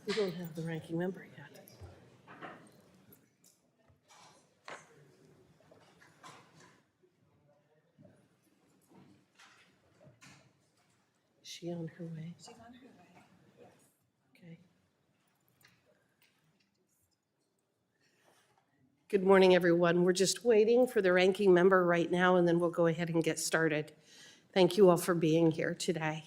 We don't have the ranking member yet. Is she on her way? She's on her way, yes. Okay. Good morning, everyone. We're just waiting for the ranking member right now, and then we'll go ahead and get started. Thank you all for being here today.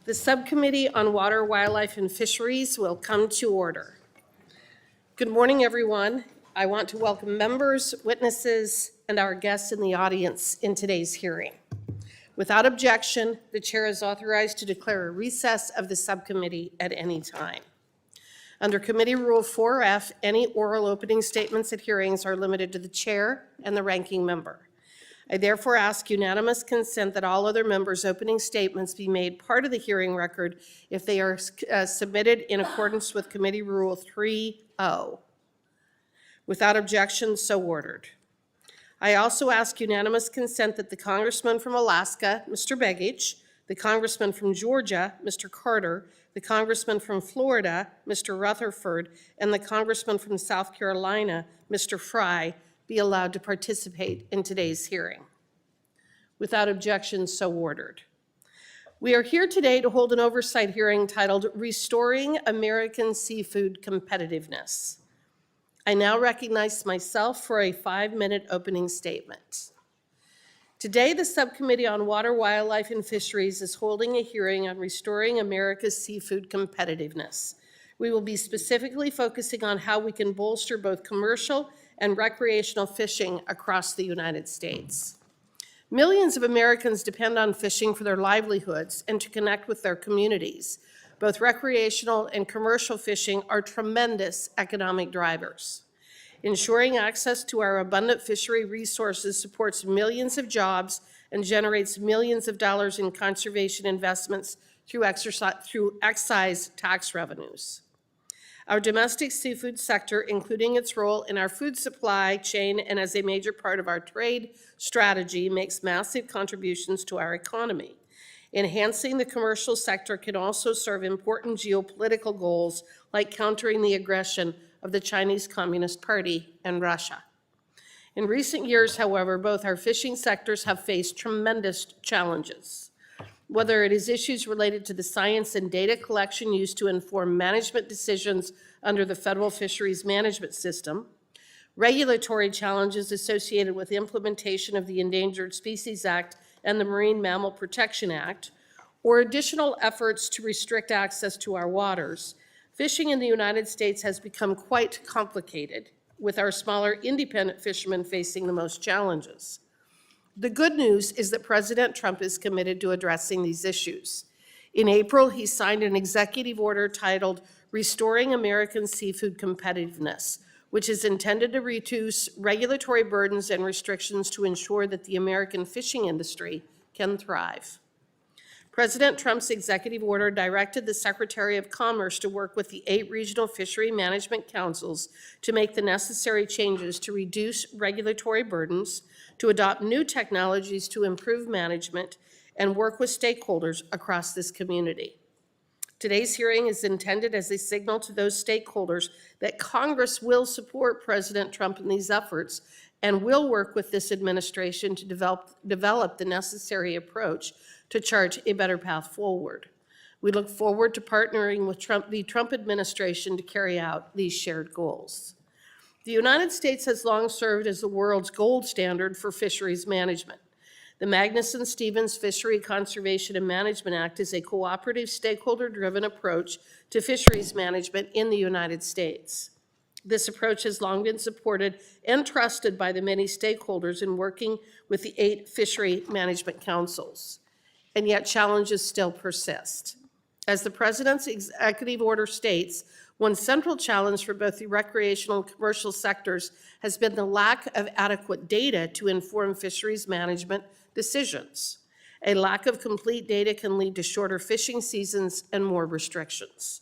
The Subcommittee on Water, Wildlife, and Fisheries will come to order. Good morning, everyone. I want to welcome members, witnesses, and our guests in the audience in today's hearing. Without objection, the chair is authorized to declare a recess of the subcommittee at any time. Under Committee Rule 4F, any oral opening statements at hearings are limited to the chair and the ranking member. I therefore ask unanimous consent that all other members' opening statements be made part of the hearing record if they are submitted in accordance with Committee Rule 3.0. Without objection, so ordered. I also ask unanimous consent that the Congressman from Alaska, Mr. Begich, the Congressman from Georgia, Mr. Carter, the Congressman from Florida, Mr. Rutherford, and the Congressman from South Carolina, Mr. Fry, be allowed to participate in today's hearing. Without objection, so ordered. We are here today to hold an oversight hearing titled Restoring American Seafood Competitiveness. I now recognize myself for a 5-minute opening statement. Today, the Subcommittee on Water, Wildlife, and Fisheries is holding a hearing on restoring America's seafood competitiveness. We will be specifically focusing on how we can bolster both commercial and recreational fishing across the United States. Millions of Americans depend on fishing for their livelihoods and to connect with their communities. Both recreational and commercial fishing are tremendous economic drivers. Ensuring access to our abundant fishery resources supports millions of jobs and generates millions of dollars in conservation investments through excise tax revenues. Our domestic seafood sector, including its role in our food supply chain and as a major part of our trade strategy, makes massive contributions to our economy. Enhancing the commercial sector can also serve important geopolitical goals like countering the aggression of the Chinese Communist Party and Russia. In recent years, however, both our fishing sectors have faced tremendous challenges. Whether it is issues related to the science and data collection used to inform management decisions under the federal fisheries management system, regulatory challenges associated with implementation of the Endangered Species Act and the Marine Mammal Protection Act, or additional efforts to restrict access to our waters, fishing in the United States has become quite complicated, with our smaller independent fishermen facing the most challenges. The good news is that President Trump is committed to addressing these issues. In April, he signed an executive order titled Restoring American Seafood Competitiveness, which is intended to reduce regulatory burdens and restrictions to ensure that the American fishing industry can thrive. President Trump's executive order directed the Secretary of Commerce to work with the 8 regional fishery management councils to make the necessary changes to reduce regulatory burdens, to adopt new technologies to improve management, and work with stakeholders across this community. Today's hearing is intended as a signal to those stakeholders that Congress will support President Trump in these efforts and will work with this administration to develop the necessary approach to chart a better path forward. We look forward to partnering with the Trump administration to carry out these shared goals. The United States has long served as the world's gold standard for fisheries management. The Magnuson-Stevens Fishery Conservation and Management Act is a cooperative, stakeholder-driven approach to fisheries management in the United States. This approach has long been supported and trusted by the many stakeholders in working with the 8 fishery management councils. And yet challenges still persist. As the President's executive order states, one central challenge for both the recreational and commercial sectors has been the lack of adequate data to inform fisheries management decisions. A lack of complete data can lead to shorter fishing seasons and more restrictions.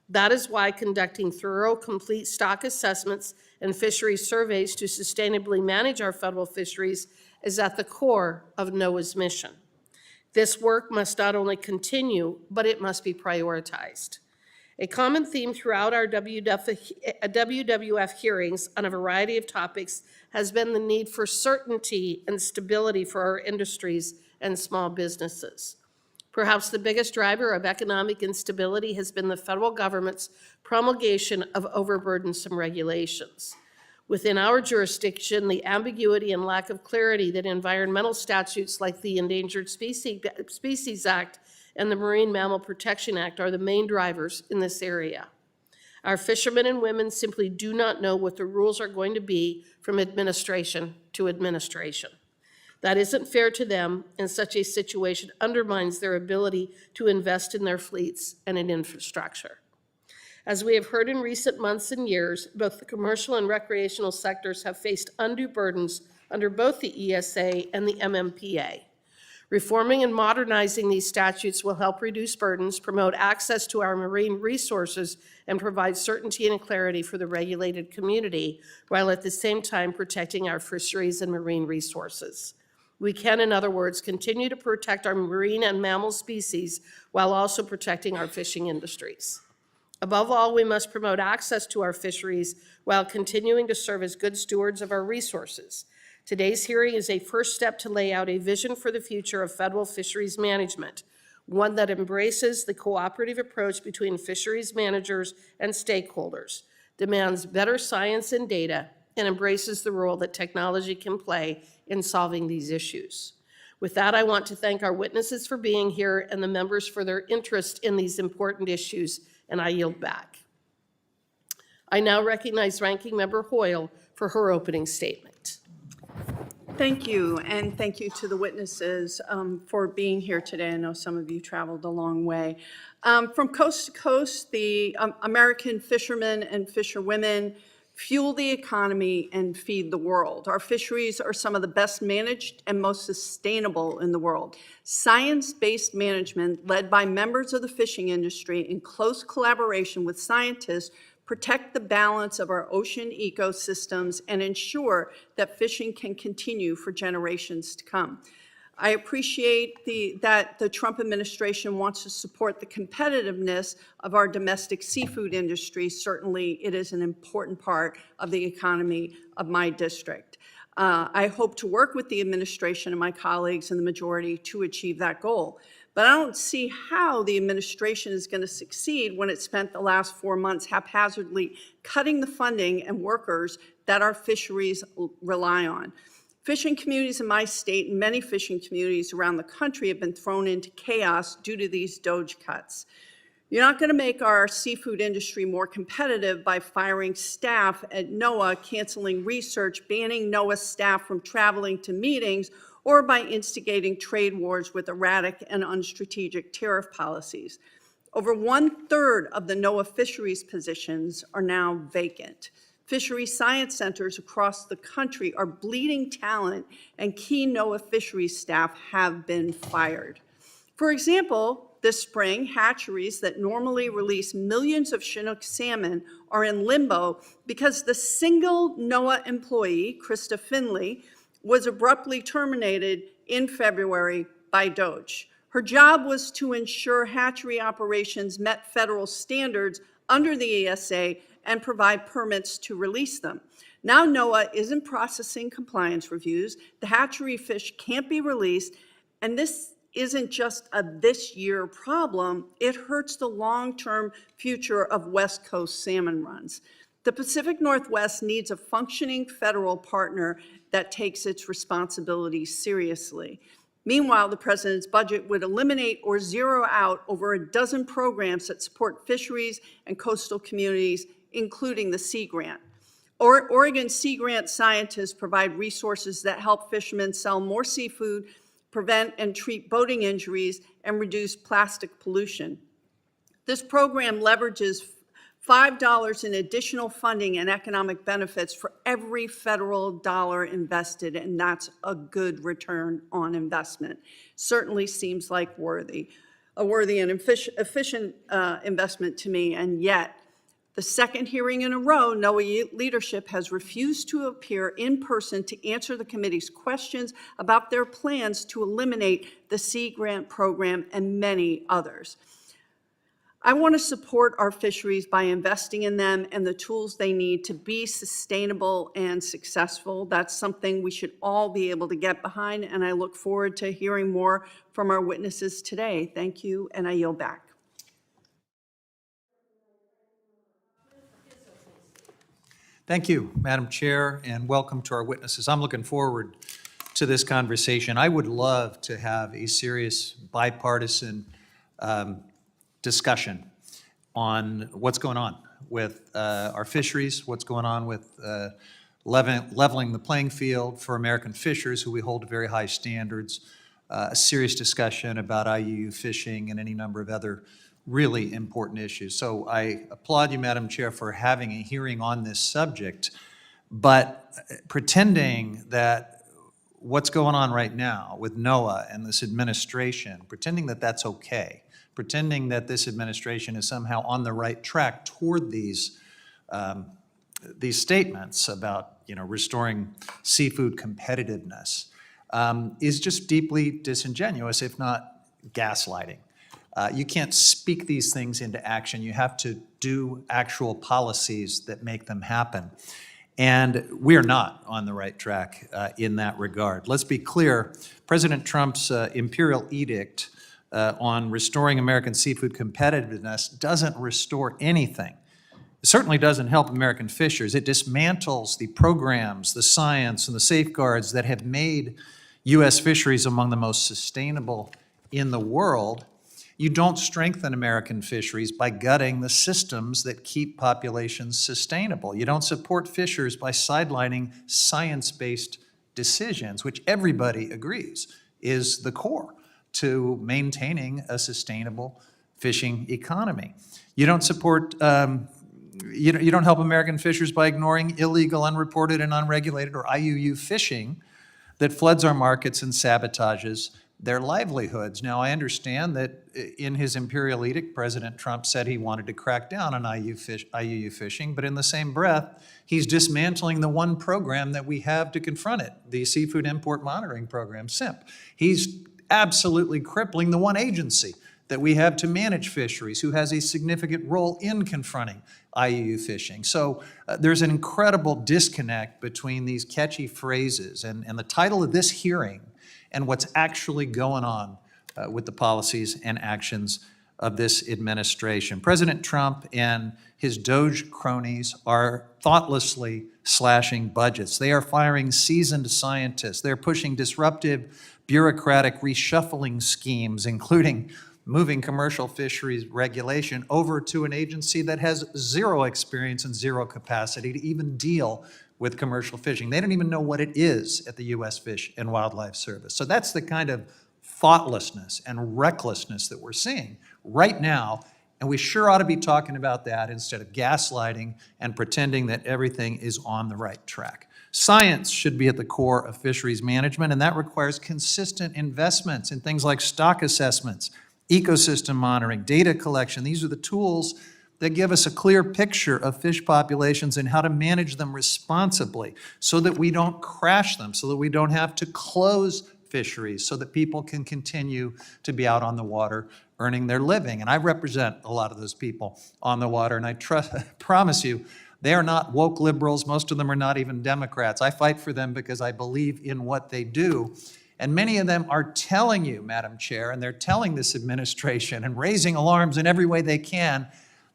That is why conducting thorough, complete stock assessments and fishery surveys to sustainably manage our federal fisheries is at the core of NOAA's mission. This work must not only continue, but it must be prioritized. A common theme throughout our WWF hearings on a variety of topics has been the need for certainty and stability for our industries and small businesses. Perhaps the biggest driver of economic instability has been the federal government's promulgation of overburdensome regulations. Within our jurisdiction, the ambiguity and lack of clarity that environmental statutes like the Endangered Species Act and the Marine Mammal Protection Act are the main drivers in this area. Our fishermen and women simply do not know what the rules are going to be from administration to administration. That isn't fair to them, and such a situation undermines their ability to invest in their fleets and in infrastructure. As we have heard in recent months and years, both the commercial and recreational sectors have faced undue burdens under both the ESA and the MMPA. Reforming and modernizing these statutes will help reduce burdens, promote access to our marine resources, and provide certainty and clarity for the regulated community, while at the same time protecting our fisheries and marine resources. We can, in other words, continue to protect our marine and mammal species while also protecting our fishing industries. Above all, we must promote access to our fisheries while continuing to serve as good stewards of our resources. Today's hearing is a first step to lay out a vision for the future of federal fisheries management, one that embraces the cooperative approach between fisheries managers and stakeholders, demands better science and data, and embraces the role that technology can play in solving these issues. With that, I want to thank our witnesses for being here and the members for their interest in these important issues, and I yield back. I now recognize Ranking Member Hoyle for her opening statement. Thank you, and thank you to the witnesses for being here today. I know some of you traveled a long way. From coast to coast, the American fishermen and fisherwomen fuel the economy and feed the world. Our fisheries are some of the best managed and most sustainable in the world. Science-based management led by members of the fishing industry in close collaboration with scientists protect the balance of our ocean ecosystems and ensure that fishing can continue for generations to come. I appreciate that the Trump administration wants to support the competitiveness of our domestic seafood industry. Certainly, it is an important part of the economy of my district. I hope to work with the administration and my colleagues in the majority to achieve that goal. But I don't see how the administration is going to succeed when it spent the last 4 months haphazardly cutting the funding and workers that our fisheries rely on. Fishing communities in my state and many fishing communities around the country have been thrown into chaos due to these DOGE cuts. You're not going to make our seafood industry more competitive by firing staff at NOAA, canceling research, banning NOAA staff from traveling to meetings, or by instigating trade wars with erratic and unstrategic tariff policies. Over 1/3 of the NOAA fisheries positions are now vacant. Fishery science centers across the country are bleeding talent, and key NOAA fisheries staff have been fired. For example, this spring, hatcheries that normally release millions of Chinook salmon are in limbo because the single NOAA employee, Krista Finley, was abruptly terminated in February by DOGE. Her job was to ensure hatchery operations met federal standards under the ESA and provide permits to release them. Now NOAA isn't processing compliance reviews, the hatchery fish can't be released, and this isn't just a this year problem, it hurts the long-term future of West Coast salmon runs. The Pacific Northwest needs a functioning federal partner that takes its responsibilities seriously. Meanwhile, the president's budget would eliminate or zero out over a dozen programs that support fisheries and coastal communities, including the Sea Grant. Oregon Sea Grant scientists provide resources that help fishermen sell more seafood, prevent and treat boating injuries, and reduce plastic pollution. This program leverages $5 in additional funding and economic benefits for every federal dollar invested, and that's a good return on investment. Certainly seems like a worthy and efficient investment to me, and yet the second hearing in a row, NOAA leadership has refused to appear in person to answer the committee's questions about their plans to eliminate the Sea Grant program and many others. I want to support our fisheries by investing in them and the tools they need to be sustainable and successful. That's something we should all be able to get behind, and I look forward to hearing more from our witnesses today. Thank you, and I yield back. Thank you, Madam Chair, and welcome to our witnesses. I'm looking forward to this conversation. I would love to have a serious bipartisan discussion on what's going on with our fisheries, what's going on with leveling the playing field for American fishers, who we hold to very high standards, a serious discussion about IUU fishing and any number of other really important issues. So I applaud you, Madam Chair, for having a hearing on this subject, but pretending that what's going on right now with NOAA and this administration, pretending that that's okay, pretending that this administration is somehow on the right track toward these statements about, restoring seafood competitiveness, is just deeply disingenuous, if not gaslighting. You can't speak these things into action. You have to do actual policies that make them happen. And we are not on the right track in that regard. Let's be clear, President Trump's imperial edict on restoring American seafood competitiveness doesn't restore anything. It certainly doesn't help American fishers. It dismantles the programs, the science, and the safeguards that have made U.S. fisheries among the most sustainable in the world. You don't strengthen American fisheries by gutting the systems that keep populations sustainable. You don't support fishers by sidelining science-based decisions, which everybody agrees is the core to maintaining a sustainable fishing economy. You don't support, you don't help American fishers by ignoring illegal, unreported, and unregulated, or IUU fishing that floods our markets and sabotages their livelihoods. Now, I understand that in his imperial edict, President Trump said he wanted to crack down on IUU fishing, but in the same breath, he's dismantling the one program that we have to confront it, the Seafood Import Monitoring Program, SIMP. He's absolutely crippling the one agency that we have to manage fisheries, who has a significant role in confronting IUU fishing. So there's an incredible disconnect between these catchy phrases and the title of this hearing and what's actually going on with the policies and actions of this administration. President Trump and his Doge cronies are thoughtlessly slashing budgets. They are firing seasoned scientists. They're pushing disruptive bureaucratic reshuffling schemes, including moving commercial fisheries regulation over to an agency that has zero experience and zero capacity to even deal with commercial fishing. They don't even know what it is at the U.S. Fish and Wildlife Service. So that's the kind of thoughtlessness and recklessness that we're seeing right now, and we sure ought to be talking about that instead of gaslighting and pretending that everything is on the right track. Science should be at the core of fisheries management, and that requires consistent investments in things like stock assessments, ecosystem monitoring, data collection. These are the tools that give us a clear picture of fish populations and how to manage them responsibly so that we don't crash them, so that we don't have to close fisheries, so that people can continue to be out on the water earning their living. And I represent a lot of those people on the water, and I promise you, they are not woke liberals. Most of them are not even Democrats. I fight for them because I believe in what they do. And many of them are telling you, Madam Chair, and they're telling this administration and raising alarms in every way they can,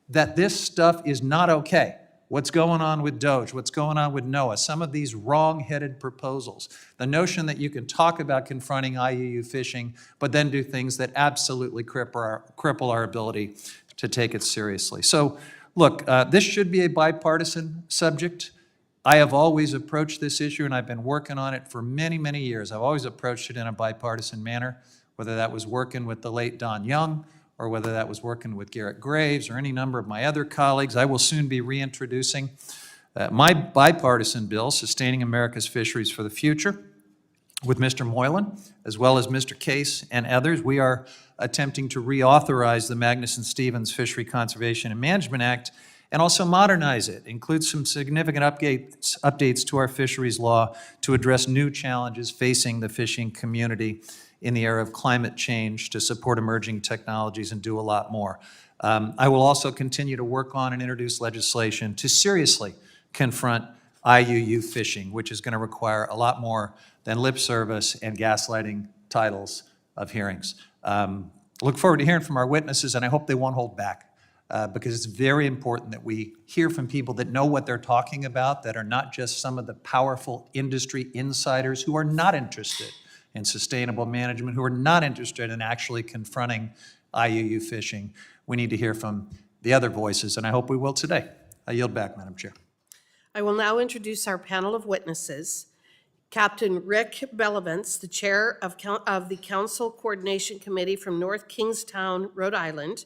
that this stuff is not okay. What's going on with Doge, what's going on with NOAA, some of these wrong-headed proposals. The notion that you can talk about confronting IUU fishing, but then do things that absolutely cripple our ability to take it seriously. So, look, this should be a bipartisan subject. I have always approached this issue, and I've been working on it for many, many years. I've always approached it in a bipartisan manner, whether that was working with the late Don Young, or whether that was working with Garrett Graves or any number of my other colleagues. I will soon be reintroducing my bipartisan bill, Sustaining America's Fisheries for the Future, with Mr. Moylan, as well as Mr. Case and others. We are attempting to reauthorize the Magnuson-Stevens Fishery Conservation and Management Act and also modernize it, include some significant updates to our fisheries law to address new challenges facing the fishing community in the era of climate change, to support emerging technologies, and do a lot more. I will also continue to work on and introduce legislation to seriously confront IUU fishing, which is going to require a lot more than lip service and gaslighting titles of hearings. Look forward to hearing from our witnesses, and I hope they won't hold back because it's very important that we hear from people that know what they're talking about, that are not just some of the powerful industry insiders who are not interested in sustainable management, who are not interested in actually confronting IUU fishing. We need to hear from the other voices, and I hope we will today. I yield back, Madam Chair. I will now introduce our panel of witnesses. Captain Rick Bellavance, the Chair of the Council Coordination Committee from North Kingstown, Rhode Island.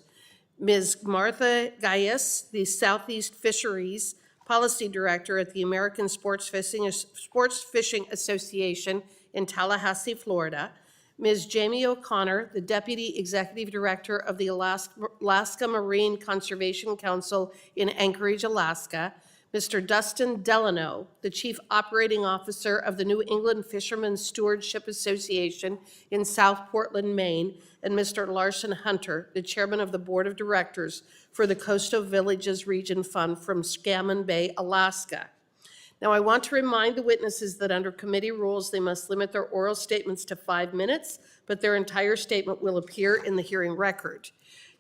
Ms. Martha Guyas, the Southeast Fisheries Policy Director at the American Sportsfishing Association in Tallahassee, Florida. Ms. Jamie O'Connor, the Deputy Executive Director of the Alaska Marine Conservation Council in Anchorage, Alaska. Mr. Dustin Delano, the Chief Operating Officer of the New England Fishermen's Stewardship Association in South Portland, Maine, and Mr. Larson Hunter, the Chairman of the Board of Directors for the Coastal Villages Region Fund from Scammon Bay, Alaska. Now, I want to remind the witnesses that under committee rules, they must limit their oral statements to 5 minutes, but their entire statement will appear in the hearing record.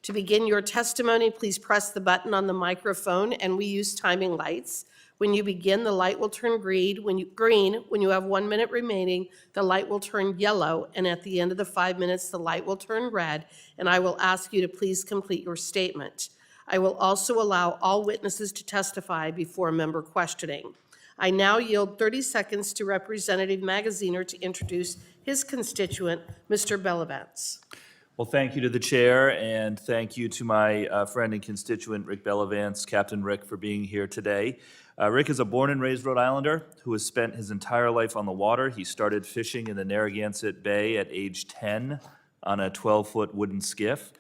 To begin your testimony, please press the button on the microphone, and we use timing lights. When you begin, the light will turn green. When you have 1 minute remaining, the light will turn yellow, and at the end of the 5 minutes, the light will turn red, and I will ask you to please complete your statement. I will also allow all witnesses to testify before member questioning. I now yield 30 seconds to Representative Magaziner to introduce his constituent, Mr. Bellavance. Well, thank you to the chair, and thank you to my friend and constituent, Rick Bellavance, Captain Rick, for being here today. Rick is a born and raised Rhode Islander who has spent his entire life on the water. He started fishing in the Narragansett Bay at age 10 on a 12-foot wooden skiff.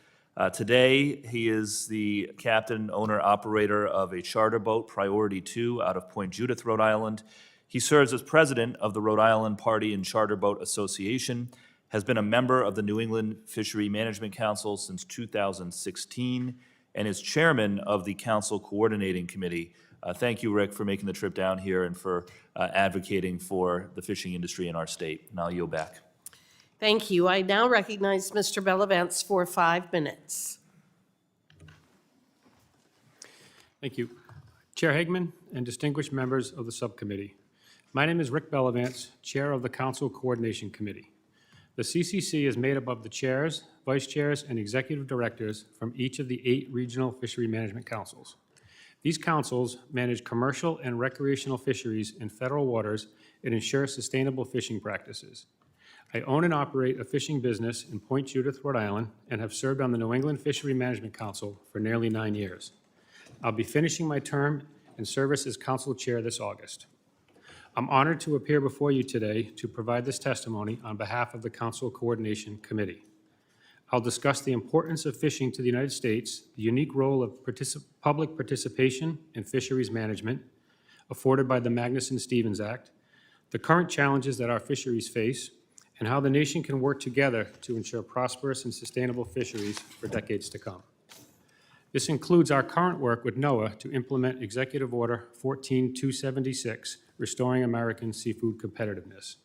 Today, he is the captain, owner, operator of a charter boat, Priority 2, out of Point Judith, Rhode Island. He serves as president of the Rhode Island Party and Charter Boat Association, has been a member of the New England Fishery Management Council since 2016, and is chairman of the Council Coordinating Committee. Thank you, Rick, for making the trip down here and for advocating for the fishing industry in our state. And I'll yield back. Thank you. I now recognize Mr. Bellavance for 5 minutes. Thank you. Chair Hagman and distinguished members of the subcommittee. My name is Rick Bellavance, Chair of the Council Coordination Committee. The CCC is made up of the chairs, vice chairs, and executive directors from each of the 8 regional fishery management councils. These councils manage commercial and recreational fisheries in federal waters and ensure sustainable fishing practices. I own and operate a fishing business in Point Judith, Rhode Island, and have served on the New England Fishery Management Council for nearly 9 years. I'll be finishing my term in service as council chair this August. I'm honored to appear before you today to provide this testimony on behalf of the Council Coordination Committee. I'll discuss the importance of fishing to the United States, the unique role of public participation in fisheries management afforded by the Magnuson-Stevens Act, the current challenges that our fisheries face, and how the nation can work together to ensure prosperous and sustainable fisheries for decades to come. This includes our current work with NOAA to implement Executive Order 14276, Restoring American Seafood Competitiveness.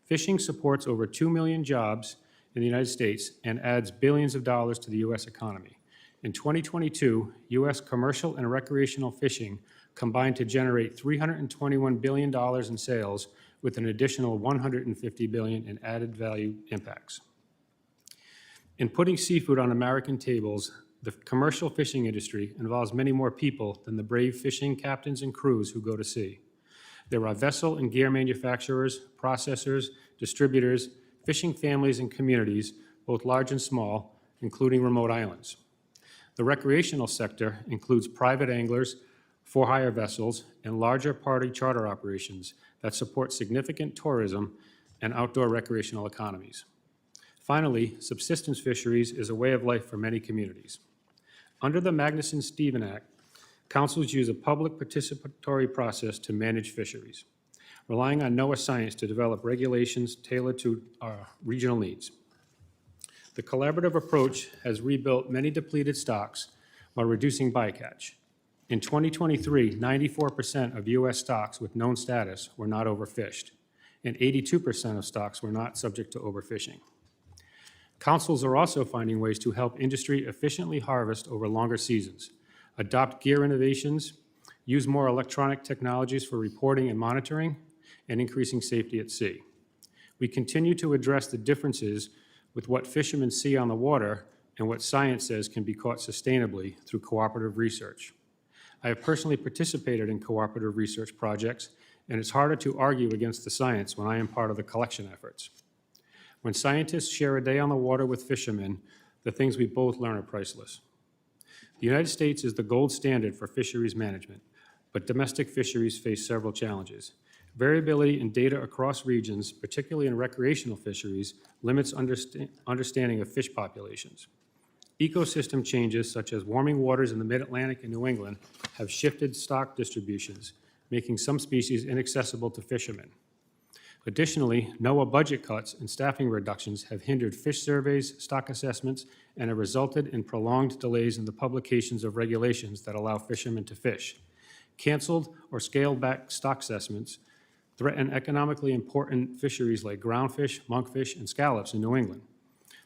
Fishing supports over 2 million jobs in the United States and adds billions of dollars to the U.S. economy. In 2022, U.S. commercial and recreational fishing combined to generate $321 billion in sales, with an additional $150 billion in added value impacts. In putting seafood on American tables, the commercial fishing industry involves many more people than the brave fishing captains and crews who go to sea. There are vessel and gear manufacturers, processors, distributors, fishing families and communities, both large and small, including remote islands. The recreational sector includes private anglers, for-hire vessels, and larger party charter operations that support significant tourism and outdoor recreational economies. Finally, subsistence fisheries is a way of life for many communities. Under the Magnuson-Stevens Act, councils use a public participatory process to manage fisheries, relying on NOAA science to develop regulations tailored to our regional needs. The collaborative approach has rebuilt many depleted stocks while reducing bycatch. In 2023, 94% of U.S. stocks with known status were not overfished, and 82% of stocks were not subject to overfishing. Councils are also finding ways to help industry efficiently harvest over longer seasons, adopt gear innovations, use more electronic technologies for reporting and monitoring, and increasing safety at sea. We continue to address the differences with what fishermen see on the water and what science says can be caught sustainably through cooperative research. I have personally participated in cooperative research projects, and it's harder to argue against the science when I am part of the collection efforts. When scientists share a day on the water with fishermen, the things we both learn are priceless. The United States is the gold standard for fisheries management, but domestic fisheries face several challenges. Variability in data across regions, particularly in recreational fisheries, limits understanding of fish populations. Ecosystem changes, such as warming waters in the Mid-Atlantic and New England, have shifted stock distributions, making some species inaccessible to fishermen. Additionally, NOAA budget cuts and staffing reductions have hindered fish surveys, stock assessments, and have resulted in prolonged delays in the publications of regulations that allow fishermen to fish. Canceled or scaled-back stock assessments threaten economically important fisheries like groundfish, monkfish, and scallops in New England.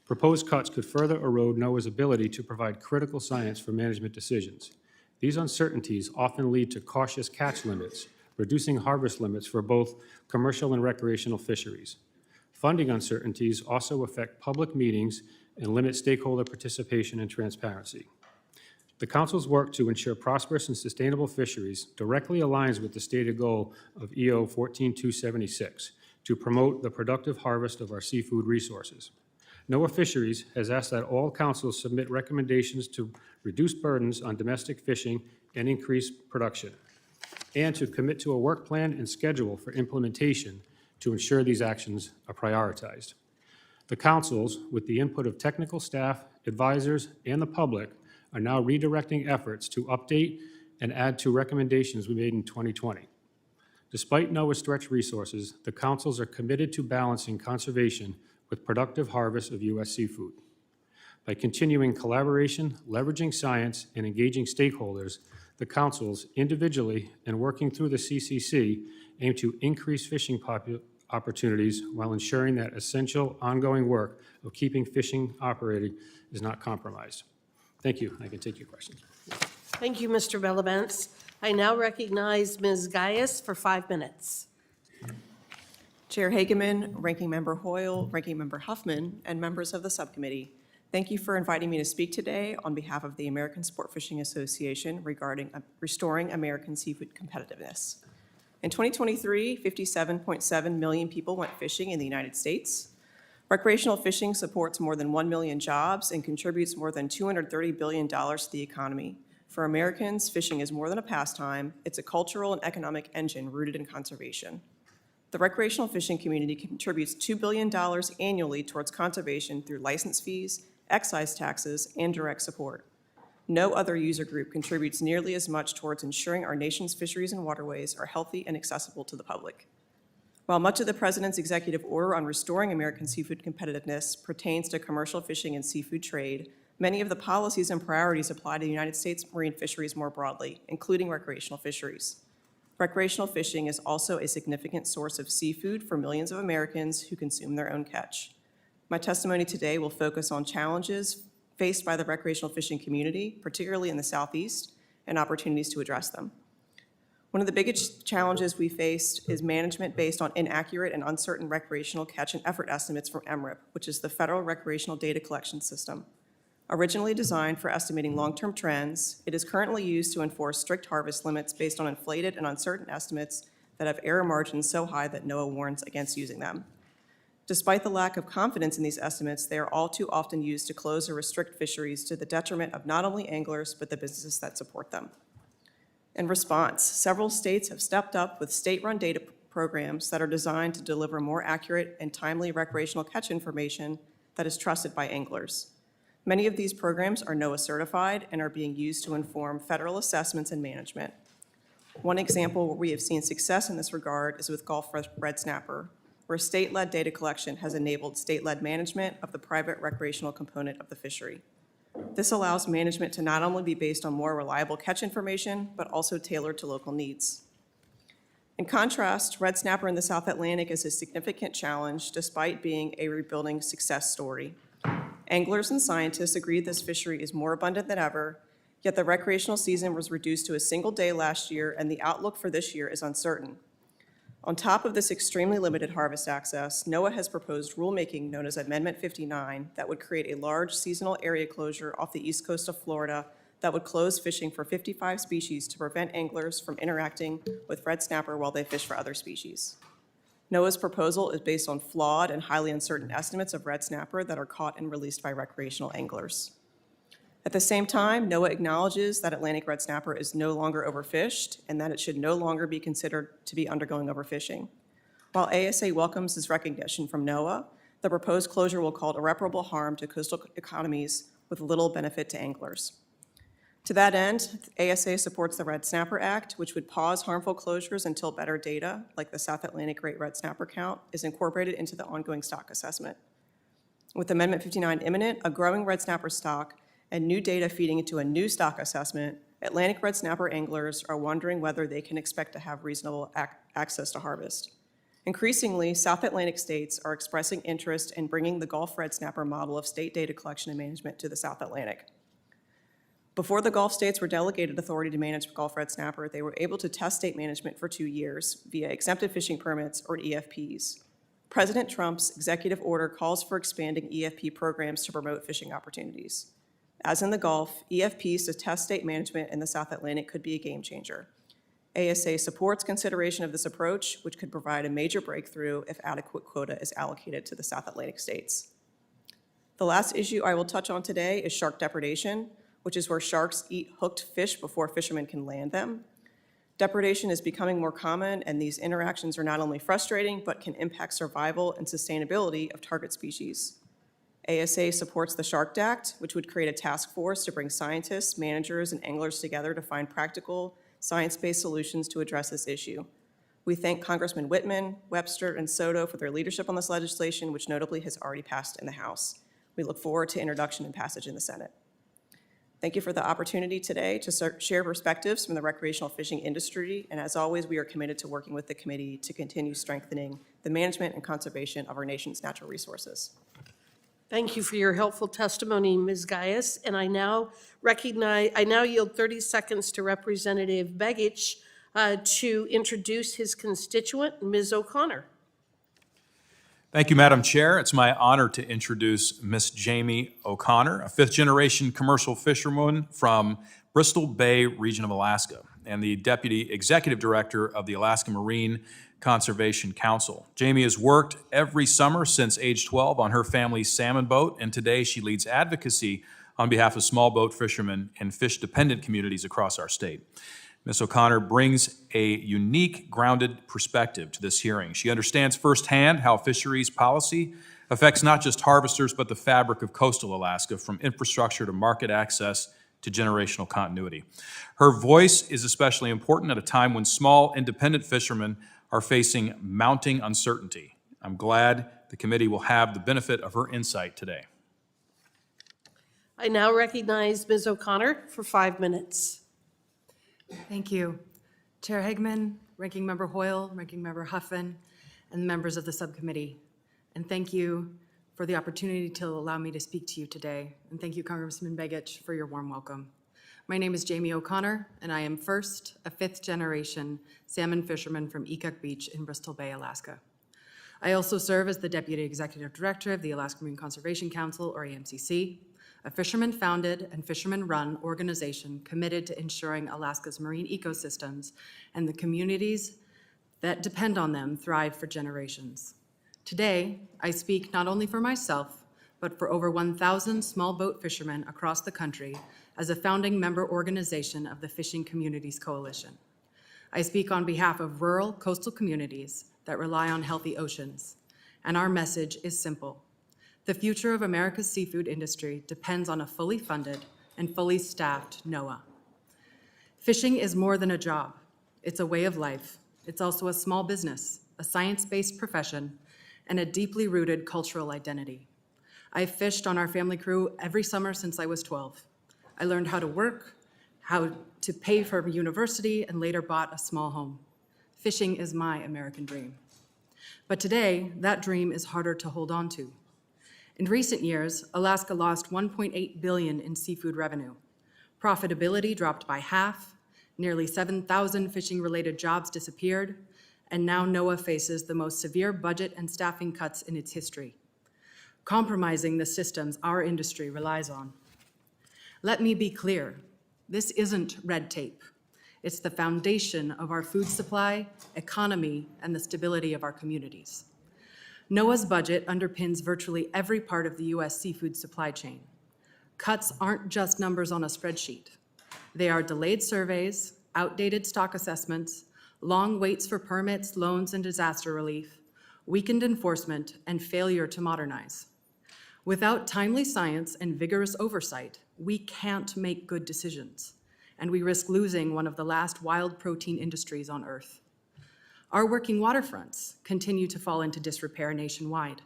Proposed cuts could further erode NOAA's ability to provide critical science for management decisions. These uncertainties often lead to cautious catch limits, reducing harvest limits for both commercial and recreational fisheries. Funding uncertainties also affect public meetings and limit stakeholder participation and transparency. The Council's work to ensure prosperous and sustainable fisheries directly aligns with the stated goal of EO 14276 to promote the productive harvest of our seafood resources. NOAA Fisheries has asked that all councils submit recommendations to reduce burdens on domestic fishing and increase production, and to commit to a work plan and schedule for implementation to ensure these actions are prioritized. The councils, with the input of technical staff, advisors, and the public, are now redirecting efforts to update and add to recommendations we made in 2020. Despite NOAA's stretched resources, the councils are committed to balancing conservation with productive harvest of U.S. seafood. By continuing collaboration, leveraging science, and engaging stakeholders, the councils, individually and working through the CCC, aim to increase fishing opportunities while ensuring that essential ongoing work of keeping fishing operating is not compromised. Thank you. I can take your questions. Thank you, Mr. Bellavance. I now recognize Ms. Guyas for 5 minutes. Chair Hageman, Ranking Member Hoyle, Ranking Member Huffman, and members of the subcommittee, thank you for inviting me to speak today on behalf of the American Sportfishing Association regarding restoring American seafood competitiveness. In 2023, 57.7 million people went fishing in the United States. Recreational fishing supports more than 1 million jobs and contributes more than $230 billion to the economy. For Americans, fishing is more than a pastime. It's a cultural and economic engine rooted in conservation. The recreational fishing community contributes $2 billion annually towards conservation through license fees, excise taxes, and direct support. No other user group contributes nearly as much towards ensuring our nation's fisheries and waterways are healthy and accessible to the public. While much of the President's executive order on restoring American seafood competitiveness pertains to commercial fishing and seafood trade, many of the policies and priorities apply to the United States marine fisheries more broadly, including recreational fisheries. Recreational fishing is also a significant source of seafood for millions of Americans who consume their own catch. My testimony today will focus on challenges faced by the recreational fishing community, particularly in the Southeast, and opportunities to address them. One of the biggest challenges we faced is management based on inaccurate and uncertain recreational catch and effort estimates from MRIP, which is the Federal Recreational Data Collection System. Originally designed for estimating long-term trends, it is currently used to enforce strict harvest limits based on inflated and uncertain estimates that have error margins so high that NOAA warns against using them. Despite the lack of confidence in these estimates, they are all too often used to close or restrict fisheries to the detriment of not only anglers, but the businesses that support them. In response, several states have stepped up with state-run data programs that are designed to deliver more accurate and timely recreational catch information that is trusted by anglers. Many of these programs are NOAA certified and are being used to inform federal assessments and management. One example where we have seen success in this regard is with Gulf red snapper, where state-led data collection has enabled state-led management of the private recreational component of the fishery. This allows management to not only be based on more reliable catch information, but also tailored to local needs. In contrast, red snapper in the South Atlantic is a significant challenge despite being a rebuilding success story. Anglers and scientists agree this fishery is more abundant than ever, Yet the recreational season was reduced to a single day last year, and the outlook for this year is uncertain. On top of this extremely limited harvest access, NOAA has proposed rulemaking known as Amendment 59 that would create a large seasonal area closure off the east coast of Florida that would close fishing for 55 species to prevent anglers from interacting with red snapper while they fish for other species. NOAA's proposal is based on flawed and highly uncertain estimates of red snapper that are caught and released by recreational anglers. At the same time, NOAA acknowledges that Atlantic red snapper is no longer overfished and that it should no longer be considered to be undergoing overfishing. While ASA welcomes this recognition from NOAA, the proposed closure will cause irreparable harm to coastal economies with little benefit to anglers. To that end, ASA supports the Red Snapper Act, which would pause harmful closures until better data, like the South Atlantic Great Red Snapper count, is incorporated into the ongoing stock assessment. With Amendment 59 imminent, a growing red snapper stock, and new data feeding into a new stock assessment, Atlantic red snapper anglers are wondering whether they can expect to have reasonable access to harvest. Increasingly, South Atlantic states are expressing interest in bringing the Gulf red snapper model of state data collection and management to the South Atlantic. Before the Gulf states were delegated authority to manage Gulf red snapper, they were able to test state management for 2 years via exempted fishing permits or EFPs. President Trump's executive order calls for expanding EFP programs to promote fishing opportunities. As in the Gulf, EFPs to test state management in the South Atlantic could be a game changer. ASA supports consideration of this approach, which could provide a major breakthrough if adequate quota is allocated to the South Atlantic states. The last issue I will touch on today is shark depredation, which is where sharks eat hooked fish before fishermen can land them. Depredation is becoming more common, and these interactions are not only frustrating, but can impact survival and sustainability of target species. ASA supports the Shark Act, which would create a task force to bring scientists, managers, and anglers together to find practical, science-based solutions to address this issue. We thank Congressman Whitman, Webster, and Soto for their leadership on this legislation, which notably has already passed in the House. We look forward to introduction and passage in the Senate. Thank you for the opportunity today to share perspectives from the recreational fishing industry, and as always, we are committed to working with the committee to continue strengthening the management and conservation of our nation's natural resources. Thank you for your helpful testimony, Ms. Guyas. And I now yield 30 seconds to Representative Begich to introduce his constituent, Ms. O'Connor. Thank you, Madam Chair. It's my honor to introduce Miss Jamie O'Connor, a fifth-generation commercial fisherwoman from Bristol Bay region of Alaska and the Deputy Executive Director of the Alaska Marine Conservation Council. Jamie has worked every summer since age 12 on her family's salmon boat, and today she leads advocacy on behalf of small boat fishermen and fish-dependent communities across our state. Ms. O'Connor brings a unique, grounded perspective to this hearing. She understands firsthand how fisheries policy affects not just harvesters, but the fabric of coastal Alaska, from infrastructure to market access to generational continuity. Her voice is especially important at a time when small, independent fishermen are facing mounting uncertainty. I'm glad the committee will have the benefit of her insight today. I now recognize Ms. O'Connor for 5 minutes. Thank you. Chair Hegman, Ranking Member Hoyle, Ranking Member Huffman, and members of the subcommittee. And thank you for the opportunity to allow me to speak to you today. And thank you, Congressman Begich, for your warm welcome. My name is Jamie O'Connor, and I am first a fifth-generation salmon fisherman from Eekuk Beach in Bristol Bay, Alaska. I also serve as the Deputy Executive Director of the Alaska Marine Conservation Council, or AMCC, a fisherman-founded and fisherman-run organization committed to ensuring Alaska's marine ecosystems and the communities that depend on them thrive for generations. Today, I speak not only for myself, but for over 1,000 small boat fishermen across the country as a founding member organization of the Fishing Communities Coalition. I speak on behalf of rural coastal communities that rely on healthy oceans, and our message is simple. The future of America's seafood industry depends on a fully funded and fully staffed NOAA. Fishing is more than a job. It's a way of life. It's also a small business, a science-based profession, and a deeply rooted cultural identity. I've fished on our family crew every summer since I was 12. I learned how to work, how to pay for university, and later bought a small home. Fishing is my American dream. But today, that dream is harder to hold on to. In recent years, Alaska lost $1.8 billion in seafood revenue. Profitability dropped by half, nearly 7,000 fishing-related jobs disappeared, and now NOAA faces the most severe budget and staffing cuts in its history, compromising the systems our industry relies on. Let me be clear, this isn't red tape. It's the foundation of our food supply, economy, and the stability of our communities. NOAA's budget underpins virtually every part of the U.S. seafood supply chain. Cuts aren't just numbers on a spreadsheet. They are delayed surveys, outdated stock assessments, long waits for permits, loans, and disaster relief, weakened enforcement, and failure to modernize. Without timely science and vigorous oversight, we can't make good decisions, and we risk losing one of the last wild protein industries on Earth. Our working waterfronts continue to fall into disrepair nationwide.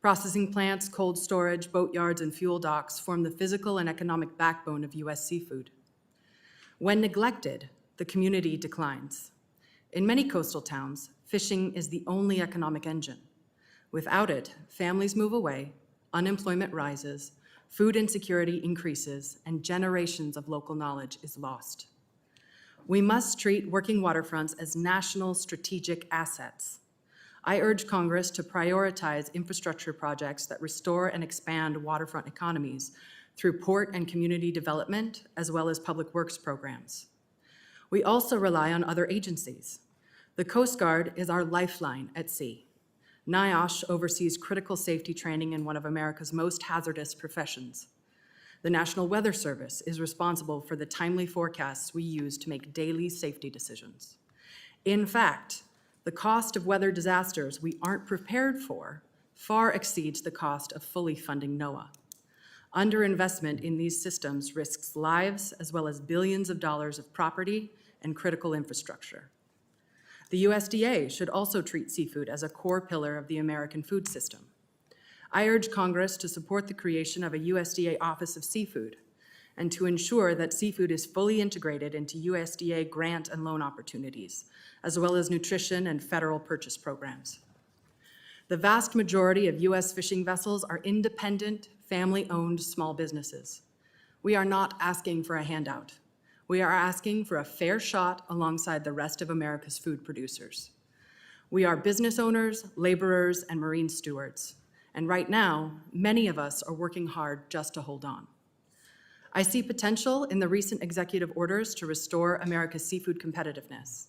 Processing plants, cold storage, boatyards, and fuel docks form the physical and economic backbone of U.S. seafood. When neglected, the community declines. In many coastal towns, fishing is the only economic engine. Without it, families move away, unemployment rises, food insecurity increases, and generations of local knowledge is lost. We must treat working waterfronts as national strategic assets. I urge Congress to prioritize infrastructure projects that restore and expand waterfront economies through port and community development, as well as public works programs. We also rely on other agencies. The Coast Guard is our lifeline at sea. NIOSH oversees critical safety training in one of America's most hazardous professions. The National Weather Service is responsible for the timely forecasts we use to make daily safety decisions. In fact, the cost of weather disasters we aren't prepared for far exceeds the cost of fully funding NOAA. Underinvestment in these systems risks lives as well as billions of dollars of property and critical infrastructure. The USDA should also treat seafood as a core pillar of the American food system. I urge Congress to support the creation of a USDA Office of Seafood and to ensure that seafood is fully integrated into USDA grant and loan opportunities, as well as nutrition and federal purchase programs. The vast majority of U.S. fishing vessels are independent, family-owned small businesses. We are not asking for a handout. We are asking for a fair shot alongside the rest of America's food producers. We are business owners, laborers, and marine stewards. And right now, many of us are working hard just to hold on. I see potential in the recent executive orders to restore America's seafood competitiveness.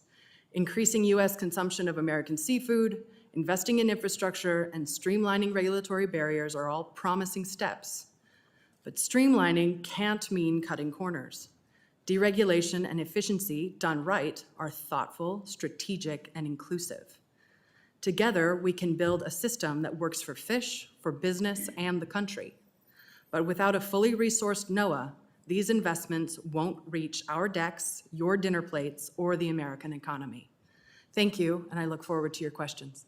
Increasing U.S. consumption of American seafood, investing in infrastructure, and streamlining regulatory barriers are all promising steps. But streamlining can't mean cutting corners. Deregulation and efficiency, done right, are thoughtful, strategic, and inclusive. Together, we can build a system that works for fish, for business, and the country. But without a fully resourced NOAA, these investments won't reach our decks, your dinner plates, or the American economy. Thank you, and I look forward to your questions.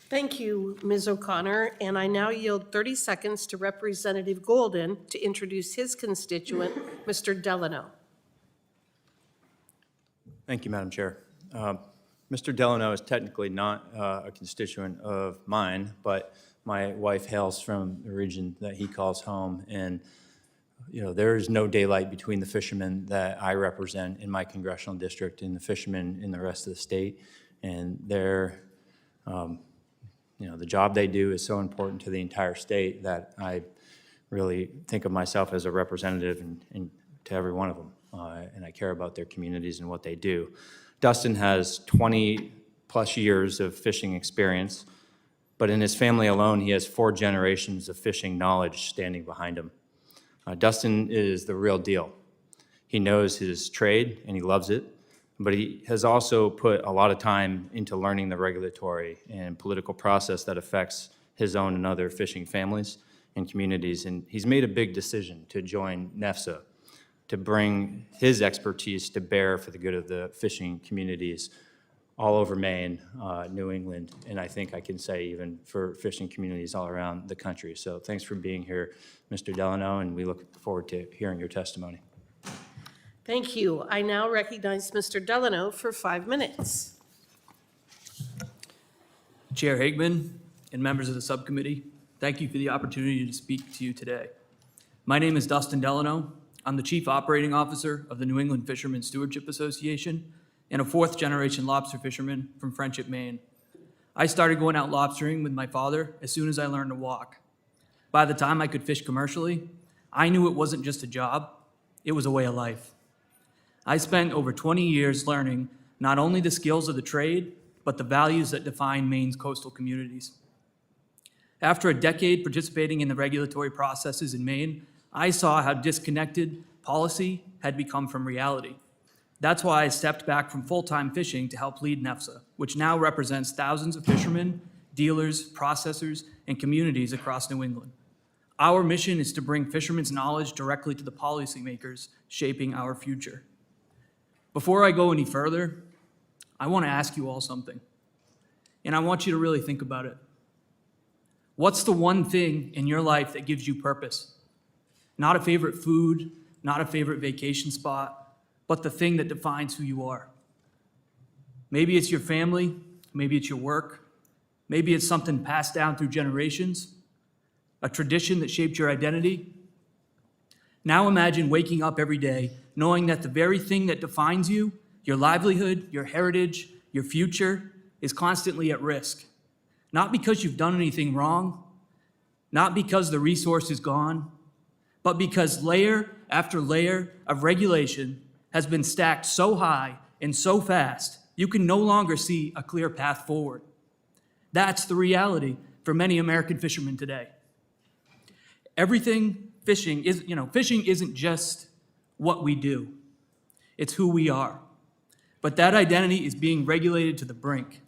Thank you, Ms. O'Connor, and I now yield 30 seconds to Representative Golden to introduce his constituent, Mr. Delano. Thank you, Madam Chair. Mr. Delano is technically not a constituent of mine, but my wife hails from the region that he calls home, and there is no daylight between the fishermen that I represent in my congressional district and the fishermen in the rest of the state, and they're the job they do is so important to the entire state that I really think of myself as a representative and to every one of them, and I care about their communities and what they do. Dustin has 20-plus years of fishing experience, but in his family alone, he has 4 generations of fishing knowledge standing behind him. Dustin is the real deal. He knows his trade, and he loves it, but he has also put a lot of time into learning the regulatory and political process that affects his own and other fishing families and communities. And he's made a big decision to join NEFSA, to bring his expertise to bear for the good of the fishing communities all over Maine, New England, and I think I can say even for fishing communities all around the country. So thanks for being here, Mr. Delano, and we look forward to hearing your testimony. Thank you. I now recognize Mr. Delano for 5 minutes. Chair Hagman and members of the subcommittee, thank you for the opportunity to speak to you today. My name is Dustin Delano. I'm the Chief Operating Officer of the New England Fishermen's Stewardship Association and a fourth-generation lobster fisherman from Friendship, Maine. I started going out lobstering with my father as soon as I learned to walk. By the time I could fish commercially, I knew it wasn't just a job, it was a way of life. I spent over 20 years learning not only the skills of the trade, but the values that define Maine's coastal communities. After a decade participating in the regulatory processes in Maine, I saw how disconnected policy had become from reality. That's why I stepped back from full-time fishing to help lead NEFSA, which now represents thousands of fishermen, dealers, processors, and communities across New England. Our mission is to bring fishermen's knowledge directly to the policymakers shaping our future. Before I go any further, I want to ask you all something, and I want you to really think about it. What's the one thing in your life that gives you purpose? Not a favorite food, not a favorite vacation spot, but the thing that defines who you are. Maybe it's your family, maybe it's your work, maybe it's something passed down through generations, a tradition that shaped your identity. Now imagine waking up every day knowing that the very thing that defines you, your livelihood, your heritage, your future, is constantly at risk. Not because you've done anything wrong, not because the resource is gone, but because layer after layer of regulation has been stacked so high and so fast, you can no longer see a clear path forward. That's the reality for many American fishermen today. Fishing isn't just what we do, it's who we are. But that identity is being regulated to the brink.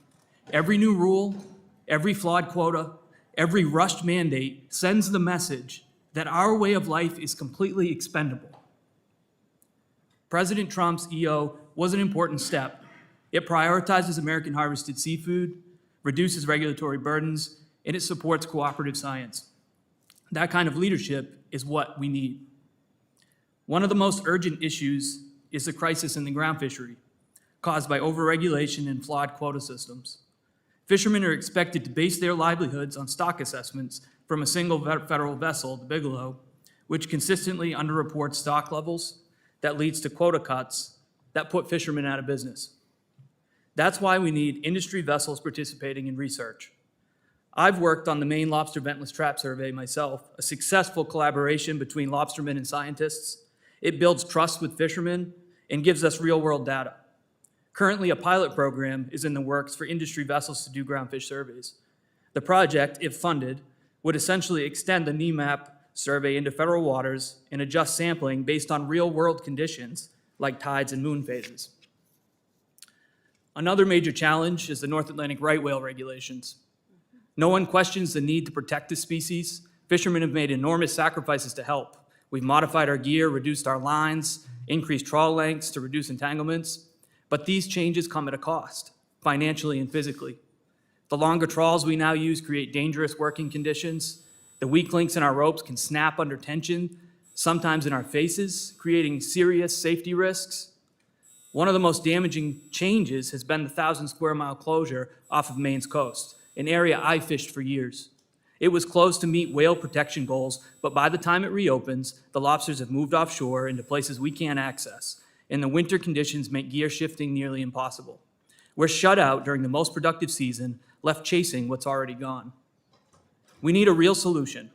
Every new rule, every flawed quota, every rushed mandate sends the message that our way of life is completely expendable. President Trump's EO was an important step. It prioritizes American harvested seafood, reduces regulatory burdens, and it supports cooperative science. That kind of leadership is what we need. One of the most urgent issues is the crisis in the ground fishery, caused by overregulation and flawed quota systems. Fishermen are expected to base their livelihoods on stock assessments from a single federal vessel, the Bigelow, which consistently underreports stock levels that leads to quota cuts that put fishermen out of business. That's why we need industry vessels participating in research. I've worked on the Maine Lobster Ventless Trap Survey myself, a successful collaboration between lobstermen and scientists. It builds trust with fishermen and gives us real-world data. Currently, a pilot program is in the works for industry vessels to do groundfish surveys. The project, if funded, would essentially extend the NEMAP survey into federal waters and adjust sampling based on real-world conditions like tides and moon phases. Another major challenge is the North Atlantic right whale regulations. No one questions the need to protect the species. Fishermen have made enormous sacrifices to help. We've modified our gear, reduced our lines, increased trawl lengths to reduce entanglements, but these changes come at a cost, financially and physically. The longer trawls we now use create dangerous working conditions. The weak links in our ropes can snap under tension, sometimes in our faces, creating serious safety risks. One of the most damaging changes has been the 1,000 square mile closure off of Maine's coast, an area I fished for years. It was closed to meet whale protection goals, but by the time it reopens, the lobsters have moved offshore into places we can't access, and the winter conditions make gear shifting nearly impossible. We're shut out during the most productive season, left chasing what's already gone. We need a real solution.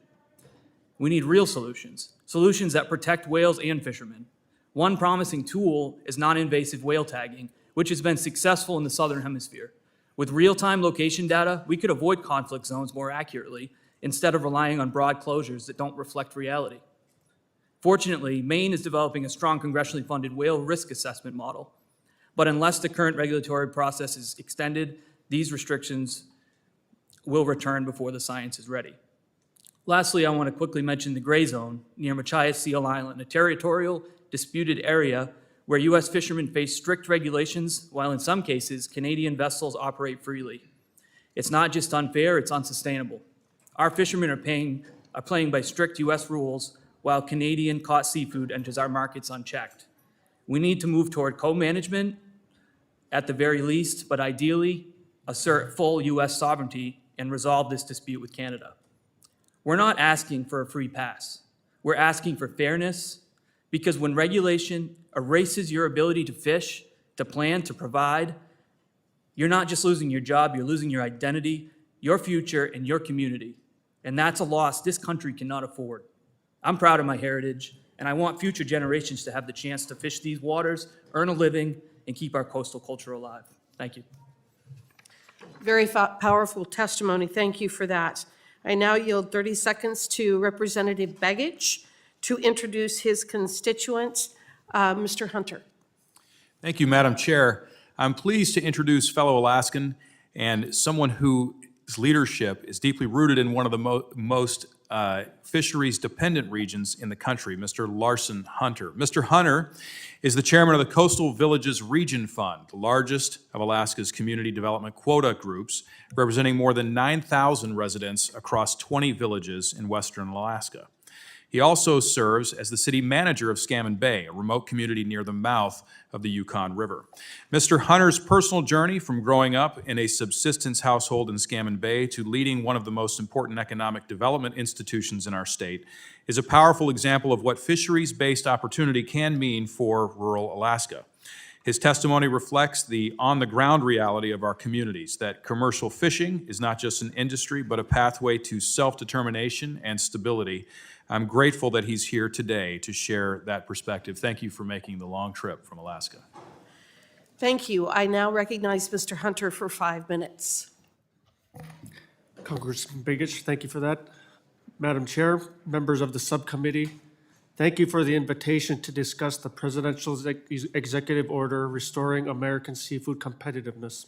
We need real solutions, solutions that protect whales and fishermen. One promising tool is non-invasive whale tagging, which has been successful in the Southern Hemisphere. With real-time location data, we could avoid conflict zones more accurately instead of relying on broad closures that don't reflect reality. Fortunately, Maine is developing a strong congressionally funded whale risk assessment model. But unless the current regulatory process is extended, these restrictions will return before the science is ready. Lastly, I want to quickly mention the gray zone near Machias Seal Island, a territorial disputed area where U.S. fishermen face strict regulations, while in some cases, Canadian vessels operate freely. It's not just unfair, it's unsustainable. Our fishermen are playing by strict U.S. rules, while Canadian caught seafood enters our markets unchecked. We need to move toward co-management at the very least, but ideally, assert full U.S. sovereignty and resolve this dispute with Canada. We're not asking for a free pass. We're asking for fairness, Because when regulation erases your ability to fish, to plan, to provide, you're not just losing your job, you're losing your identity, your future, and your community. And that's a loss this country cannot afford. I'm proud of my heritage, and I want future generations to have the chance to fish these waters, earn a living, and keep our coastal culture alive. Thank you. Very powerful testimony. Thank you for that. I now yield 30 seconds to Representative Begich to introduce his constituent, Mr. Hunter. Thank you, Madam Chair. I'm pleased to introduce fellow Alaskan and someone whose leadership is deeply rooted in one of the most fisheries-dependent regions in the country, Mr. Larson Hunter. Mr. Hunter is the chairman of the Coastal Villages Region Fund, the largest of Alaska's community development quota groups, representing more than 9,000 residents across 20 villages in western Alaska. He also serves as the city manager of Scammon Bay, a remote community near the mouth of the Yukon River. Mr. Hunter's personal journey from growing up in a subsistence household in Scammon Bay to leading one of the most important economic development institutions in our state is a powerful example of what fisheries-based opportunity can mean for rural Alaska. His testimony reflects the on-the-ground reality of our communities, that commercial fishing is not just an industry, but a pathway to self-determination and stability. I'm grateful that he's here today to share that perspective. Thank you for making the long trip from Alaska. Thank you. I now recognize Mr. Hunter for 5 minutes. Congressman Begich, thank you for that. Madam Chair, members of the subcommittee, thank you for the invitation to discuss the presidential executive order restoring American seafood competitiveness.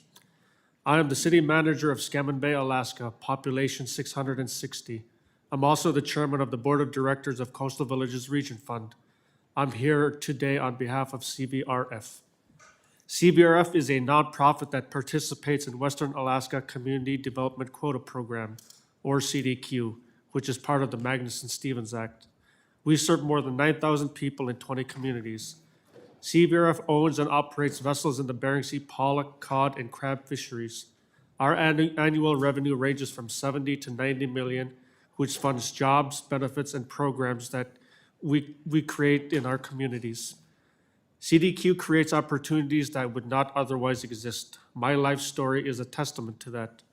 I am the city manager of Scammon Bay, Alaska, population 660. I'm also the chairman of the board of directors of Coastal Villages Region Fund. I'm here today on behalf of CVRF. CVRF is a nonprofit that participates in Western Alaska Community Development Quota Program, or CDQ, which is part of the Magnuson-Stevens Act. We serve more than 9,000 people in 20 communities. CVRF owns and operates vessels in the Bering Sea pollock, cod, and crab fisheries. Our annual revenue ranges from 70 to 90 million, which funds jobs, benefits, and programs that we create in our communities. CDQ creates opportunities that would not otherwise exist. My life story is a testament to that.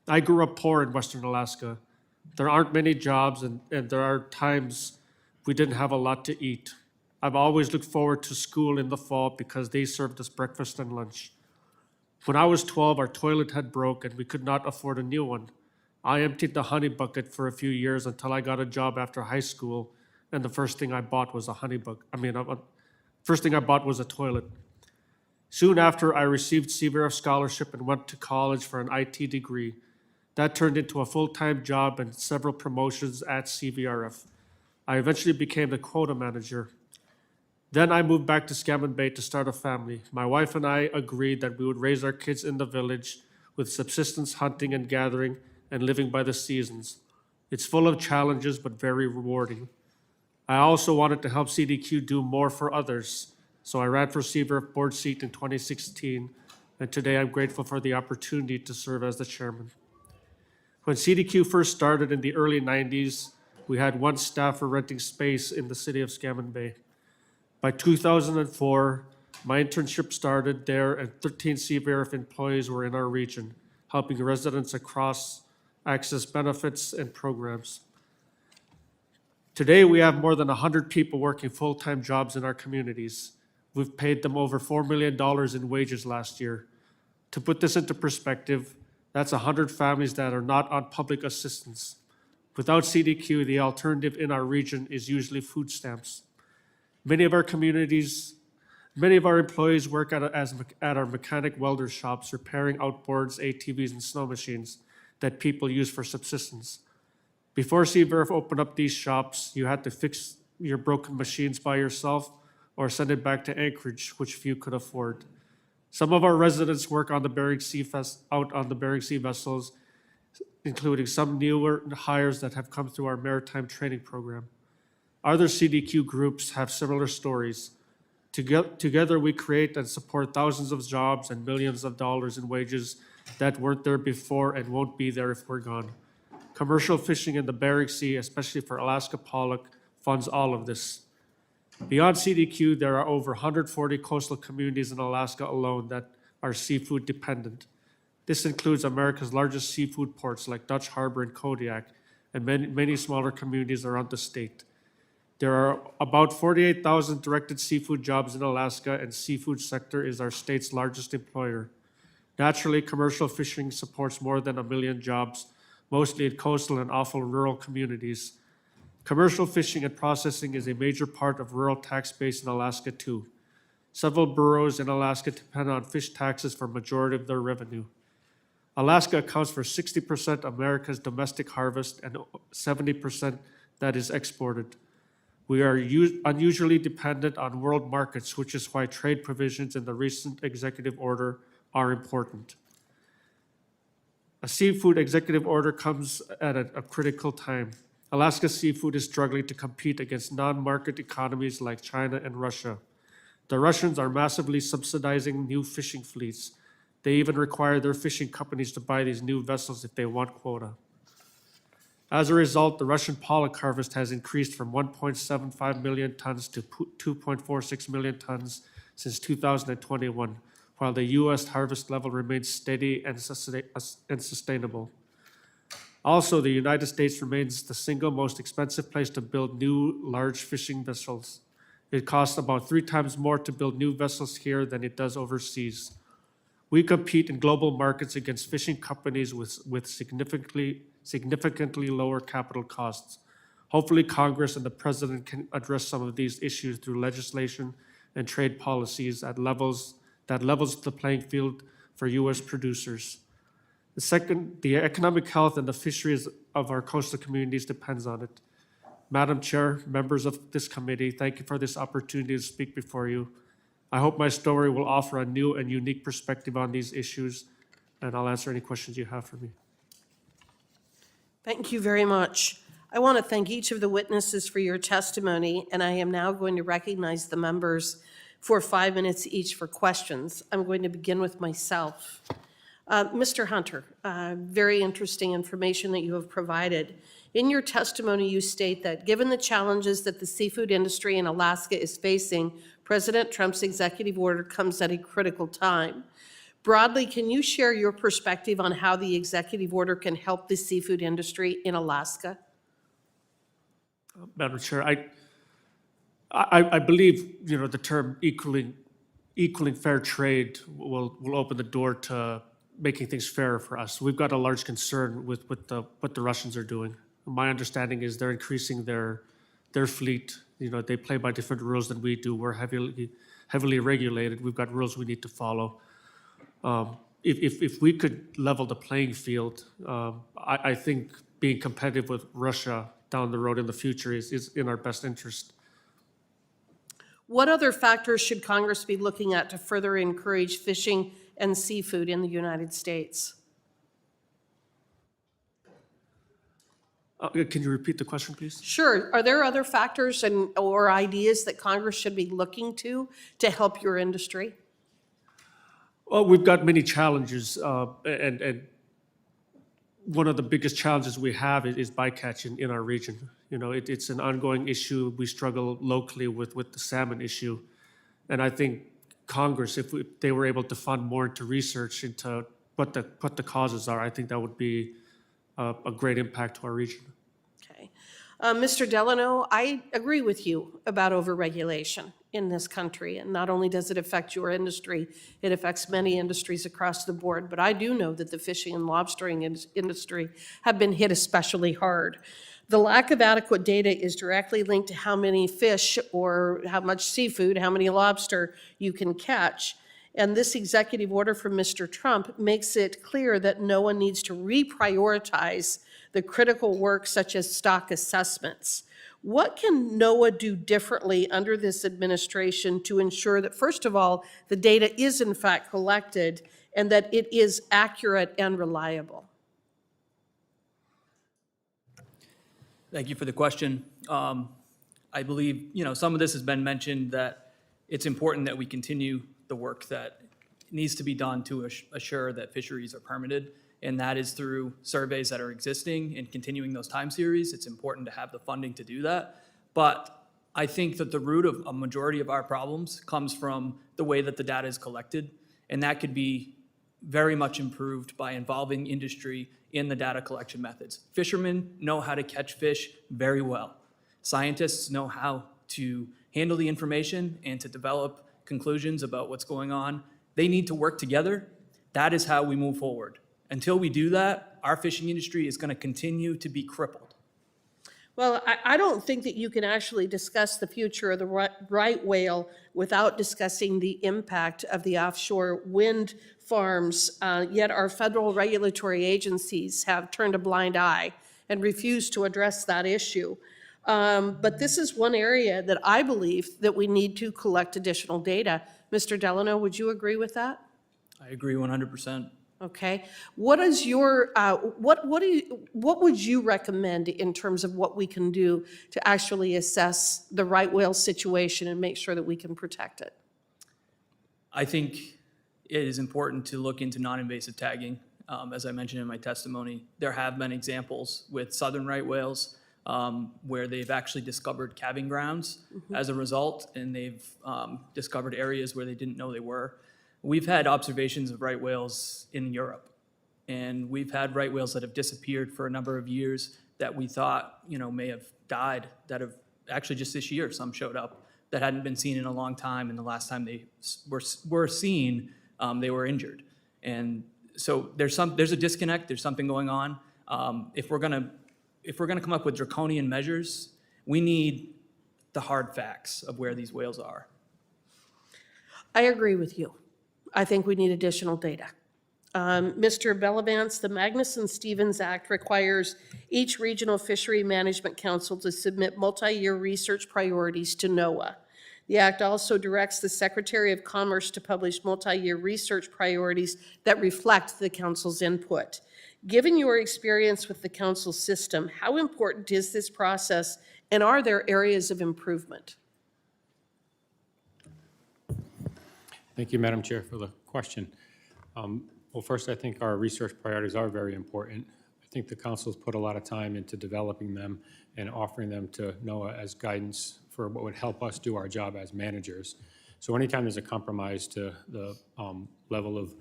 I grew up poor in Western Alaska. There aren't many jobs, and there are times we didn't have a lot to eat. I've always looked forward to school in the fall because they served us breakfast and lunch. When I was 12, our toilet had broke and we could not afford a new one. I emptied the honey bucket for a few years until I got a job after high school, and the first thing I bought was a first thing I bought was a toilet. Soon after, I received CVRF scholarship and went to college for an IT degree. That turned into a full-time job and several promotions at CVRF. I eventually became the quota manager. Then I moved back to Scammon Bay to start a family. My wife and I agreed that we would raise our kids in the village with subsistence hunting and gathering and living by the seasons. It's full of challenges, but very rewarding. I also wanted to help CDQ do more for others, so I ran for CVRF board seat in 2016, and today I'm grateful for the opportunity to serve as the chairman. When CDQ first started in the early 90s, we had one staffer renting space in the city of Scammon Bay. By 2004, my internship started there, and 13 CVRF employees were in our region, helping residents across access benefits and programs. Today, we have more than 100 people working full-time jobs in our communities. We've paid them over $4 million in wages last year. To put this into perspective, that's 100 families that are not on public assistance. Without CDQ, the alternative in our region is usually food stamps. Many of our employees work at our mechanic welder shops, repairing outboards, ATVs, and snow machines that people use for subsistence. Before CVRF opened up these shops, you had to fix your broken machines by yourself or send it back to Anchorage, which few could afford. Some of our residents work on the Bering Sea out on the Bering Sea vessels, including some newer hires that have come through our maritime training program. Other CDQ groups have similar stories. Together, we create and support thousands of jobs and millions of dollars in wages that weren't there before and won't be there if we're gone. Commercial fishing in the Bering Sea, especially for Alaska pollock, funds all of this. Beyond CDQ, there are over 140 coastal communities in Alaska alone that are seafood dependent. This includes America's largest seafood ports like Dutch Harbor and Kodiak, and many smaller communities around the state. There are about 48,000 directed seafood jobs in Alaska, and seafood sector is our state's largest employer. Naturally, commercial fishing supports more than 1 million jobs, mostly in coastal and awful rural communities. Commercial fishing and processing is a major part of rural tax base in Alaska too. Several boroughs in Alaska depend on fish taxes for a majority of their revenue. Alaska accounts for 60% of America's domestic harvest and 70% that is exported. We are unusually dependent on world markets, which is why trade provisions in the recent executive order are important. A seafood executive order comes at a critical time. Alaska seafood is struggling to compete against non-market economies like China and Russia. The Russians are massively subsidizing new fishing fleets. They even require their fishing companies to buy these new vessels if they want quota. As a result, the Russian pollock harvest has increased from 1.75 million tons to 2.46 million tons since 2021, while the U.S. harvest level remains steady and sustainable. Also, the United States remains the single most expensive place to build new large fishing vessels. It costs about 3 times more to build new vessels here than it does overseas. We compete in global markets against fishing companies with significantly lower capital costs. Hopefully, Congress and the President can address some of these issues through legislation and trade policies that levels the playing field for U.S. producers. The economic health and the fisheries of our coastal communities depends on it. Madam Chair, members of this committee, thank you for this opportunity to speak before you. I hope my story will offer a new and unique perspective on these issues, and I'll answer any questions you have for me. Thank you very much. I want to thank each of the witnesses for your testimony, and I am now going to recognize the members for 5 minutes each for questions. I'm going to begin with myself. Mr. Hunter, very interesting information that you have provided. In your testimony, you state that given the challenges that the seafood industry in Alaska is facing, President Trump's executive order comes at a critical time. Broadly, can you share your perspective on how the executive order can help the seafood industry in Alaska? Madam Chair, I believe, the term equaling fair trade will open the door to making things fairer for us. We've got a large concern with what the Russians are doing. My understanding is they're increasing their fleet. They play by different rules than we do. We're heavily regulated. We've got rules we need to follow. If we could level the playing field, I think being competitive with Russia down the road in the future is in our best interest. What other factors should Congress be looking at to further encourage fishing and seafood in the United States? Can you repeat the question, please? Sure. Are there other factors or ideas that Congress should be looking to help your industry? Well, we've got many challenges, and one of the biggest challenges we have is bycatch in our region. It's an ongoing issue. We struggle locally with the salmon issue, and I think Congress, if they were able to fund more into research into what the causes are, I think that would be a great impact to our region. Okay. Mr. Delano, I agree with you about overregulation in this country. And not only does it affect your industry, it affects many industries across the board. But I do know that the fishing and lobstering industry have been hit especially hard. The lack of adequate data is directly linked to how many fish or how much seafood, how many lobster you can catch. And this executive order from Mr. Trump makes it clear that no one needs to reprioritize the critical work such as stock assessments. What can NOAA do differently under this administration to ensure that, first of all, the data is in fact collected and that it is accurate and reliable? Thank you for the question. I believe, some of this has been mentioned, that it's important that we continue the work that needs to be done to assure that fisheries are permitted, and that is through surveys that are existing and continuing those time series. It's important to have the funding to do that. But I think that the root of a majority of our problems comes from the way that the data is collected, and that could be very much improved by involving industry in the data collection methods. Fishermen know how to catch fish very well. Scientists know how to handle the information and to develop conclusions about what's going on. They need to work together. That is how we move forward. Until we do that, our fishing industry is going to continue to be crippled. Well, I don't think that you can actually discuss the future of the right whale without discussing the impact of the offshore wind farms, yet our federal regulatory agencies have turned a blind eye and refused to address that issue. But this is one area that I believe that we need to collect additional data. Mr. Delano, would you agree with that? I agree 100%. Okay. What is your, what would you recommend in terms of what we can do to actually assess the right whale situation and make sure that we can protect it? I think it is important to look into non-invasive tagging. As I mentioned in my testimony, there have been examples with southern right whales where they've actually discovered calving grounds as a result, and they've discovered areas where they didn't know they were. We've had observations of right whales in Europe, and we've had right whales that have disappeared for a number of years that we thought, may have died, that have actually just this year, some showed up that hadn't been seen in a long time, and the last time they were seen, they were injured. And so there's a disconnect, there's something going on. If we're gonna come up with draconian measures, we need the hard facts of where these whales are. I agree with you. I think we need additional data. Mr. Bellavance, the Magnuson-Stevens Act requires each regional fishery management council to submit multi-year research priorities to NOAA. The act also directs the Secretary of Commerce to publish multi-year research priorities that reflect the council's input. Given your experience with the council system, how important is this process, and are there areas of improvement? Thank you, Madam Chair, for the question. Well, first, I think our research priorities are very important. I think the council's put a lot of time into developing them and offering them to NOAA as guidance for what would help us do our job as managers. So anytime there's a compromise to the level of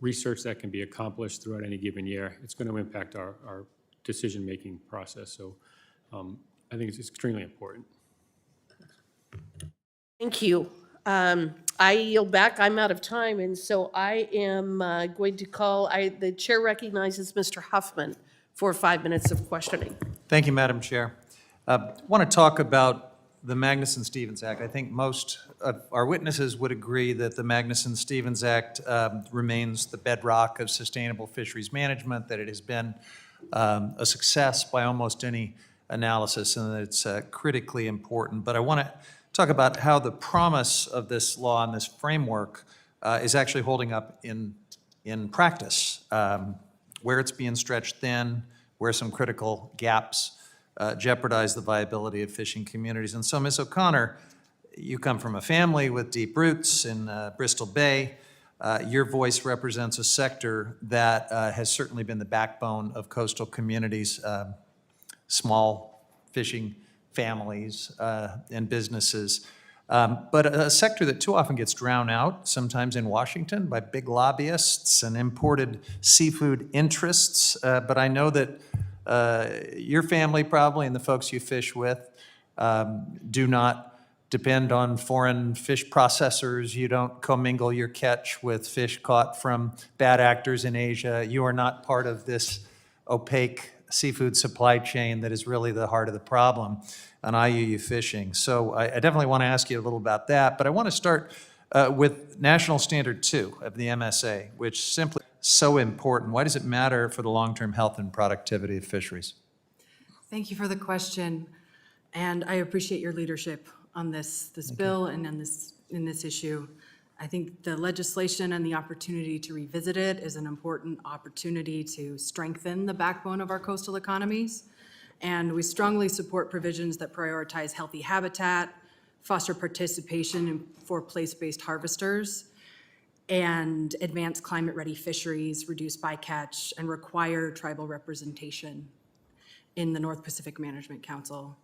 research that can be accomplished throughout any given year, it's going to impact our decision-making process. So I think it's extremely important. Thank you. I yield back. I'm out of time, and so I am going to call, the chair recognizes Mr. Huffman for 5 minutes of questioning. Thank you, Madam Chair. I want to talk about the Magnuson-Stevens Act. I think most of our witnesses would agree that the Magnuson-Stevens Act remains the bedrock of sustainable fisheries management, that it has been a success by almost any analysis, and that it's critically important. But I want to talk about how the promise of this law and this framework is actually holding up in practice, where it's being stretched thin, where some critical gaps jeopardize the viability of fishing communities. And so, Ms. O'Connor, you come from a family with deep roots in Bristol Bay. Your voice represents a sector that has certainly been the backbone of coastal communities, small fishing families and businesses, but a sector that too often gets drowned out, sometimes in Washington, by big lobbyists and imported seafood interests. But I know that your family probably and the folks you fish with do not depend on foreign fish processors. You don't commingle your catch with fish caught from bad actors in Asia. You are not part of this opaque seafood supply chain that is really the heart of the problem on IUU fishing. So I definitely want to ask you a little about that, but I want to start with National Standard 2 of the MSA, which simply is so important. Why does it matter for the long-term health and productivity of fisheries? Thank you for the question, and I appreciate your leadership on this bill and on in this issue. I think the legislation and the opportunity to revisit it is an important opportunity to strengthen the backbone of our coastal economies. And we strongly support provisions that prioritize healthy habitat, foster participation for place-based harvesters, and advance climate-ready fisheries, reduce bycatch, and require tribal representation in the North Pacific Management Council.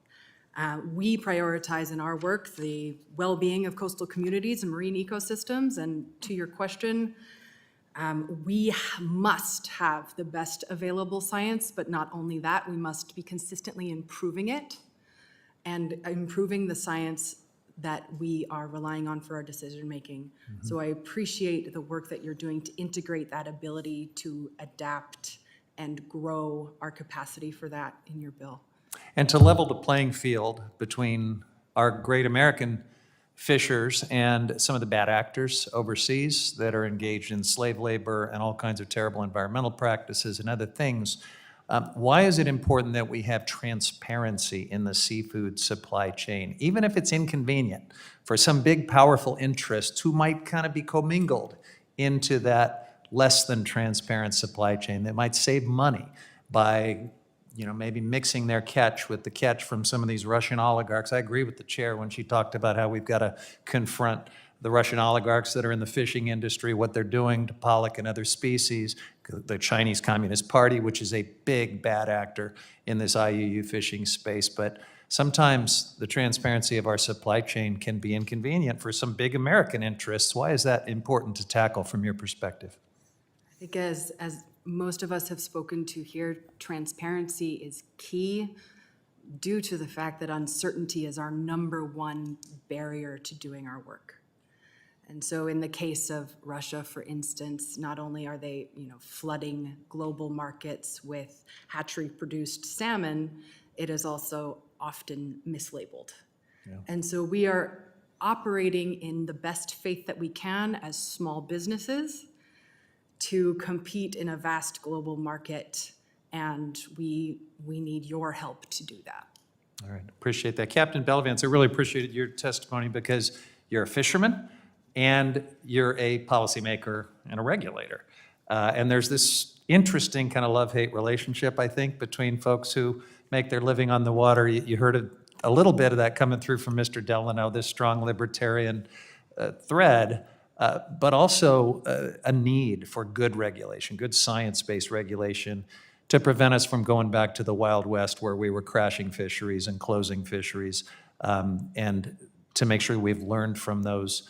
We prioritize in our work the well-being of coastal communities and marine ecosystems. And to your question, we must have the best available science, but not only that, we must be consistently improving it and improving the science that we are relying on for our decision-making. So I appreciate the work that you're doing to integrate that ability to adapt and grow our capacity for that in your bill. And to level the playing field between our great American fishers and some of the bad actors overseas that are engaged in slave labor and all kinds of terrible environmental practices and other things. Why is it important that we have transparency in the seafood supply chain, even if it's inconvenient for some big, powerful interests who might kind of be commingled into that less than transparent supply chain that might save money by, maybe mixing their catch with the catch from some of these Russian oligarchs? I agree with the chair when she talked about how we've got to confront the Russian oligarchs that are in the fishing industry, what they're doing to pollock and other species, the Chinese Communist Party, which is a big bad actor in this IUU fishing space. But sometimes the transparency of our supply chain can be inconvenient for some big American interests. Why is that important to tackle from your perspective? I think as most of us have spoken to here, transparency is key due to the fact that uncertainty is our #1 barrier to doing our work. And so in the case of Russia, for instance, not only are they, flooding global markets with hatchery-produced salmon, it is also often mislabeled. Yeah. And so we are operating in the best faith that we can as small businesses to compete in a vast global market, and we need your help to do that. All right, appreciate that. Captain Bellavance, I really appreciated your testimony because you're a fisherman and you're a policymaker and a regulator. And there's this interesting kind of love-hate relationship, I think, between folks who make their living on the water. You heard a little bit of that coming through from Mr. Delano, this strong libertarian thread, but also a need for good regulation, good science-based regulation to prevent us from going back to the Wild West where we were crashing fisheries and closing fisheries, and to make sure we've learned from those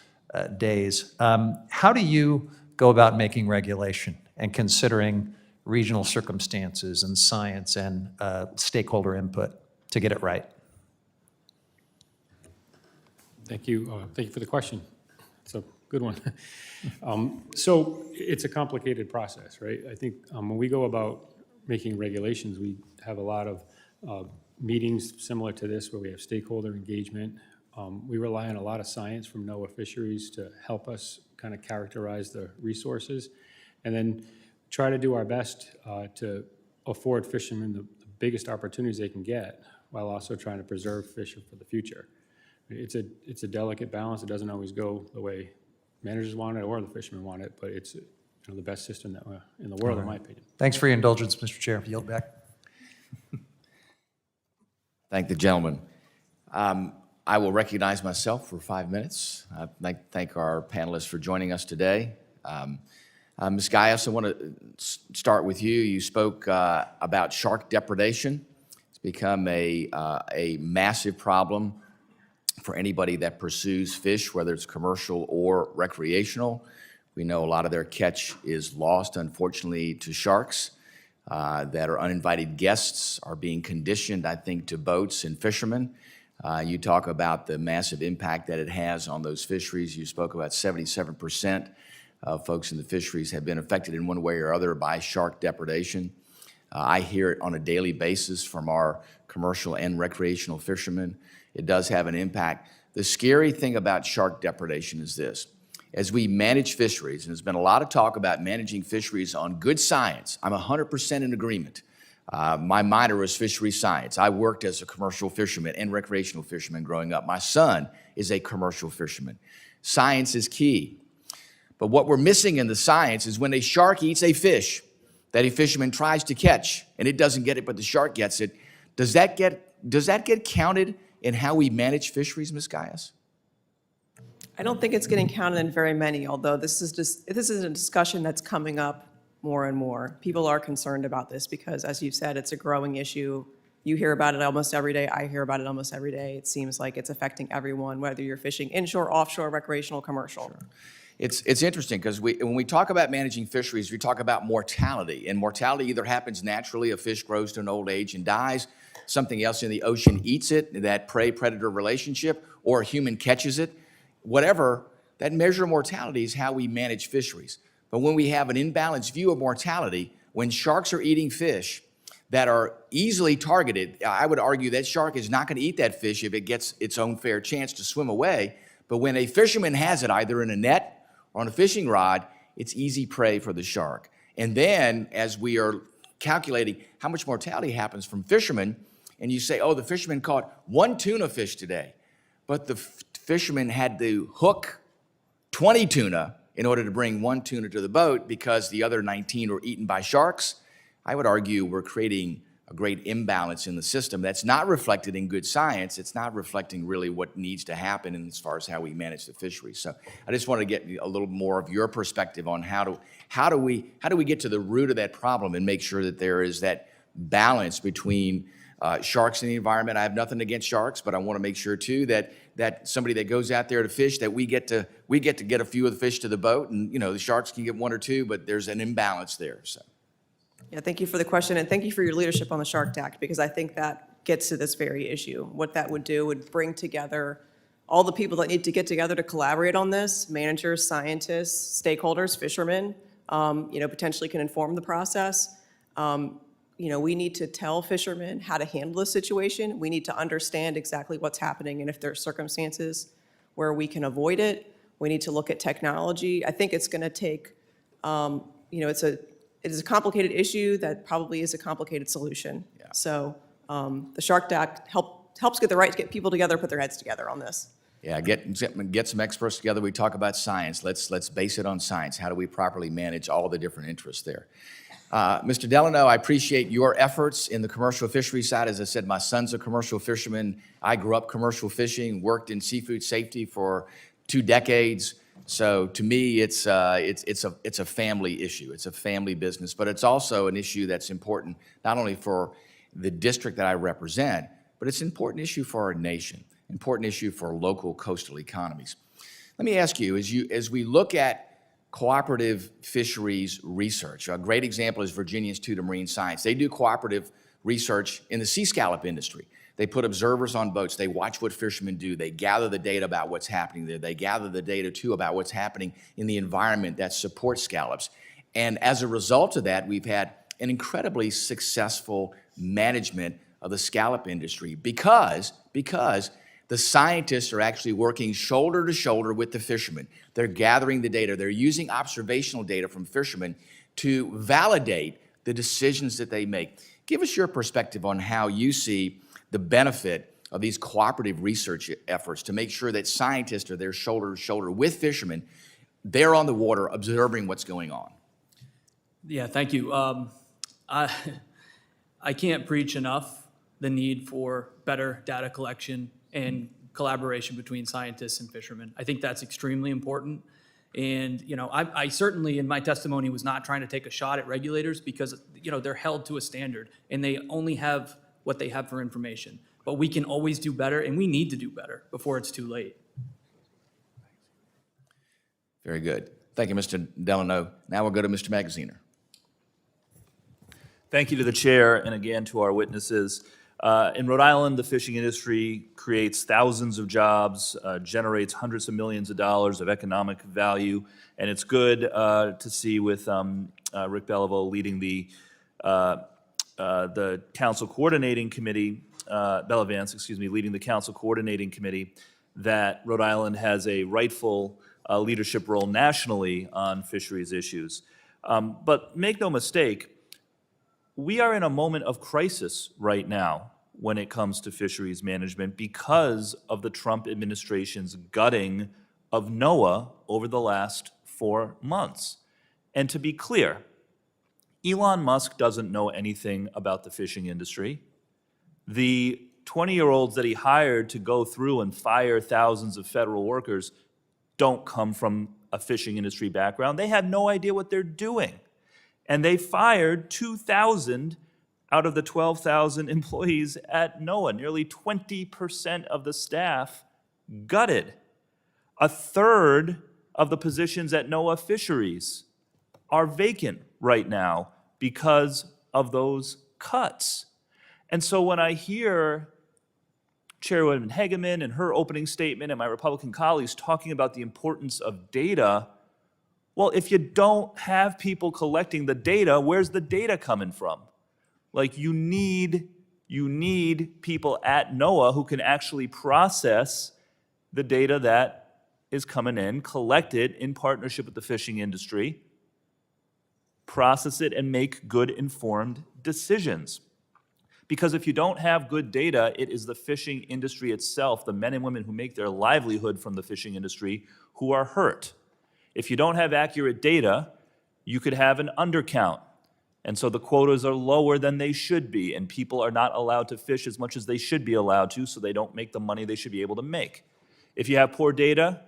days. How do you go about making regulation and considering regional circumstances and science and stakeholder input to get it right? Thank you. Thank you for the question. It's a good one. So it's a complicated process, right? I think when we go about making regulations, we have a lot of meetings similar to this where we have stakeholder engagement. We rely on a lot of science from NOAA Fisheries to help us kind of characterize the resources, and then try to do our best to afford fishermen the biggest opportunities they can get while also trying to preserve fish for the future. It's a delicate balance. It doesn't always go the way managers want it or the fishermen want it, but it's the best system that in the world, in my opinion. Thanks for your indulgence, Mr. Chair. Yield back. Thank the gentleman. I will recognize myself for 5 minutes. I'd like to thank our panelists for joining us today. Ms. Guyas, I want to start with you. You spoke about shark depredation. It's become a massive problem for anybody that pursues fish, whether it's commercial or recreational. We know a lot of their catch is lost, unfortunately, to sharks that are uninvited guests, are being conditioned, I think, to boats and fishermen. You talk about the massive impact that it has on those fisheries. You spoke about 77% of folks in the fisheries have been affected in one way or other by shark depredation. I hear it on a daily basis from our commercial and recreational fishermen. It does have an impact. The scary thing about shark depredation is this. As we manage fisheries, and there's been a lot of talk about managing fisheries on good science, I'm 100% in agreement. My minor was fishery science. I worked as a commercial fisherman and recreational fisherman growing up. My son is a commercial fisherman. Science is key. But what we're missing in the science is when a shark eats a fish that a fisherman tries to catch and it doesn't get it, but the shark gets it, does that get counted in how we manage fisheries, Ms. Guyas? I don't think it's getting counted in very many, although this is a discussion that's coming up more and more. People are concerned about this because, as you said, it's a growing issue. You hear about it almost every day. I hear about it almost every day. It seems like it's affecting everyone, whether you're fishing inshore, offshore, recreational, commercial. It's interesting because when we talk about managing fisheries, we talk about mortality. And mortality either happens naturally, a fish grows to an old age and dies, something else in the ocean eats it, that prey-predator relationship, or a human catches it. Whatever, that measure of mortality is how we manage fisheries. But when we have an imbalanced view of mortality, when sharks are eating fish that are easily targeted, I would argue that shark is not going to eat that fish if it gets its own fair chance to swim away. But when a fisherman has it either in a net or on a fishing rod, it's easy prey for the shark. And then as we are calculating how much mortality happens from fishermen, and you say, oh, the fisherman caught 1 tuna fish today, but the fisherman had to hook 20 tuna in order to bring 1 tuna to the boat because the other 19 were eaten by sharks. I would argue we're creating a great imbalance in the system that's not reflected in good science. It's not reflecting really what needs to happen in as far as how we manage the fisheries. So I just want to get a little more of your perspective on how do we get to the root of that problem and make sure that there is that balance between sharks in the environment. I have nothing against sharks, but I want to make sure too that somebody that goes out there to fish, that we get to get a few of the fish to the boat, and the sharks can get 1 or 2, but there's an imbalance there. So. Yeah, thank you for the question, and thank you for your leadership on the Shark Act, because I think that gets to this very issue. What that would do would bring together all the people that need to get together to collaborate on this, managers, scientists, stakeholders, fishermen, potentially can inform the process. We need to tell fishermen how to handle the situation. We need to understand exactly what's happening, and if there are circumstances where we can avoid it, we need to look at technology. I think it's going to take, it is a complicated issue that probably is a complicated solution. Yeah. So the Shark Act helps get people together, put their heads together on this. Yeah, get some experts together. We talk about science. Let's base it on science. How do we properly manage all the different interests there? Mr. Delano, I appreciate your efforts in the commercial fishery side. As I said, my son's a commercial fisherman. I grew up commercial fishing, worked in seafood safety for 2 decades. So to me, it's a family issue. It's a family business, but it's also an issue that's important not only for the district that I represent, but it's an important issue for our nation, important issue for local coastal economies. Let me ask you, as we look at cooperative fisheries research, a great example is Virginia Institute of Marine Science. They do cooperative research in the sea scallop industry. They put observers on boats. They watch what fishermen do. They gather the data about what's happening there. They gather the data, too, about what's happening in the environment that supports scallops. And as a result of that, we've had an incredibly successful management of the scallop industry because the scientists are actually working shoulder to shoulder with the fishermen. They're gathering the data. They're using observational data from fishermen to validate the decisions that they make. Give us your perspective on how you see the benefit of these cooperative research efforts to make sure that scientists are there shoulder to shoulder with fishermen. They're on the water observing what's going on. Yeah, thank you. I can't preach enough the need for better data collection and collaboration between scientists and fishermen. I think that's extremely important. And, I certainly in my testimony was not trying to take a shot at regulators because, they're held to a standard and they only have what they have for information. But we can always do better, and we need to do better before it's too late. Very good. Thank you, Mr. Delano. Now we'll go to Mr. Magaziner. Thank you to the chair and again to our witnesses. In Rhode Island, the fishing industry creates thousands of jobs, generates hundreds of millions of dollars of economic value, and it's good to see with Rick Bellavance leading the council coordinating committee, Bellavance, leading the council coordinating committee, that Rhode Island has a rightful leadership role nationally on fisheries issues. But make no mistake, we are in a moment of crisis right now when it comes to fisheries management because of the Trump administration's gutting of NOAA over the last 4 months. And to be clear, Elon Musk doesn't know anything about the fishing industry. The 20-year-olds that he hired to go through and fire thousands of federal workers don't come from a fishing industry background. They have no idea what they're doing. And they fired 2,000 out of the 12,000 employees at NOAA. Nearly 20% of the staff gutted. A third of the positions at NOAA Fisheries are vacant right now because of those cuts. And so when I hear Chairwoman Hegeman in her opening statement and my Republican colleagues talking about the importance of data, well, if you don't have people collecting the data, where's the data coming from? Like, you need people at NOAA who can actually process the data that is coming in, collect it in partnership with the fishing industry, process it, and make good informed decisions. Because if you don't have good data, it is the fishing industry itself, the men and women who make their livelihood from the fishing industry, who are hurt. If you don't have accurate data, you could have an undercount. And so the quotas are lower than they should be, and people are not allowed to fish as much as they should be allowed to, so they don't make the money they should be able to make. If you have poor data,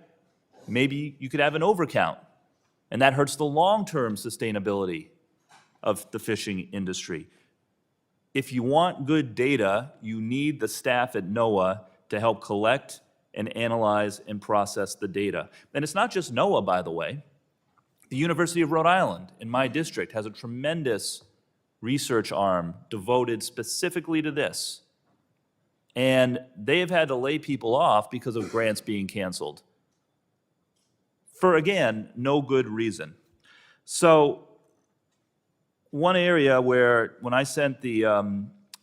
maybe you could have an overcount, and that hurts the long-term sustainability of the fishing industry. If you want good data, you need the staff at NOAA to help collect and analyze and process the data. And it's not just NOAA, by the way. The University of Rhode Island, in my district, has a tremendous research arm devoted specifically to this. And they have had to lay people off because of grants being canceled. For, again, no good reason. So, one area where, when I sent the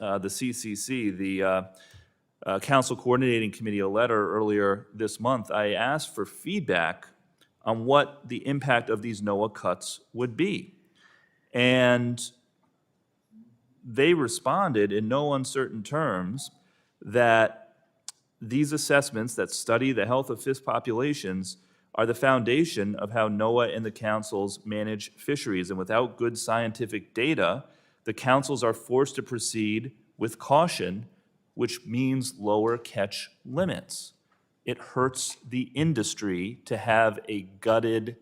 CCC, the Council Coordinating Committee, a letter earlier this month, I asked for feedback on what the impact of these NOAA cuts would be. And they responded in no uncertain terms that these assessments that study the health of fish populations are the foundation of how NOAA and the councils manage fisheries. And without good scientific data, the councils are forced to proceed with caution, which means lower catch limits. It hurts the industry to have a gutted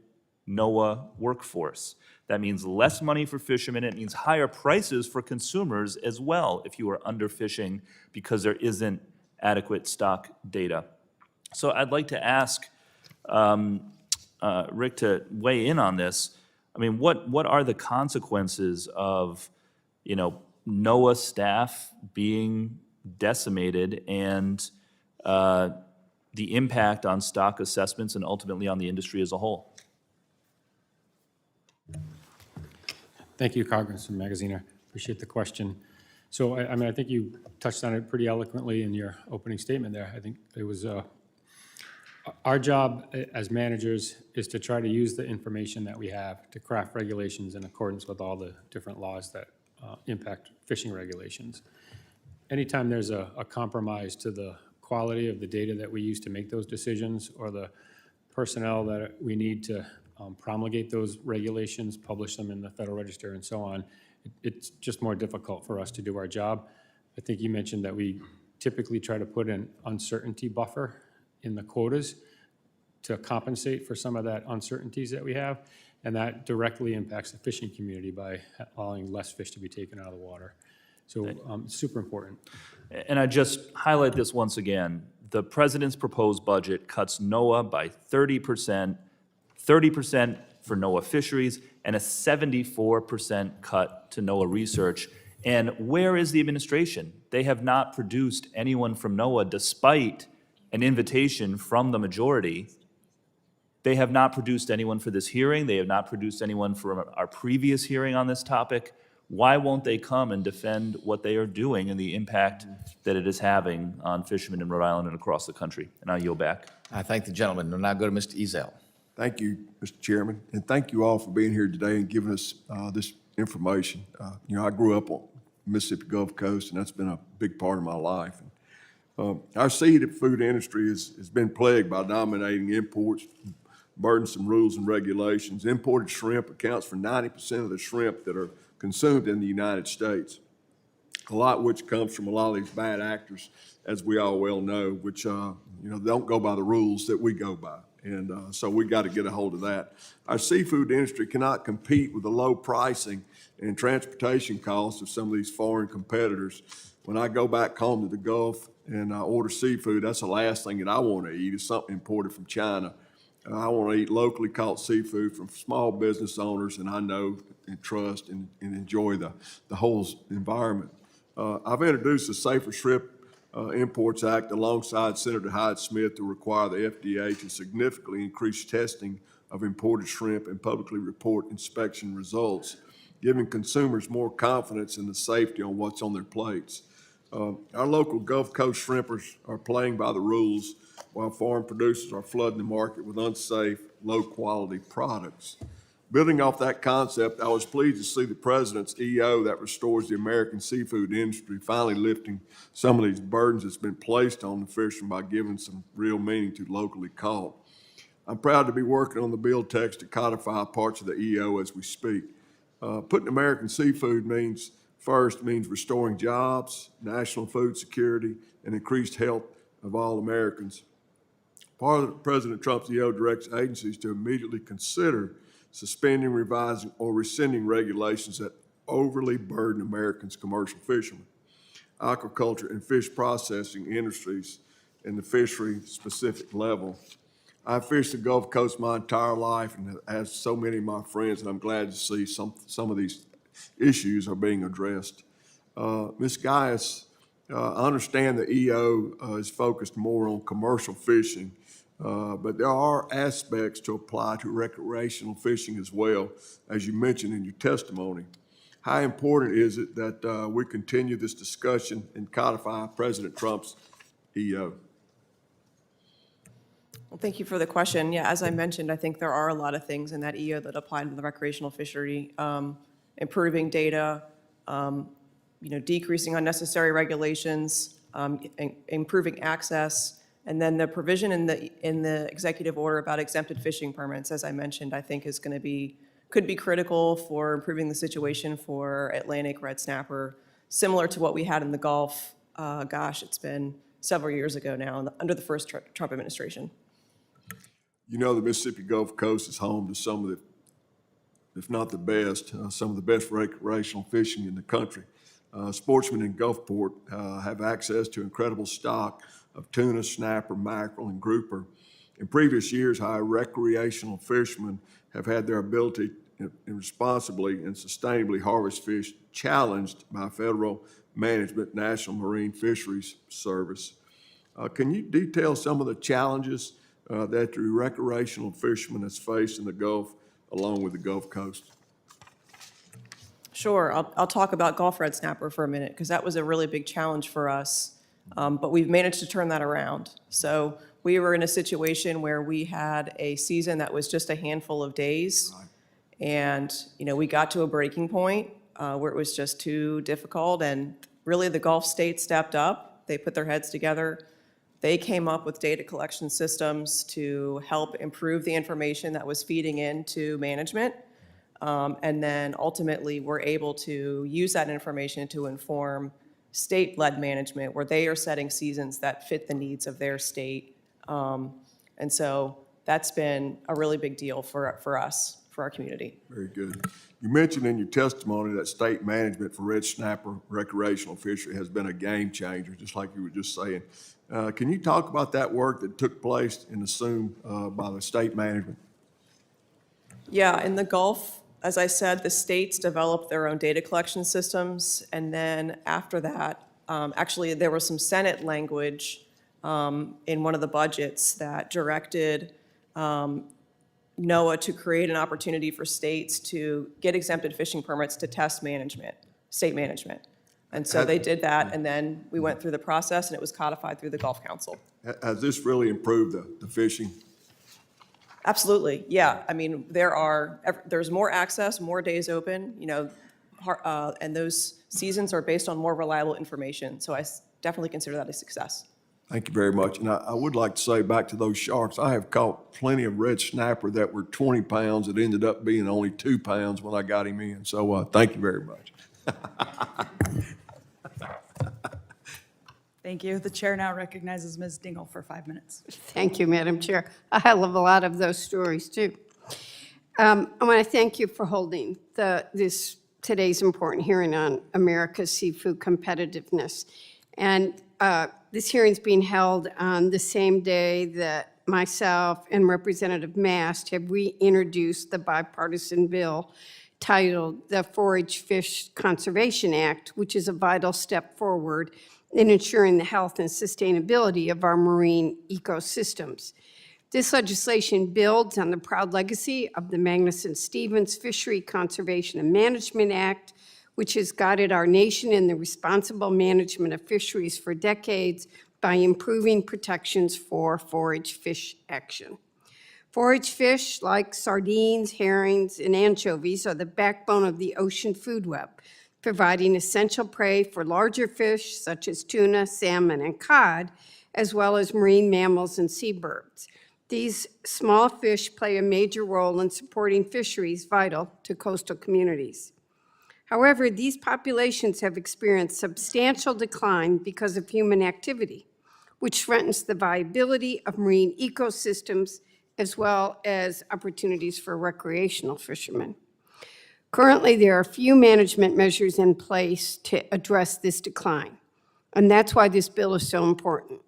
NOAA workforce. That means less money for fishermen. It means higher prices for consumers as well if you are underfishing because there isn't adequate stock data. So I'd like to ask Rick to weigh in on this. I mean, what are the consequences of, NOAA staff being decimated and the impact on stock assessments and ultimately on the industry as a whole? Thank you, Congressman Magaziner. Appreciate the question. So, I think you touched on it pretty eloquently in your opening statement there. I think it was our job as managers is to try to use the information that we have to craft regulations in accordance with all the different laws that impact fishing regulations. Anytime there's a compromise to the quality of the data that we use to make those decisions or the personnel that we need to promulgate those regulations, publish them in the Federal Register and so on, it's just more difficult for us to do our job. I think you mentioned that we typically try to put an uncertainty buffer in the quotas to compensate for some of that uncertainties that we have, and that directly impacts the fishing community by allowing less fish to be taken out of the water. So super important. And I just highlight this once again. The president's proposed budget cuts NOAA by 30%, 30% for NOAA Fisheries, and a 74% cut to NOAA Research. And where is the administration? They have not produced anyone from NOAA despite an invitation from the majority. They have not produced anyone for this hearing. They have not produced anyone for our previous hearing on this topic. Why won't they come and defend what they are doing and the impact that it is having on fishermen in Rhode Island and across the country? And I'll yield back. I thank the gentleman. We'll now go to Mr. Ezell. Thank you, Mr. Chairman, and thank you all for being here today and giving us this information. I grew up on the Mississippi Gulf Coast, and that's been a big part of my life. Our seafood industry has been plagued by dominating imports, burdensome rules and regulations. Imported shrimp accounts for 90% of the shrimp that are consumed in the United States, a lot which comes from a lot of these bad actors, as we all well know, which don't go by the rules that we go by. And so we got to get a hold of that. Our seafood industry cannot compete with the low pricing and transportation costs of some of these foreign competitors. When I go back home to the Gulf and I order seafood, that's the last thing that I want to eat is something imported from China. I want to eat locally caught seafood from small business owners, and I know and trust and enjoy the whole environment. I've introduced the Safer Shrimp Imports Act alongside Senator Hyde-Smith to require the FDA to significantly increase testing of imported shrimp and publicly report inspection results, giving consumers more confidence in the safety on what's on their plates. Our local Gulf Coast shrimpers are playing by the rules while foreign producers are flooding the market with unsafe, low-quality products. Building off that concept, I was pleased to see the president's EO that restores the American seafood industry finally lifting some of these burdens that's been placed on the fishermen by giving some real meaning to locally caught. I'm proud to be working on the bill text to codify parts of the EO as we speak. Putting American seafood means restoring jobs, national food security, and increased health of all Americans. Part of President Trump's EO directs agencies to immediately consider suspending, revising, or rescinding regulations that overly burden Americans' commercial fishermen, aquaculture, and fish processing industries in the fishery-specific level. I've fished the Gulf Coast my entire life and have so many of my friends, and I'm glad to see some of these issues are being addressed. Ms. Guyas, I understand the EO is focused more on commercial fishing, but there are aspects to apply to recreational fishing as well, as you mentioned in your testimony. How important is it that we continue this discussion and codify President Trump's EO? Well, thank you for the question. Yeah, as I mentioned, I think there are a lot of things in that EO that apply to the recreational fishery, improving data, decreasing unnecessary regulations, improving access, and then the provision in the executive order about exempted fishing permits, as I mentioned, I think could be critical for improving the situation for Atlantic red snapper, similar to what we had in the Gulf. It's been several years ago now, under the first Trump administration. You know, the Mississippi Gulf Coast is home to some of the, if not the best, some of the best recreational fishing in the country. Sportsmen in Gulfport have access to incredible stock of tuna, snapper, mackerel, and grouper. In previous years, high recreational fishermen have had their ability to responsibly and sustainably harvest fish challenged by federal management, National Marine Fisheries Service. Can you detail some of the challenges that the recreational fishermen has faced in the Gulf along with the Gulf Coast? Sure, I'll talk about Gulf red snapper for a minute because that was a really big challenge for us, but we've managed to turn that around. So we were in a situation where we had a season that was just a handful of days, and we got to a breaking point where it was just too difficult, and really the Gulf states stepped up. They put their heads together. They came up with data collection systems to help improve the information that was feeding into management. And then ultimately, we're able to use that information to inform state-led management where they are setting seasons that fit the needs of their state. And so that's been a really big deal for us, for our community. Very good. You mentioned in your testimony that state management for red snapper recreational fishery has been a game changer, just like you were just saying. Can you talk about that work that took place and assumed by the state management? Yeah, in the Gulf, as I said, the states developed their own data collection systems, and then after that, actually there was some Senate language in one of the budgets that directed NOAA to create an opportunity for states to get exempted fishing permits to test management, state management. And so they did that, and then we went through the process, and it was codified through the Gulf Council. Has this really improved the fishing? Absolutely, yeah. I mean, there's more access, more days open, and those seasons are based on more reliable information. So I definitely consider that a success. Thank you very much. And I would like to say back to those sharks, I have caught plenty of red snapper that were 20 pounds that ended up being only 2 pounds when I got him in. So thank you very much. Thank you. The chair now recognizes Ms. Dingle for 5 minutes. Thank you, Madam Chair. I have a lot of those stories, too. I want to thank you for holding today's important hearing on America's seafood competitiveness. And this hearing's being held on the same day that myself and Representative Mast have reintroduced the bipartisan bill titled the Forage Fish Conservation Act, which is a vital step forward in ensuring the health and sustainability of our marine ecosystems. This legislation builds on the proud legacy of the Magnuson-Stevens Fishery Conservation and Management Act, which has guided our nation in the responsible management of fisheries for decades by improving protections for forage fish action. Forage fish, like sardines, herrings, and anchovies, are the backbone of the ocean food web, providing essential prey for larger fish such as tuna, salmon, and cod, as well as marine mammals and seabirds. These small fish play a major role in supporting fisheries vital to coastal communities. However, these populations have experienced substantial decline because of human activity, which threatens the viability of marine ecosystems as well as opportunities for recreational fishermen. Currently, there are few management measures in place to address this decline, and that's why this bill is so important.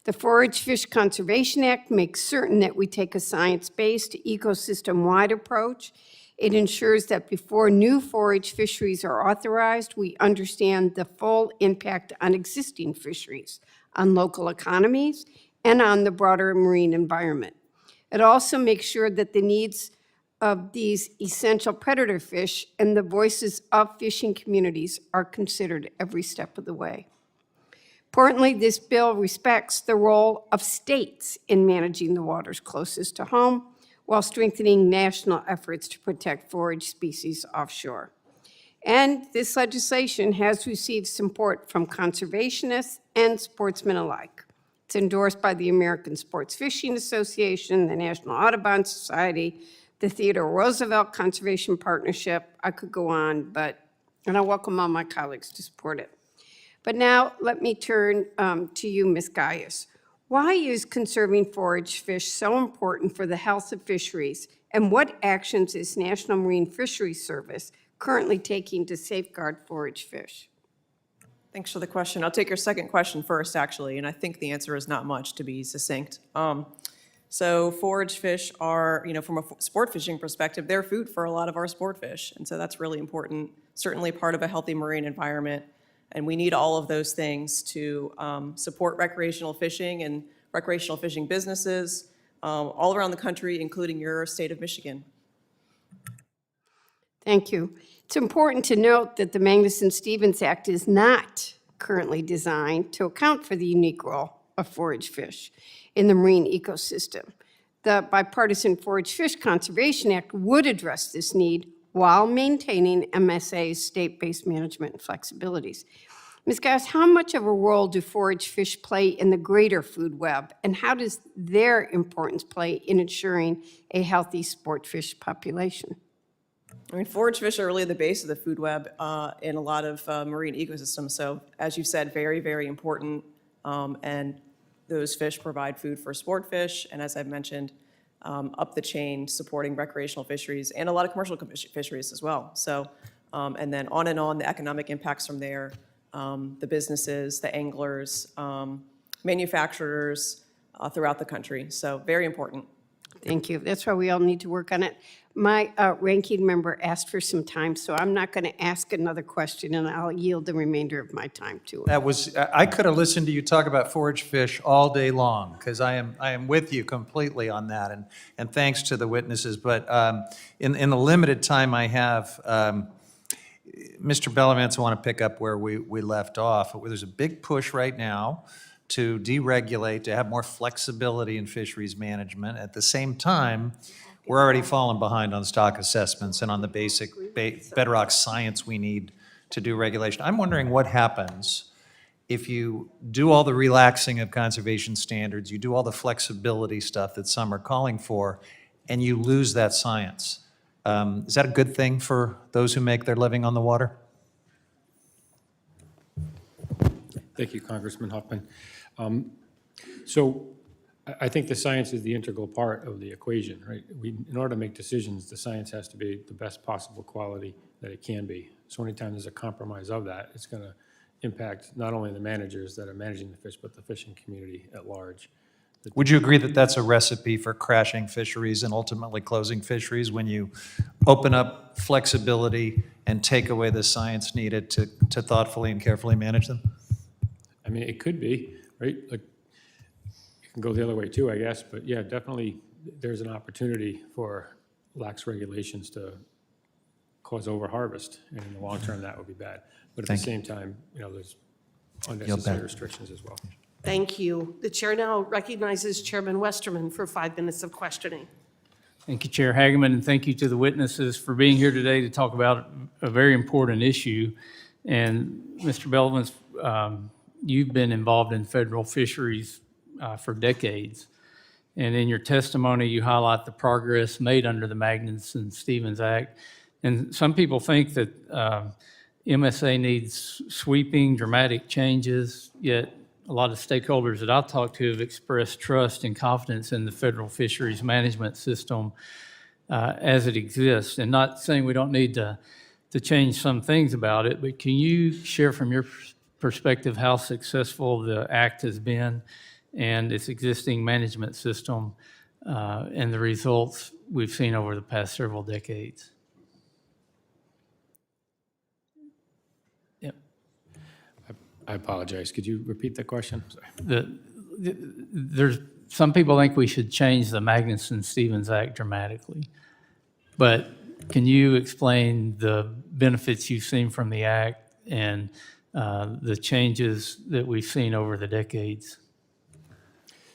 The Forage Fish Conservation Act makes certain that we take a science-based, ecosystem-wide approach. It ensures that before new forage fisheries are authorized, we understand the full impact on existing fisheries, on local economies, and on the broader marine environment. It also makes sure that the needs of these essential predator fish and the voices of fishing communities are considered every step of the way. Importantly, this bill respects the role of states in managing the waters closest to home while strengthening national efforts to protect forage species offshore. And this legislation has received support from conservationists and sportsmen alike. It's endorsed by the American Sports Fishing Association, the National Audubon Society, the Theodore Roosevelt Conservation Partnership. I could go on, and I welcome all my colleagues to support it. But now let me turn to you, Ms. Guyas. Why is conserving forage fish so important for the health of fisheries, and what actions is National Marine Fisheries Service currently taking to safeguard forage fish? Thanks for the question. I'll take your second question first, actually, and I think the answer is not much, to be succinct. So forage fish are, from a sport fishing perspective, they're food for a lot of our sport fish, and so that's really important, certainly part of a healthy marine environment, and we need all of those things to support recreational fishing and recreational fishing businesses all around the country, including your state of Michigan. Thank you. It's important to note that the Magnuson-Stevens Act is not currently designed to account for the unique role of forage fish in the marine ecosystem. The Bipartisan Forage Fish Conservation Act would address this need while maintaining MSA's state-based management and flexibilities. Ms. Guyas, how much of a role do forage fish play in the greater food web, and how does their importance play in ensuring a healthy sport fish population? I mean, forage fish are really the base of the food web in a lot of marine ecosystems. So as you said, very, very important. And those fish provide food for sport fish. And as I've mentioned, up the chain, supporting recreational fisheries and a lot of commercial fisheries as well. So, and then on, the economic impacts from there, the businesses, the anglers, manufacturers throughout the country. So very important. Thank you. That's why we all need to work on it. My ranking member asked for some time, so I'm not going to ask another question, and I'll yield the remainder of my time to her. I could have listened to you talk about forage fish all day long, because I am with you completely on that, and thanks to the witnesses. But in the limited time I have, Mr. Bellavance, I want to pick up where we left off. There's a big push right now to deregulate, to have more flexibility in fisheries management. At the same time, we're already falling behind on stock assessments and on the basic bedrock science we need to do regulation. I'm wondering what happens if you do all the relaxing of conservation standards, you do all the flexibility stuff that some are calling for, and you lose that science. Is that a good thing for those who make their living on the water? Thank you, Congressman Huffman. So I think the science is the integral part of the equation, right? In order to make decisions, the science has to be the best possible quality that it can be. So anytime there's a compromise of that, it's going to impact not only the managers that are managing the fish, but the fishing community at large. Would you agree that that's a recipe for crashing fisheries and ultimately closing fisheries when you open up flexibility and take away the science needed to thoughtfully and carefully manage them? I mean, it could be, right? Like, it can go the other way too, I guess, but yeah, definitely there's an opportunity for lax regulations to cause overharvest, and in the long term, that would be bad. But at the same time, there's unnecessary restrictions as well. Thank you. The chair now recognizes Chairman Westerman for 5 minutes of questioning. Thank you, Chair Hageman, and thank you to the witnesses for being here today to talk about a very important issue. And Mr. Bellavance, you've been involved in federal fisheries for decades. And in your testimony, you highlight the progress made under the Magnuson-Stevens Act. And some people think that MSA needs sweeping, dramatic changes, yet a lot of stakeholders that I've talked to have expressed trust and confidence in the federal fisheries management system as it exists. And not saying we don't need to change some things about it, but can you share from your perspective how successful the Act has been and its existing management system and the results we've seen over the past several decades? I apologize. Could you repeat the question? Sorry. There's some people think we should change the Magnuson-Stevens Act dramatically, but can you explain the benefits you've seen from the Act and the changes that we've seen over the decades?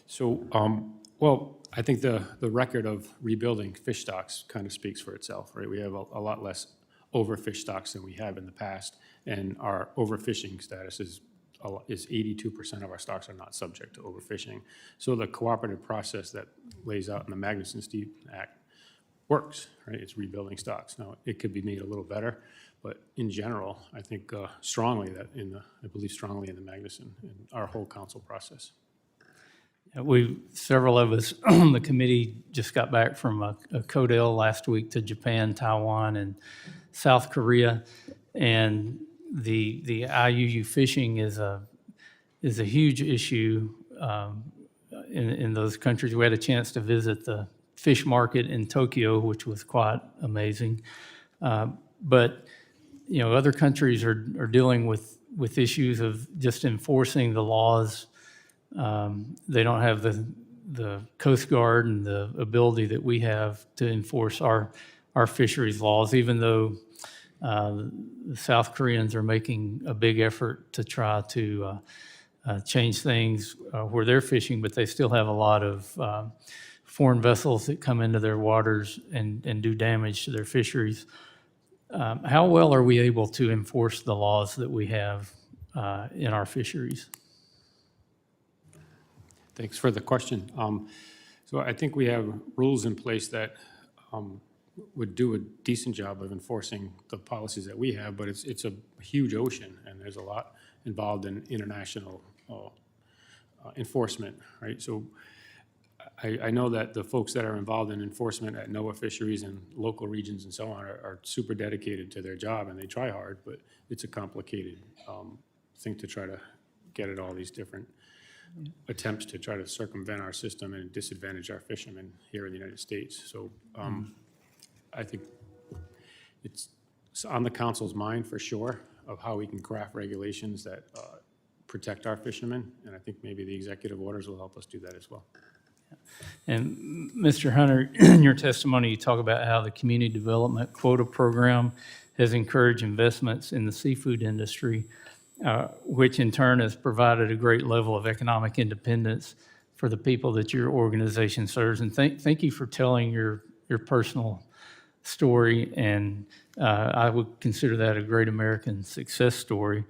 So, well, I think the record of rebuilding fish stocks kind of speaks for itself, right? We have a lot less overfish stocks than we have in the past, and our overfishing status is 82% of our stocks are not subject to overfishing. So the cooperative process that lays out in the Magnuson-Stevens Act works, right? It's rebuilding stocks. Now, it could be made a little better, but in general, I think strongly that I believe strongly in the Magnuson and our whole council process. Several of us on the committee just got back from a CODEL last week to Japan, Taiwan, and South Korea, and the IUU fishing is a huge issue in those countries. We had a chance to visit the fish market in Tokyo, which was quite amazing. But other countries are dealing with issues of just enforcing the laws. They don't have the Coast Guard and the ability that we have to enforce our fisheries laws, even though the South Koreans are making a big effort to try to change things where they're fishing, but they still have a lot of foreign vessels that come into their waters and do damage to their fisheries. How well are we able to enforce the laws that we have in our fisheries? Thanks for the question. So I think we have rules in place that would do a decent job of enforcing the policies that we have, but it's a huge ocean, and there's a lot involved in international enforcement, right? So I know that the folks that are involved in enforcement at NOAA Fisheries and local regions and so on are super dedicated to their job, and they try hard, but it's a complicated thing to try to get at all these different attempts to try to circumvent our system and disadvantage our fishermen here in the United States. So I think it's on the council's mind for sure of how we can craft regulations that protect our fishermen, and I think maybe the executive orders will help us do that as well. And Mr. Hunter, in your testimony, you talk about how the Community Development Quota Program has encouraged investments in the seafood industry, which in turn has provided a great level of economic independence for the people that your organization serves. And thank you for telling your personal story, and I would consider that a great American success story.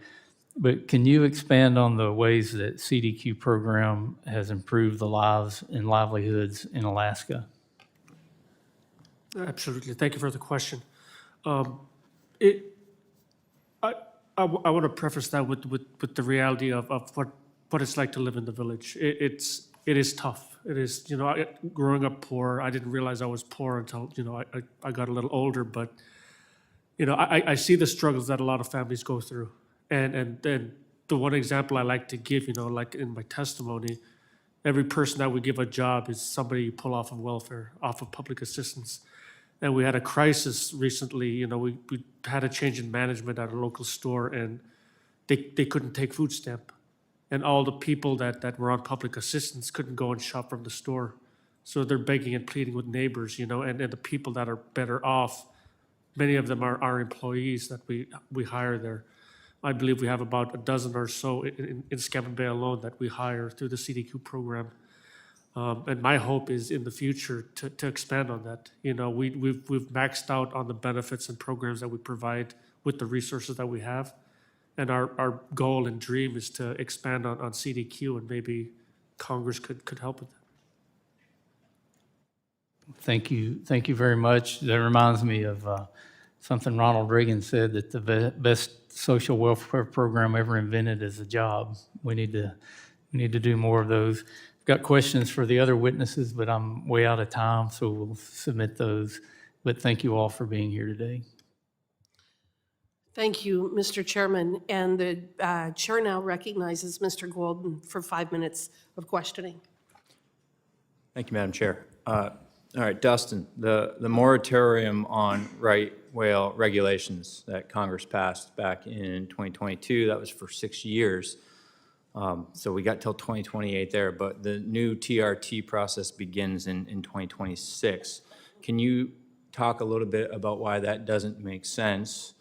But can you expand on the ways that CDQ program has improved the lives and livelihoods in Alaska? Absolutely. Thank you for the question. I want to preface that with the reality of what it's like to live in the village. It is tough. It is, growing up poor, I didn't realize I was poor until, I got a little older, but, I see the struggles that a lot of families go through. And the one example I like to give, like in my testimony, every person that we give a job is somebody you pull off of welfare, off of public assistance. And we had a crisis recently, we had a change in management at a local store, and they couldn't take food stamp. And all the people that were on public assistance couldn't go and shop from the store. So they're begging and pleading with neighbors, and the people that are better off, many of them are our employees that we hire there. I believe we have about a dozen or so in Scammon Bay alone that we hire through the CDQ program. And my hope is in the future to expand on that. We've maxed out on the benefits and programs that we provide with the resources that we have. And our goal and dream is to expand on CDQ, and maybe Congress could help with that. Thank you very much. That reminds me of something Ronald Reagan said, that the best social welfare program ever invented is a job. We need to do more of those. I've got questions for the other witnesses, but I'm way out of time, so we'll submit those. But thank you all for being here today. Thank you, Mr. Chairman. And the chair now recognizes Mr. Golden for 5 minutes of questioning. Thank you, Madam Chair. All right, Dustin, the moratorium on right whale regulations that Congress passed back in 2022, that was for 6 years. So we got till 2028 there, but the new TRT process begins in 2026. Can you talk a little bit about why that doesn't make sense,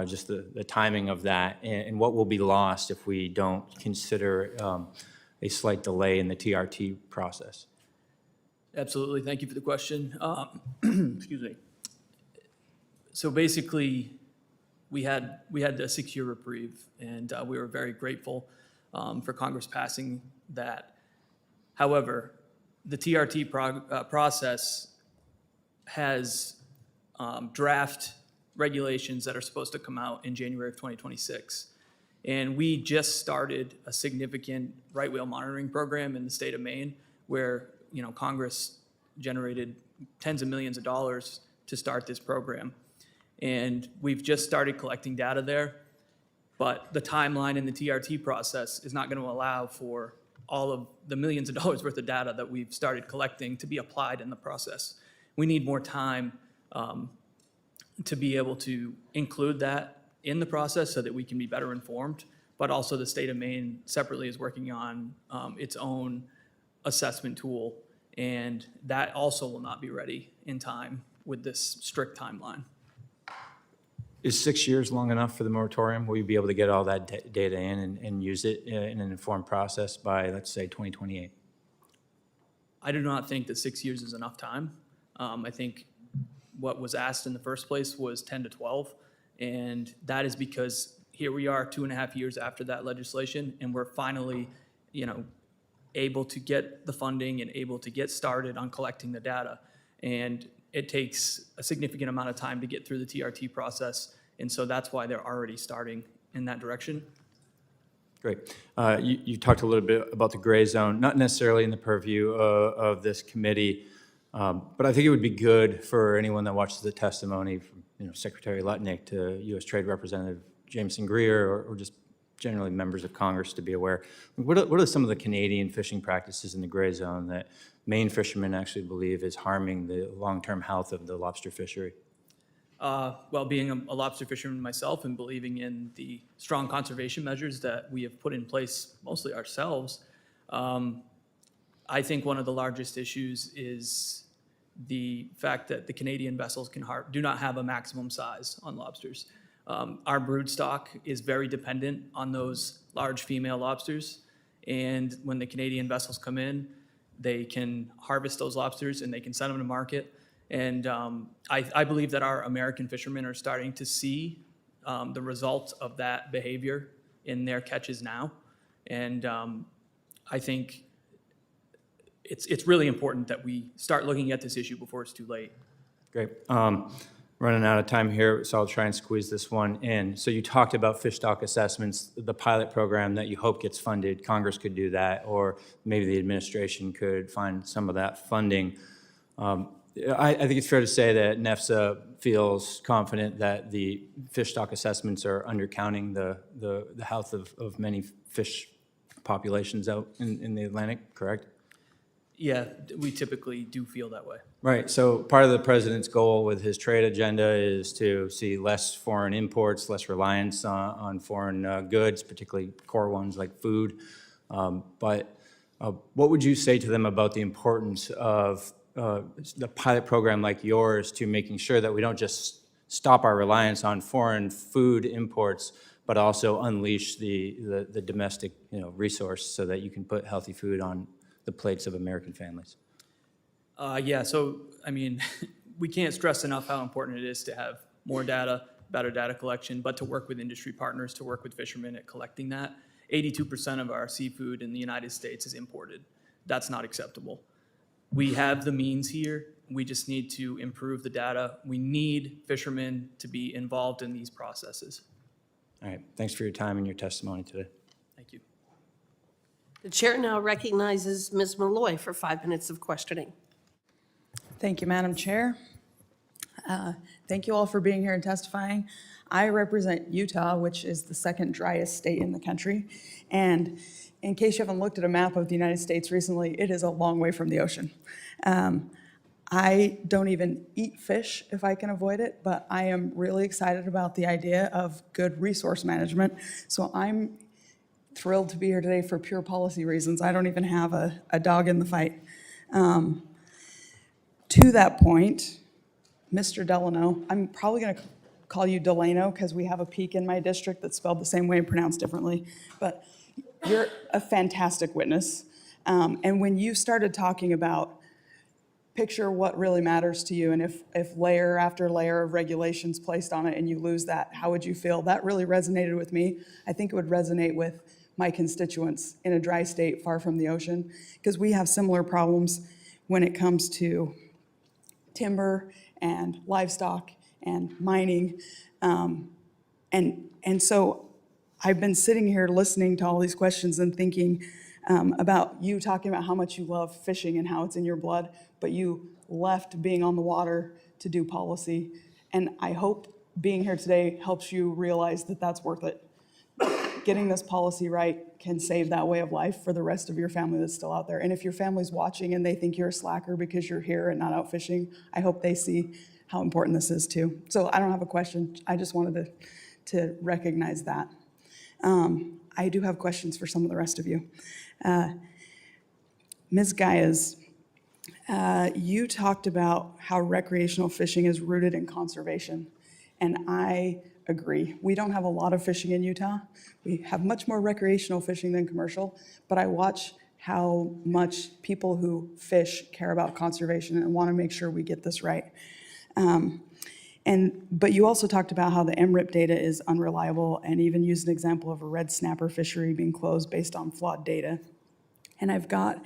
just the timing of that, and what will be lost if we don't consider a slight delay in the TRT process? Absolutely. Thank you for the question. Excuse me. So basically, we had a 6-year reprieve, and we were very grateful for Congress passing that. However, the TRT process has draft regulations that are supposed to come out in January of 2026. And we just started a significant right whale monitoring program in the state of Maine, where Congress generated tens of millions of dollars to start this program. And we've just started collecting data there, but the timeline in the TRT process is not going to allow for all of the millions of dollars worth of data that we've started collecting to be applied in the process. We need more time to be able to include that in the process so that we can be better informed, but also the state of Maine separately is working on its own assessment tool, and that also will not be ready in time with this strict timeline. Is 6 years long enough for the moratorium? Will you be able to get all that data in and use it in an informed process by, let's say, 2028? I do not think that 6 years is enough time. I think what was asked in the first place was 10 to 12, and that is because here we are 2.5 years after that legislation, and we're finally, able to get the funding and able to get started on collecting the data. And it takes a significant amount of time to get through the TRT process. And so that's why they're already starting in that direction. Great. You talked a little bit about the gray zone, not necessarily in the purview of this committee, but I think it would be good for anyone that watches the testimony from Secretary Lutnick to U.S. Trade Representative Jameson Greer, or just generally members of Congress to be aware. What are some of the Canadian fishing practices in the gray zone that Maine fishermen actually believe is harming the long-term health of the lobster fishery? Well, being a lobster fisherman myself and believing in the strong conservation measures that we have put in place mostly ourselves, I think one of the largest issues is the fact that the Canadian vessels do not have a maximum size on lobsters. Our brood stock is very dependent on those large female lobsters, and when the Canadian vessels come in, they can harvest those lobsters and they can send them to market. And I believe that our American fishermen are starting to see the results of that behavior in their catches now. And I think it's really important that we start looking at this issue before it's too late. Great. running out of time here, so I'll try and squeeze this one in. So you talked about fish stock assessments, the pilot program that you hope gets funded. Congress could do that, or maybe the administration could find some of that funding. I think it's fair to say that NEFSA feels confident that the fish stock assessments are undercounting the health of many fish populations out in the Atlantic, correct? Yeah, we typically do feel that way. Right, so part of the president's goal with his trade agenda is to see less foreign imports, less reliance on foreign goods, particularly core ones like food. But what would you say to them about the importance of the pilot program like yours to making sure that we don't just stop our reliance on foreign food imports, but also unleash the domestic resource so that you can put healthy food on the plates of American families? Yeah, so, I mean, we can't stress enough how important it is to have more data, better data collection, but to work with industry partners, to work with fishermen at collecting that. 82% of our seafood in the United States is imported. That's not acceptable. We have the means here. We just need to improve the data. We need fishermen to be involved in these processes. All right, thanks for your time and your testimony today. Thank you. The chair now recognizes Ms. Malloy for 5 minutes of questioning. Thank you, Madam Chair. Thank you all for being here and testifying. I represent Utah, which is the second driest state in the country. And in case you haven't looked at a map of the United States recently, it is a long way from the ocean. I don't even eat fish if I can avoid it, but I am really excited about the idea of good resource management. So I'm thrilled to be here today for pure policy reasons. I don't even have a dog in the fight. To that point, Mr. Delano, I'm probably going to call you Delano because we have a peak in my district that's spelled the same way and pronounced differently, but you're a fantastic witness. And when you started talking about picture what really matters to you, and if layer after layer of regulations placed on it and you lose that, how would you feel? That really resonated with me. I think it would resonate with my constituents in a dry state far from the ocean, because we have similar problems when it comes to timber and livestock and mining. And so I've been sitting here listening to all these questions and thinking about you talking about how much you love fishing and how it's in your blood, but you left being on the water to do policy. And I hope being here today helps you realize that that's worth it. Getting this policy right can save that way of life for the rest of your family that's still out there. And if your family's watching and they think you're a slacker because you're here and not out fishing, I hope they see how important this is too. So I don't have a question. I just wanted to recognize that. I do have questions for some of the rest of you. Ms. Guyas, you talked about how recreational fishing is rooted in conservation, and I agree. We don't have a lot of fishing in Utah. We have much more recreational fishing than commercial, but I watch how much people who fish care about conservation and want to make sure we get this right. But you also talked about how the MRIP data is unreliable and even used an example of a red snapper fishery being closed based on flawed data. And I've got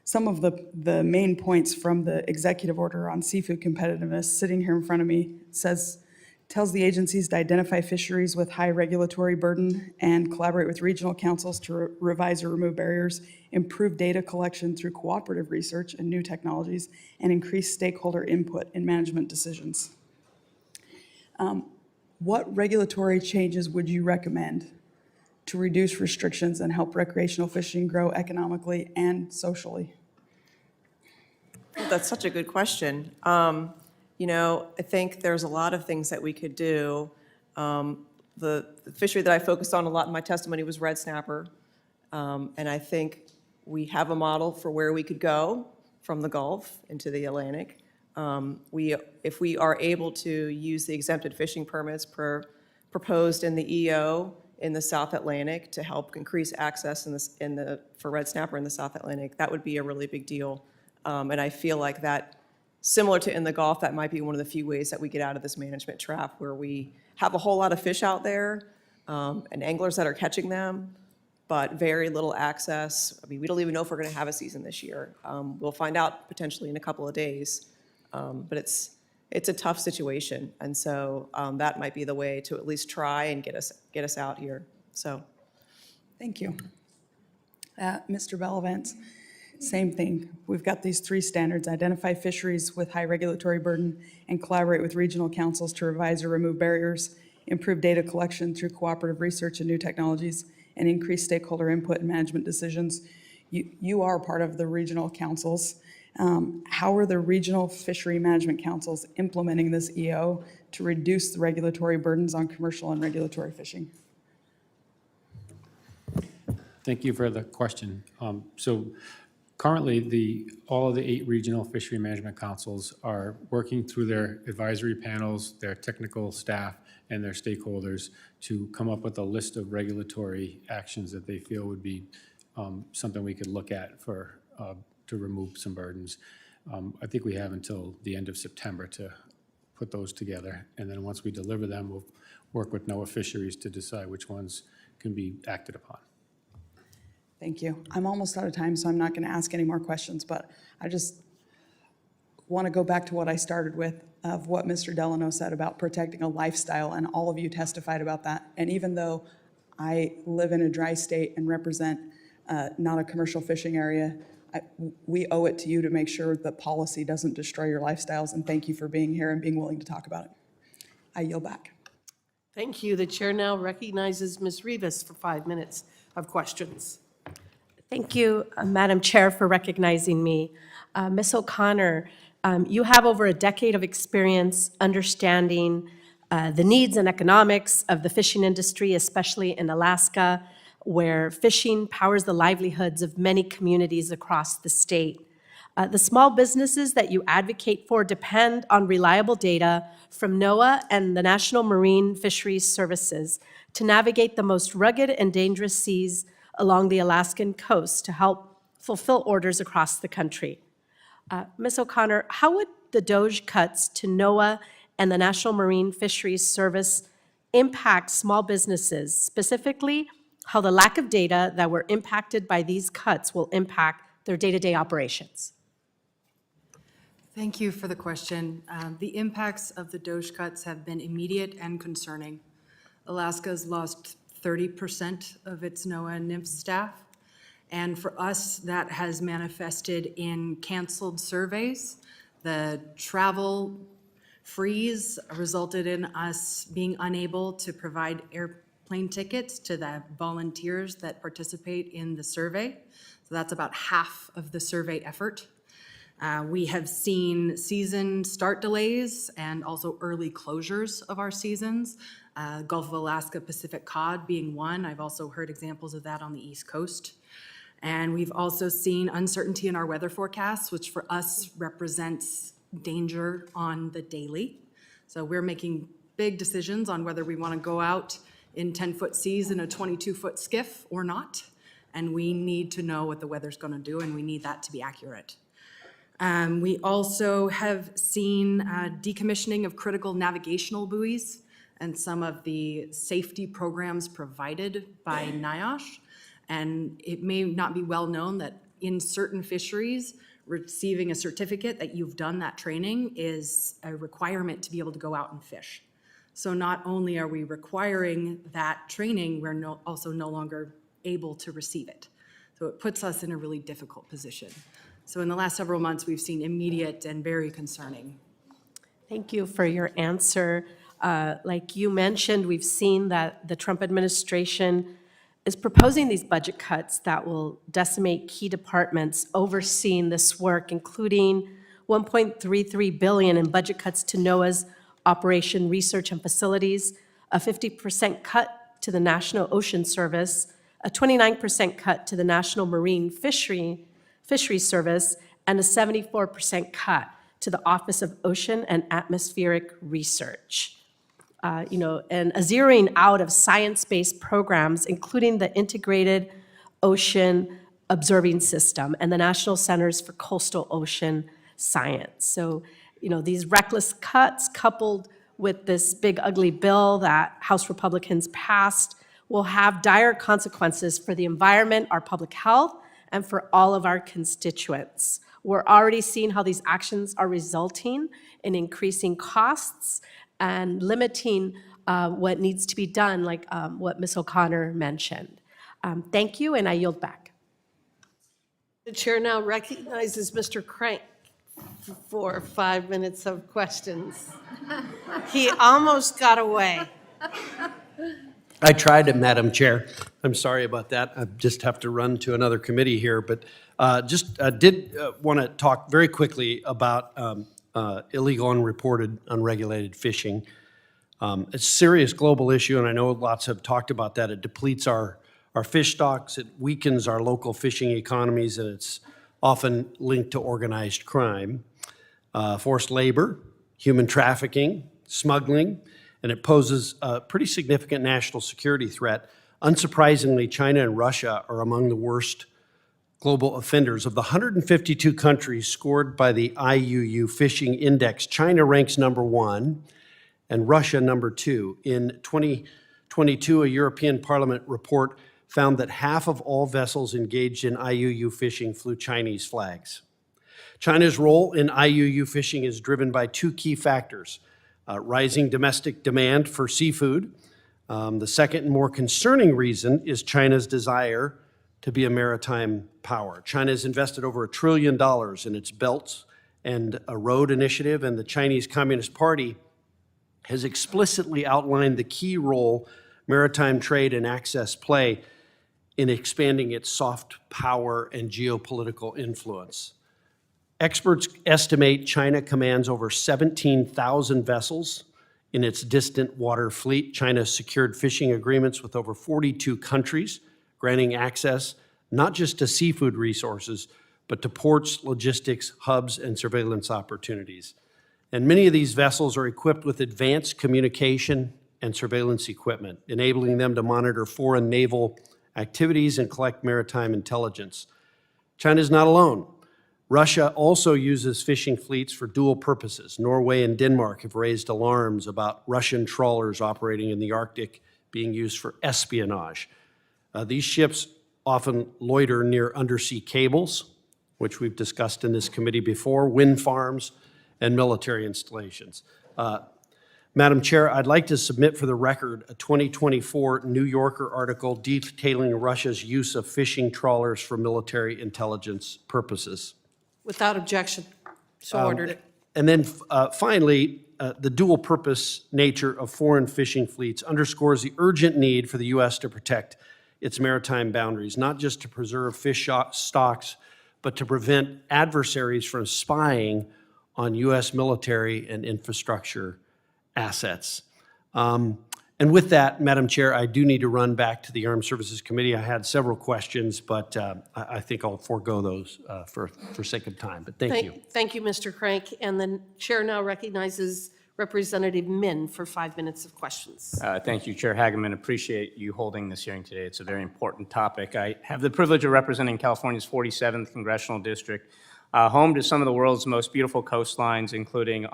some of the main points from the executive order on seafood competitiveness sitting here in front of me. Tells the agencies to identify fisheries with high regulatory burden and collaborate with regional councils to revise or remove barriers, improve data collection through cooperative research and new technologies, and increase stakeholder input in management decisions. What regulatory changes would you recommend to reduce restrictions and help recreational fishing grow economically and socially? That's such a good question. I think there's a lot of things that we could do. The fishery that I focused on a lot in my testimony was red snapper. And I think we have a model for where we could go from the Gulf into the Atlantic. If we are able to use the exempted fishing permits proposed in the EO in the South Atlantic to help increase access for red snapper in the South Atlantic, that would be a really big deal. And I feel like that, similar to in the Gulf, that might be one of the few ways that we get out of this management trap where we have a whole lot of fish out there and anglers that are catching them, but very little access. I mean, we don't even know if we're going to have a season this year. We'll find out potentially in a couple of days. But it's it's a tough situation. And so that might be the way to at least try and get us out here. So. Thank you. Mr. Bellavance, same thing. We've got these 3 standards: identify fisheries with high regulatory burden and collaborate with regional councils to revise or remove barriers, improve data collection through cooperative research and new technologies, and increase stakeholder input in management decisions. You are part of the regional councils. How are the regional fishery management councils implementing this EO to reduce the regulatory burdens on commercial and regulatory fishing? Thank you for the question. So currently, all of the 8 regional fishery management councils are working through their advisory panels, their technical staff, and their stakeholders to come up with a list of regulatory actions that they feel would be something we could look at for to remove some burdens. I think we have until the end of September to put those together, and then once we deliver them, we'll work with NOAA Fisheries to decide which ones can be acted upon. Thank you. I'm almost out of time, so I'm not going to ask any more questions, but I just want to go back to what I started with, of what Mr. Delano said about protecting a lifestyle, and all of you testified about that. And even though I live in a dry state and represent not a commercial fishing area, we owe it to you to make sure that policy doesn't destroy your lifestyles, and thank you for being here and being willing to talk about it. I yield back. Thank you. The chair now recognizes Ms. Rivas for 5 minutes of questions. Thank you, Madam Chair, for recognizing me. Ms. O'Connor, you have over a decade of experience understanding the needs and economics of the fishing industry, especially in Alaska, where fishing powers the livelihoods of many communities across the state. The small businesses that you advocate for depend on reliable data from NOAA and the National Marine Fisheries Services to navigate the most rugged and dangerous seas along the Alaskan coast to help fulfill orders across the country. Ms. O'Connor, how would the DOJ cuts to NOAA and the National Marine Fisheries Service impact small businesses, specifically how the lack of data that were impacted by these cuts will impact their day-to-day operations? Thank you for the question. The impacts of the DOJ cuts have been immediate and concerning. Alaska's lost 30% of its NOAA and NIMS staff. And for us, that has manifested in canceled surveys. The travel freeze resulted in us being unable to provide airplane tickets to the volunteers that participate in the survey. So that's about half of the survey effort. We have seen season start delays and also early closures of our seasons. Gulf of Alaska Pacific cod being one. I've also heard examples of that on the East Coast. And we've also seen uncertainty in our weather forecasts, which for us represents danger on the daily. So we're making big decisions on whether we want to go out in 10-foot seas in a 22-foot skiff or not. And we need to know what the weather's going to do, and we need that to be accurate. We also have seen decommissioning of critical navigational buoys and some of the safety programs provided by NIOSH. And it may not be well known that in certain fisheries, receiving a certificate that you've done that training is a requirement to be able to go out and fish. So not only are we requiring that training, we're also no longer able to receive it. So it puts us in a really difficult position. So in the last several months, we've seen immediate and very concerning. Thank you for your answer. Like you mentioned, we've seen that the Trump administration is proposing these budget cuts that will decimate key departments overseeing this work, including $1.33 billion in budget cuts to NOAA's Operation Research and Facilities, a 50% cut to the National Ocean Service, a 29% cut to the National Marine Fisheries Service, and a 74% cut to the Office of Ocean and Atmospheric Research. And a zeroing out of science-based programs, including the Integrated Ocean Observing System and the National Centers for Coastal Ocean Science. So, these reckless cuts coupled with this big ugly bill that House Republicans passed will have dire consequences for the environment, our public health, and for all of our constituents. We're already seeing how these actions are resulting in increasing costs and limiting what needs to be done, like what Ms. O'Connor mentioned. Thank you, and I yield back. The chair now recognizes Mr. Crank for 5 minutes of questions. He almost got away. I tried it, Madam Chair. I'm sorry about that. I just have to run to another committee here, but did want to talk very quickly about illegal, unreported, unregulated fishing. It's a serious global issue, and I know lots have talked about that. It depletes our fish stocks, it weakens our local fishing economies, and it's often linked to organized crime, forced labor, human trafficking, smuggling, and it poses a pretty significant national security threat. Unsurprisingly, China and Russia are among the worst global offenders. Of the 152 countries scored by the IUU Fishing Index, China ranks #1 and Russia #2. In 2022, a European Parliament report found that half of all vessels engaged in IUU fishing flew Chinese flags. China's role in IUU fishing is driven by two key factors: rising domestic demand for seafood. The second and more concerning reason is China's desire to be a maritime power. China has invested over $1 trillion in its Belt and Road Initiative, and the Chinese Communist Party has explicitly outlined the key role maritime trade and access play in expanding its soft power and geopolitical influence. Experts estimate China commands over 17,000 vessels in its distant water fleet. China has secured fishing agreements with over 42 countries, granting access not just to seafood resources, but to ports, logistics, hubs, and surveillance opportunities. And many of these vessels are equipped with advanced communication and surveillance equipment, enabling them to monitor foreign naval activities and collect maritime intelligence. China is not alone. Russia also uses fishing fleets for dual purposes. Norway and Denmark have raised alarms about Russian trawlers operating in the Arctic being used for espionage. These ships often loiter near undersea cables, which we've discussed in this committee before, wind farms, and military installations. Madam Chair, I'd like to submit for the record a 2024 New Yorker article detailing Russia's use of fishing trawlers for military intelligence purposes. Without objection. So ordered. And then finally, the dual purpose nature of foreign fishing fleets underscores the urgent need for the U.S. to protect its maritime boundaries, not just to preserve fish stocks, but to prevent adversaries from spying on U.S. military and infrastructure assets. And with that, Madam Chair, I do need to run back to the Armed Services Committee. I had several questions, but I think I'll forego those for sake of time, but thank you. Thank you, Mr. Crank. And the chair now recognizes Representative Min for 5 minutes of questions. Thank you, Chair Hageman. Appreciate you holding this hearing today. It's a very important topic. I have the privilege of representing California's 47th Congressional District, home to some of the world's most beautiful coastlines, including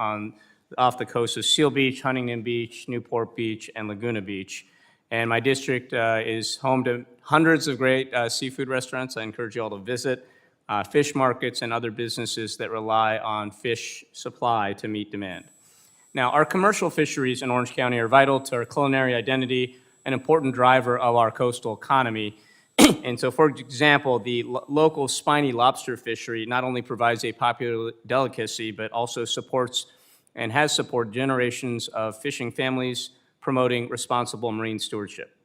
off the coast of Seal Beach, Huntington Beach, Newport Beach, and Laguna Beach. And my district is home to hundreds of great seafood restaurants. I encourage you all to visit, fish markets, and other businesses that rely on fish supply to meet demand. Now, our commercial fisheries in Orange County are vital to our culinary identity, an important driver of our coastal economy. And so, for example, the local spiny lobster fishery not only provides a popular delicacy, but also supports and has supported generations of fishing families promoting responsible marine stewardship.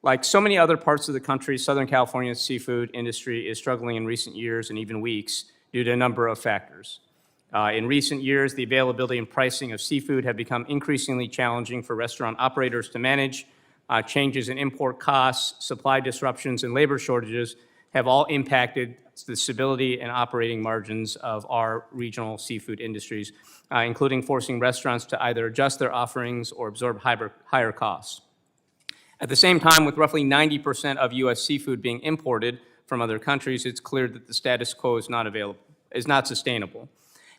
Like so many other parts of the country, Southern California's seafood industry is struggling in recent years and even weeks due to a number of factors. In recent years, the availability and pricing of seafood have become increasingly challenging for restaurant operators to manage. Changes in import costs, supply disruptions, and labor shortages have all impacted the stability and operating margins of our regional seafood industries, including forcing restaurants to either adjust their offerings or absorb higher costs. At the same time, with roughly 90% of U.S. seafood being imported from other countries, it's clear that the status quo is not sustainable.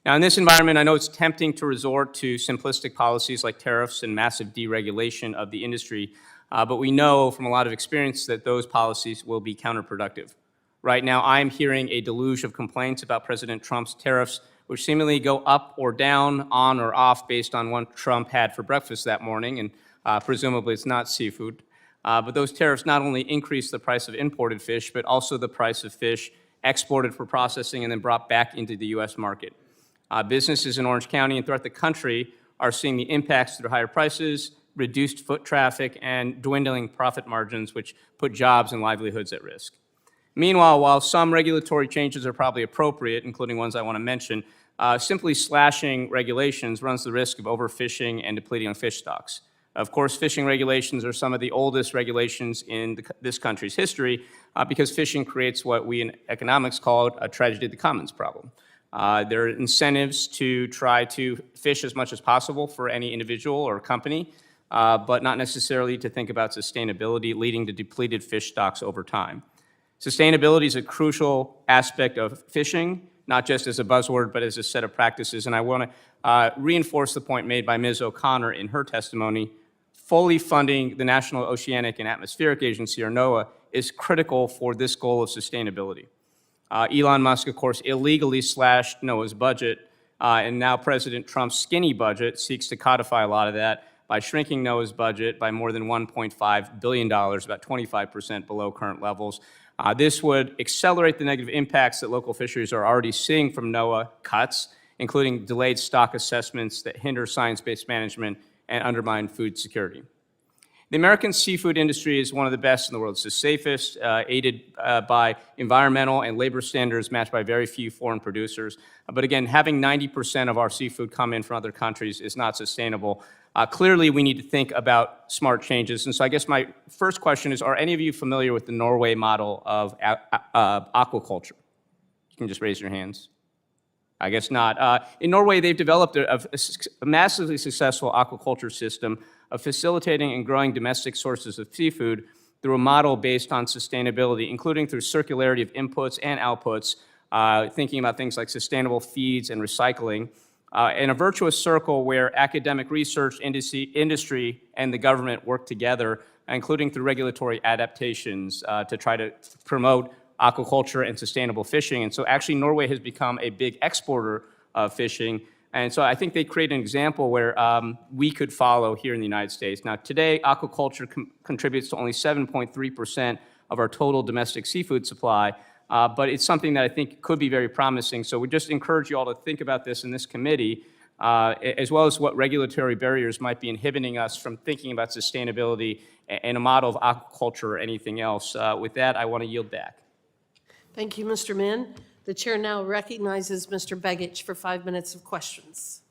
Now, in this environment, I know it's tempting to resort to simplistic policies like tariffs and massive deregulation of the industry, but we know from a lot of experience that those policies will be counterproductive. Right now, I'm hearing a deluge of complaints about President Trump's tariffs, which seemingly go up or down, on or off, based on what Trump had for breakfast that morning, and presumably it's not seafood. But those tariffs not only increase the price of imported fish, but also the price of fish exported for processing and then brought back into the U.S. market. Businesses in Orange County and throughout the country are seeing the impacts through higher prices, reduced foot traffic, and dwindling profit margins, which put jobs and livelihoods at risk. Meanwhile, while some regulatory changes are probably appropriate, including ones I want to mention, simply slashing regulations runs the risk of overfishing and depleting on fish stocks. Of course, fishing regulations are some of the oldest regulations in this country's history because fishing creates what we in economics call a tragedy of the commons problem. There are incentives to try to fish as much as possible for any individual or company, but not necessarily to think about sustainability, leading to depleted fish stocks over time. Sustainability is a crucial aspect of fishing, not just as a buzzword, but as a set of practices. And I want to reinforce the point made by Ms. O'Connor in her testimony. Fully funding the National Oceanic and Atmospheric Agency, or NOAA, is critical for this goal of sustainability. Elon Musk, of course, illegally slashed NOAA's budget, and now President Trump's skinny budget seeks to codify a lot of that by shrinking NOAA's budget by more than $1.5 billion, about 25% below current levels. This would accelerate the negative impacts that local fisheries are already seeing from NOAA cuts, including delayed stock assessments that hinder science-based management and undermine food security. The American seafood industry is one of the best in the world. It's the safest, aided by environmental and labor standards matched by very few foreign producers. But again, having 90% of our seafood come in from other countries is not sustainable. Clearly, we need to think about smart changes. And so I guess my first question is, are any of you familiar with the Norway model of aquaculture? You can just raise your hands. I guess not. In Norway, they've developed a massively successful aquaculture system of facilitating and growing domestic sources of seafood through a model based on sustainability, including through circularity of inputs and outputs, thinking about things like sustainable feeds and recycling, in a virtuous circle where academic research, industry, and the government work together, including through regulatory adaptations to try to promote aquaculture and sustainable fishing. And so actually Norway has become a big exporter of fishing. And so I think they create an example where we could follow here in the United States. Now today, aquaculture contributes to only 7.3% of our total domestic seafood supply, but it's something that I think could be very promising. So we just encourage you all to think about this in this committee, as well as what regulatory barriers might be inhibiting us from thinking about sustainability and a model of aquaculture or anything else. With that, I want to yield back. Thank you, Mr. Min. The chair now recognizes Mr. Begich for 5 minutes of questions.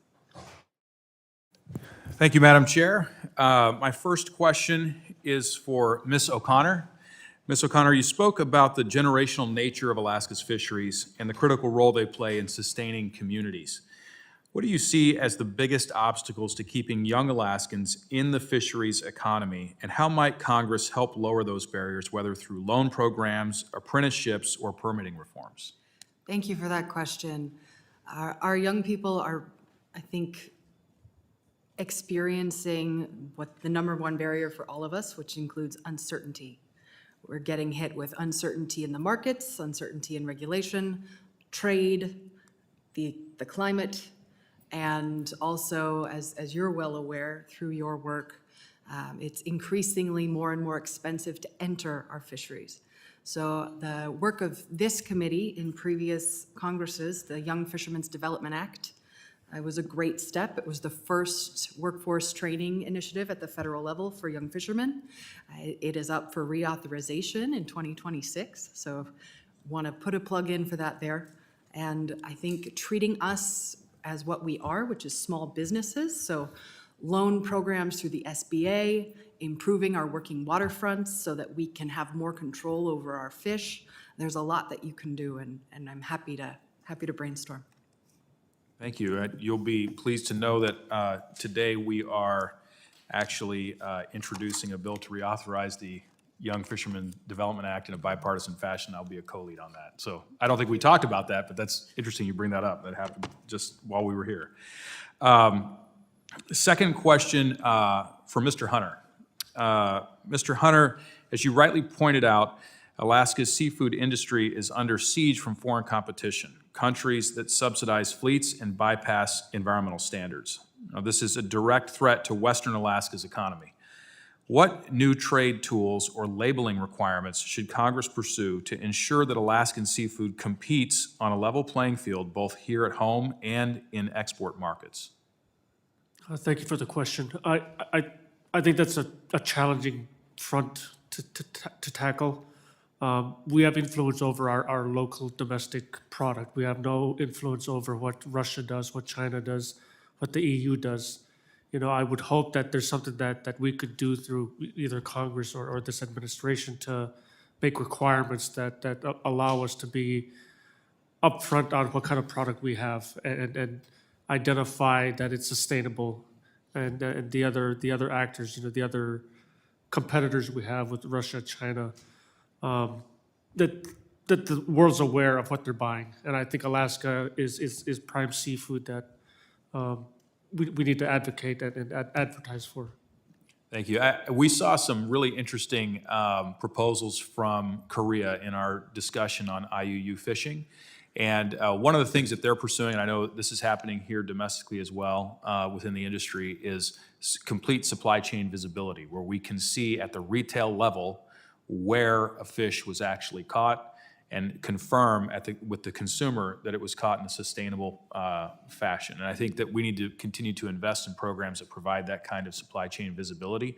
Thank you, Madam Chair. My first question is for Ms. O'Connor. Ms. O'Connor, you spoke about the generational nature of Alaska's fisheries and the critical role they play in sustaining communities. What do you see as the biggest obstacles to keeping young Alaskans in the fisheries economy, and how might Congress help lower those barriers, whether through loan programs, apprenticeships, or permitting reforms? Thank you for that question. Our young people are, I think, experiencing what the number one barrier for all of us, which includes uncertainty. We're getting hit with uncertainty in the markets, uncertainty in regulation, trade, the climate, and also, as you're well aware through your work, it's increasingly more and more expensive to enter our fisheries. So the work of this committee in previous Congresses, the Young Fishermen's Development Act, was a great step. It was the first workforce training initiative at the federal level for young fishermen. It is up for reauthorization in 2026, so want to put a plug in for that there. And I think treating us as what we are, which is small businesses, so loan programs through the SBA, improving our working waterfronts so that we can have more control over our fish. There's a lot that you can do, and I'm happy to brainstorm. Thank you. You'll be pleased to know that today we are actually introducing a bill to reauthorize the Young Fishermen Development Act in a bipartisan fashion. I'll be a co-lead on that. So I don't think we talked about that, but that's interesting you bring that up. That happened just while we were here. Second question for Mr. Hunter. Mr. Hunter, as you rightly pointed out, Alaska's seafood industry is under siege from foreign competition, countries that subsidize fleets and bypass environmental standards. Now, this is a direct threat to Western Alaska's economy. What new trade tools or labeling requirements should Congress pursue to ensure that Alaskan seafood competes on a level playing field both here at home and in export markets? Thank you for the question. I think that's a challenging front to tackle. We have influence over our local domestic product. We have no influence over what Russia does, what China does, what the EU does. You know, I would hope that there's something that we could do through either Congress or this administration to make requirements that allow us to be upfront on what kind of product we have and identify that it's sustainable. And the other actors, you know, the other competitors we have with Russia, China, that the world's aware of what they're buying. And I think Alaska is prime seafood that we need to advocate and advertise for. Thank you. We saw some really interesting proposals from Korea in our discussion on IUU fishing. And one of the things that they're pursuing, and I know this is happening here domestically as well within the industry, is complete supply chain visibility, where we can see at the retail level where a fish was actually caught and confirm with the consumer that it was caught in a sustainable fashion. And I think that we need to continue to invest in programs that provide that kind of supply chain visibility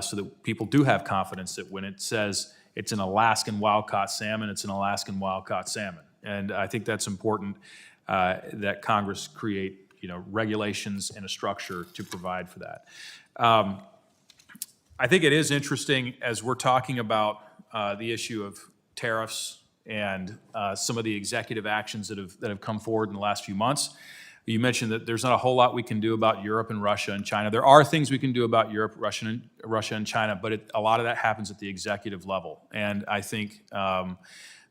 so that people do have confidence that when it says it's an Alaskan wild-caught salmon, it's an Alaskan wild-caught salmon. And I think that's important that Congress create, you know, regulations and a structure to provide for that. I think it is interesting as we're talking about the issue of tariffs and some of the executive actions that have come forward in the last few months. You mentioned that there's not a whole lot we can do about Europe and Russia and China. There are things we can do about Europe, Russia and China, but a lot of that happens at the executive level. And I think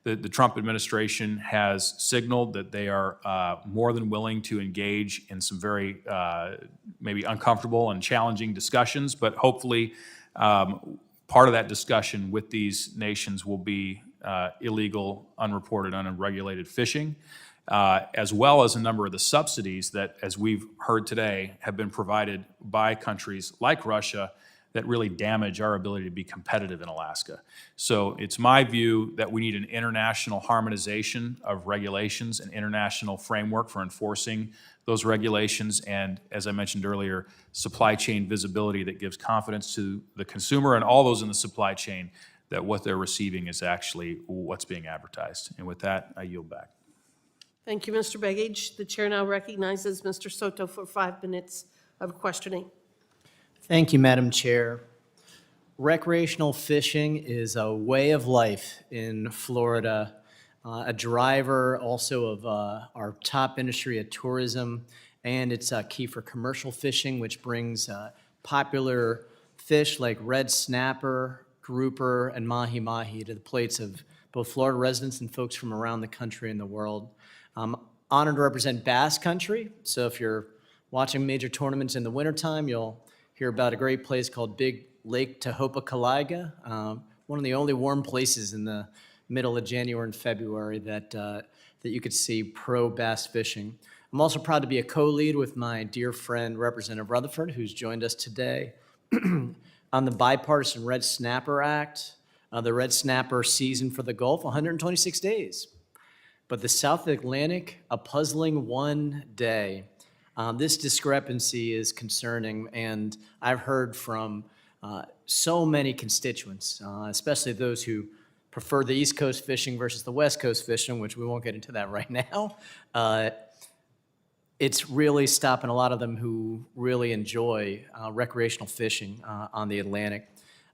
the Trump administration has signaled that they are more than willing to engage in some very maybe uncomfortable and challenging discussions, but hopefully part of that discussion with these nations will be illegal, unreported, unregulated fishing, as well as a number of the subsidies that, as we've heard today, have been provided by countries like Russia that really damage our ability to be competitive in Alaska. So it's my view that we need an international harmonization of regulations, an international framework for enforcing those regulations, and as I mentioned earlier, supply chain visibility that gives confidence to the consumer and all those in the supply chain that what they're receiving is actually what's being advertised. And with that, I yield back. Thank you, Mr. Begich. The chair now recognizes Mr. Soto for 5 minutes of questioning. Thank you, Madam Chair. Recreational fishing is a way of life in Florida, a driver also of our top industry of tourism, and it's key for commercial fishing, which brings popular fish like red snapper, grouper, and mahi-mahi to the plates of both Florida residents and folks from around the country and the world. I'm honored to represent Bass Country, so if you're watching major tournaments in the wintertime, you'll hear about a great place called Big Lake Tehopekaliga, one of the only warm places in the middle of January and February that you could see pro bass fishing. I'm also proud to be a co-lead with my dear friend, Representative Rutherford, who's joined us today on the Bipartisan Red Snapper Act. The red snapper season for the Gulf, 126 days. But the South Atlantic, a puzzling 1 day. This discrepancy is concerning, and I've heard from so many constituents, especially those who prefer the East Coast fishing versus the West Coast fishing, which we won't get into that right now. It's really stopping a lot of them who really enjoy recreational fishing on the Atlantic.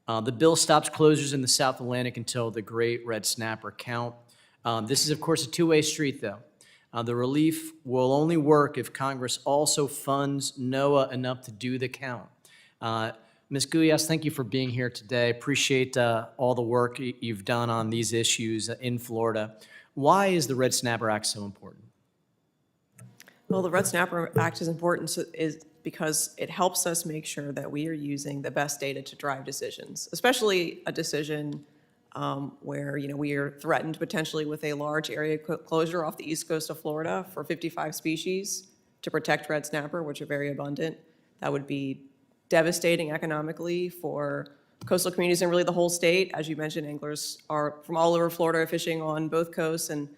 The bill stops closures in the South Atlantic until the great red snapper count. This is, of course, a two-way street, though. The relief will only work if Congress also funds NOAA enough to do the count. Ms. Guyas, thank you for being here today. Appreciate all the work you've done on these issues in Florida. Why is the Red Snapper Act so important? Well, the Red Snapper Act is important because it helps us make sure that we are using the best data to drive decisions, especially a decision where, we are threatened potentially with a large area closure off the east coast of Florida for 55 species to protect red snapper, which are very abundant. That would be devastating economically for coastal communities and really the whole state. As you mentioned, anglers are from all over Florida fishing on both coasts and,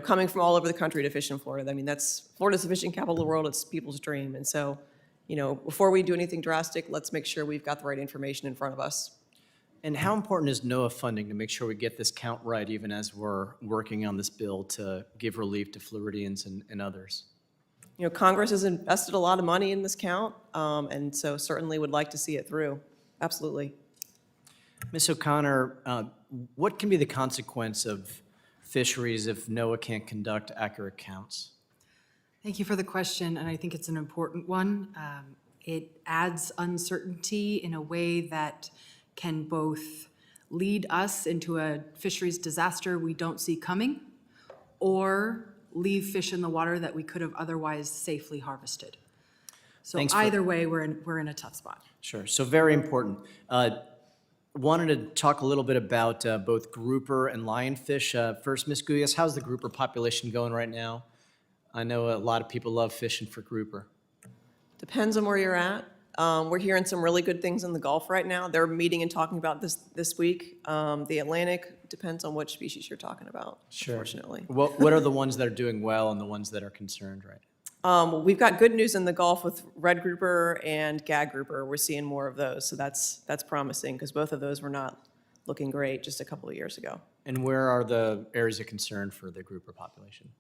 coming from all over the country to fish in Florida. I mean, Florida's the fishing capital of the world. It's people's dream. And so, before we do anything drastic, let's make sure we've got the right information in front of us. And how important is NOAA funding to make sure we get this count right, even as we're working on this bill to give relief to Floridians and others? Congress has invested a lot of money in this count, and so certainly would like to see it through. Absolutely. Ms. O'Connor, what can be the consequence of fisheries if NOAA can't conduct accurate counts? Thank you for the question, and I think it's an important one. It adds uncertainty in a way that can both lead us into a fisheries disaster we don't see coming, or leave fish in the water that we could have otherwise safely harvested. So either way, we're in a tough spot. Sure, so very important. Wanted to talk a little bit about both grouper and lionfish. First, Ms. Guyas, how's the grouper population going right now? I know a lot of people love fishing for grouper. Depends on where you're at. We're hearing some really good things in the Gulf right now. They're meeting and talking about this week. The Atlantic depends on which species you're talking about, unfortunately. What are the ones that are doing well and the ones that are concerned, right? We've got good news in the Gulf with red grouper and gag grouper. We're seeing more of those, so that's promising because both of those were not looking great just a couple of years ago. And where are the areas of concern for the grouper population?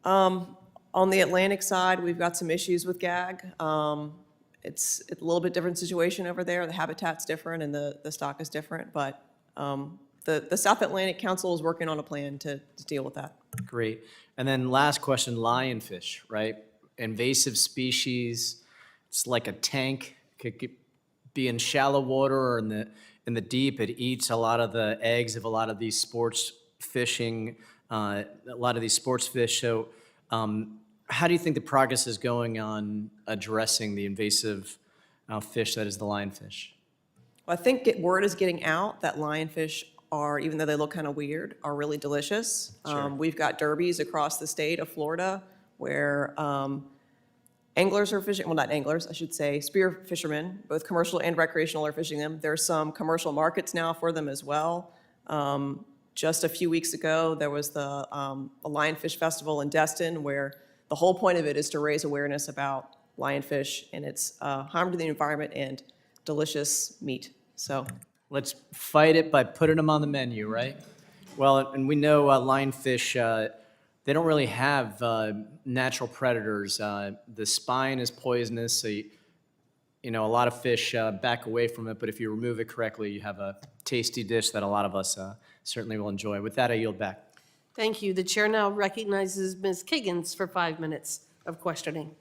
On the Atlantic side, we've got some issues with gag. It's a little bit different situation over there. The habitat's different and the stock is different, but the South Atlantic Council is working on a plan to deal with that. Great. And then last question, lionfish, right? Invasive species. It's like a tank. Could be in shallow water or in the deep. It eats a lot of the eggs of a lot of these sports fishing, a lot of these sports fish. So how do you think the progress is going on addressing the invasive fish that is the lionfish? Well, I think word is getting out that lionfish are, even though they look kind of weird, are really delicious. Sure. We've got derbies across the state of Florida where anglers are fishing, well, not anglers, I should say, spear fishermen, both commercial and recreational, are fishing them. There's some commercial markets now for them as well. Just a few weeks ago, there was the Lionfish Festival in Dustin, where the whole point of it is to raise awareness about lionfish and its harm to the environment and delicious meat. So Let's fight it by putting them on the menu, right? Well, and we know lionfish, they don't really have natural predators. The spine is poisonous, so a lot of fish back away from it, but if you remove it correctly, you have a tasty dish that a lot of us certainly will enjoy. With that, I yield back. Thank you. The chair now recognizes Ms. Kiggins for 5 minutes of questioning.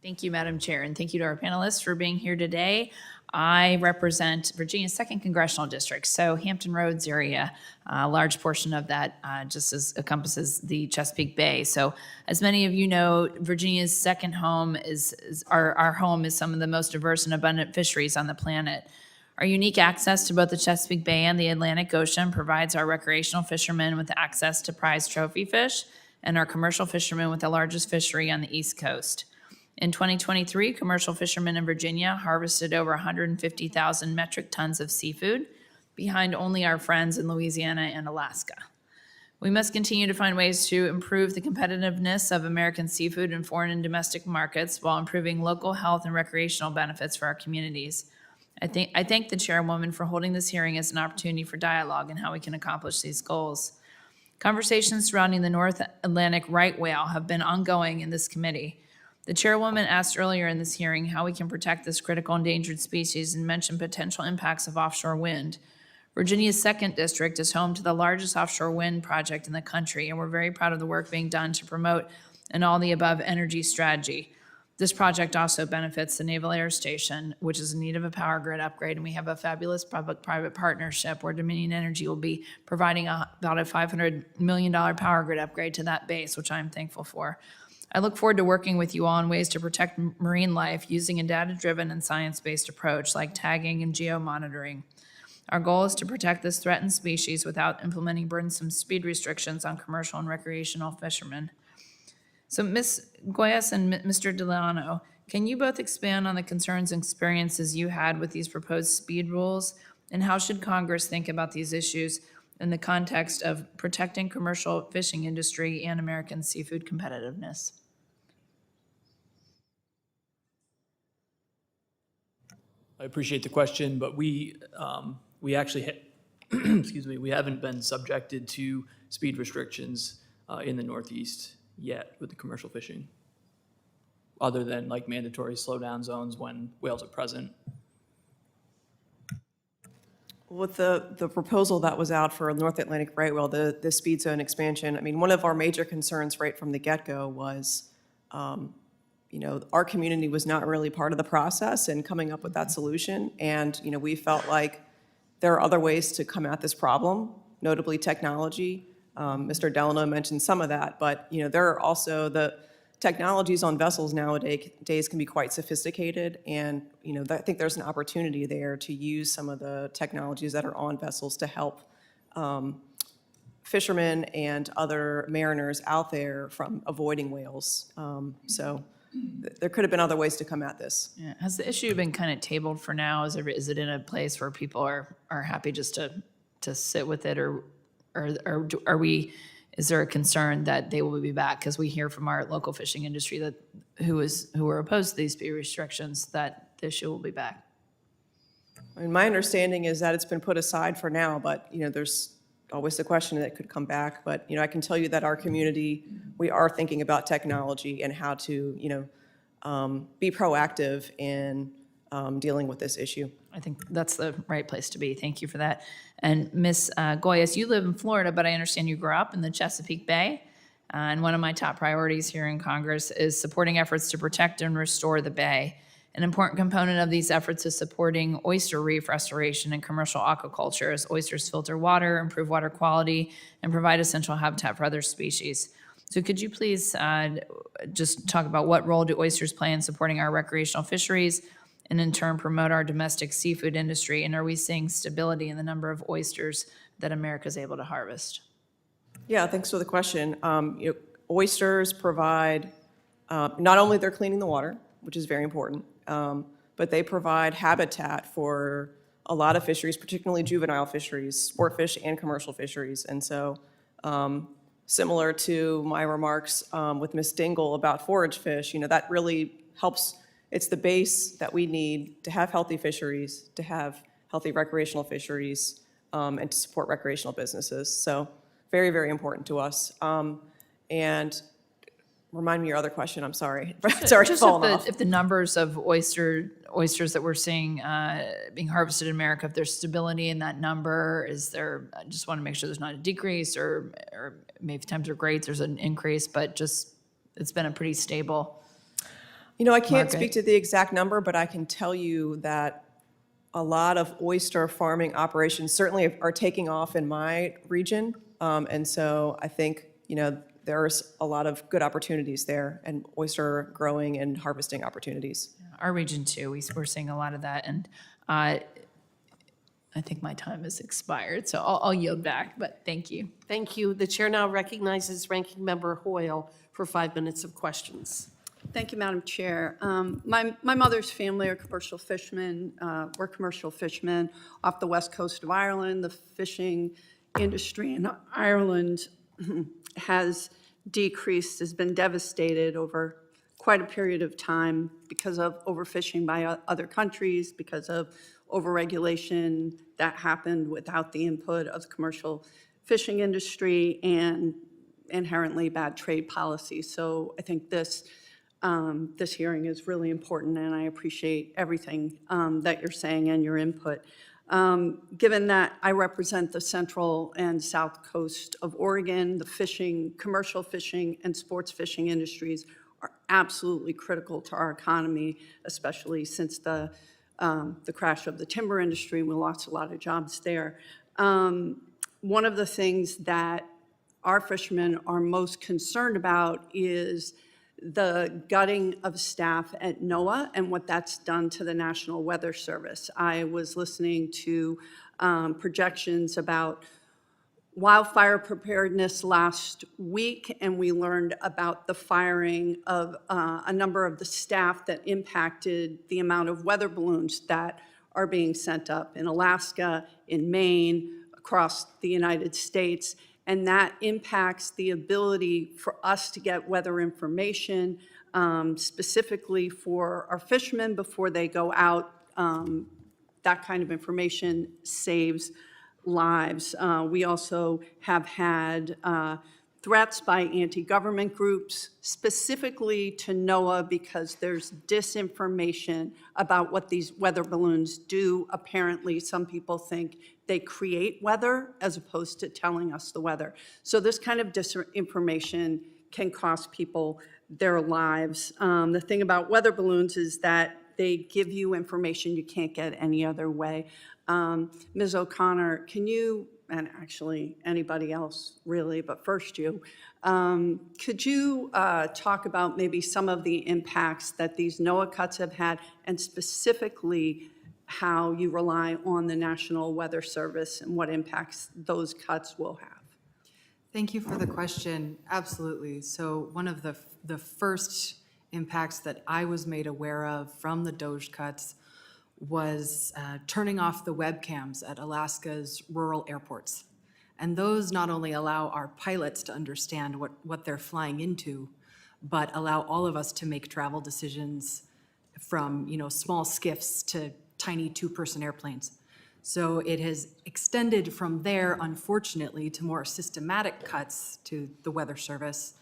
Thank you, Madam Chair, and thank you to our panelists for being here today. I represent Virginia's 2nd Congressional District, so Hampton Roads area. A large portion of that just encompasses the Chesapeake Bay. So as many of you know, Virginia's second home is our home is some of the most diverse and abundant fisheries on the planet. Our unique access to both the Chesapeake Bay and the Atlantic Ocean provides our recreational fishermen with access to prized trophy fish and our commercial fishermen with the largest fishery on the East Coast. In 2023, commercial fishermen in Virginia harvested over 150,000 metric tons of seafood, behind only our friends in Louisiana and Alaska. We must continue to find ways to improve the competitiveness of American seafood in foreign and domestic markets while improving local health and recreational benefits for our communities. I thank the chairwoman for holding this hearing as an opportunity for dialogue and how we can accomplish these goals. Conversations surrounding the North Atlantic right whale have been ongoing in this committee. The chairwoman asked earlier in this hearing how we can protect this critical endangered species and mentioned potential impacts of offshore wind. Virginia's 2nd District is home to the largest offshore wind project in the country, and we're very proud of the work being done to promote an all-the-above energy strategy. This project also benefits the Naval Air Station, which is in need of a power grid upgrade, and we have a fabulous public-private partnership where Dominion Energy will be providing about a $500 million power grid upgrade to that base, which I'm thankful for. I look forward to working with you all on ways to protect marine life using a data-driven and science-based approach like tagging and geomonitoring. Our goal is to protect this threatened species without implementing burdensome speed restrictions on commercial and recreational fishermen. So Ms. Guyas and Mr. Delano, can you both expand on the concerns and experiences you had with these proposed speed rules? And how should Congress think about these issues in the context of protecting commercial fishing industry and American seafood competitiveness? I appreciate the question, but we actually, excuse me, we haven't been subjected to speed restrictions in the Northeast yet with the commercial fishing, other than like mandatory slowdown zones when whales are present. With the proposal that was out for North Atlantic right whale, the speed zone expansion, I mean, one of our major concerns right from the get-go was, our community was not really part of the process in coming up with that solution. And, we felt like there are other ways to come at this problem, notably technology. Mr. Delano mentioned some of that, but, there are also the technologies on vessels nowadays can be quite sophisticated, and I think there's an opportunity there to use some of the technologies that are on vessels to help fishermen and other mariners out there from avoiding whales. So there could have been other ways to come at this. Yeah. Has the issue been kind of tabled for now? Is it in a place where people are happy just to sit with it, or are we? Is there a concern that they will be back? Because we hear from our local fishing industry that who are opposed to these speed restrictions that the issue will be back. I mean, my understanding is that it's been put aside for now, but there's always the question that it could come back. But I can tell you that our community, we are thinking about technology and how to be proactive in dealing with this issue. I think that's the right place to be. Thank you for that. And Ms. Guyas, you live in Florida, but I understand you grew up in the Chesapeake Bay. And one of my top priorities here in Congress is supporting efforts to protect and restore the bay. An important component of these efforts is supporting oyster reef restoration and commercial aquaculture, as oysters filter water, improve water quality, and provide essential habitat for other species. So could you please just talk about what role do oysters play in supporting our recreational fisheries, and in turn promote our domestic seafood industry? And are we seeing stability in the number of oysters that America is able to harvest? Yeah, thanks for the question. Oysters provide, not only they're cleaning the water, which is very important, but they provide habitat for a lot of fisheries, particularly juvenile fisheries, sport fish and commercial fisheries. And so similar to my remarks with Ms. Dingle about forage fish, that really helps. It's the base that we need to have healthy fisheries, to have healthy recreational fisheries, and to support recreational businesses. So very, very important to us. And remind me your other question, I'm sorry. Sorry, Just if the numbers of oysters that we're seeing being harvested in America, if there's stability in that number, is there, I just want to make sure there's not a decrease, or maybe times are great, there's an increase, but just it's been a pretty stable I can't speak to the exact number, but I can tell you that a lot of oyster farming operations certainly are taking off in my region. And so I think, there's a lot of good opportunities there, and oyster growing and harvesting opportunities. Our region too, we're seeing a lot of that. And I think my time has expired, so I'll yield back, but thank you. Thank you. The chair now recognizes Ranking Member Hoyle for 5 minutes of questions. Thank you, Madam Chair. My mother's family are commercial fishermen. We're commercial fishermen off the west coast of Ireland. The fishing industry in Ireland has decreased, has been devastated over quite a period of time because of overfishing by other countries, because of overregulation that happened without the input of the commercial fishing industry, and inherently bad trade policy. So I think this hearing is really important, and I appreciate everything that you're saying and your input. Given that I represent the central and south coast of Oregon, the fishing, commercial fishing and sports fishing industries are absolutely critical to our economy, especially since the crash of the timber industry. We lost a lot of jobs there. One of the things that our fishermen are most concerned about is the gutting of staff at NOAA and what that's done to the National Weather Service. I was listening to projections about wildfire preparedness last week, and we learned about the firing of a number of the staff that impacted the amount of weather balloons that are being sent up in Alaska, in Maine, across the United States. And that impacts the ability for us to get weather information, specifically for our fishermen before they go out. That kind of information saves lives. We also have had threats by anti-government groups, specifically to NOAA, because there's disinformation about what these weather balloons do. Apparently, some people think they create weather as opposed to telling us the weather. So this kind of disinformation can cost people their lives. The thing about weather balloons is that they give you information you can't get any other way. Ms. O'Connor, can you, and actually anybody else really, but first you, could you talk about maybe some of the impacts that these NOAA cuts have had, and specifically how you rely on the National Weather Service and what impacts those cuts will have? Thank you for the question. Absolutely. So one of the first impacts that I was made aware of from the DOGE cuts was turning off the webcams at Alaska's rural airports. And those not only allow our pilots to understand what they're flying into, but allow all of us to make travel decisions from, small skiffs to tiny two-person airplanes. So it has extended from there, unfortunately, to more systematic cuts to the Weather Service,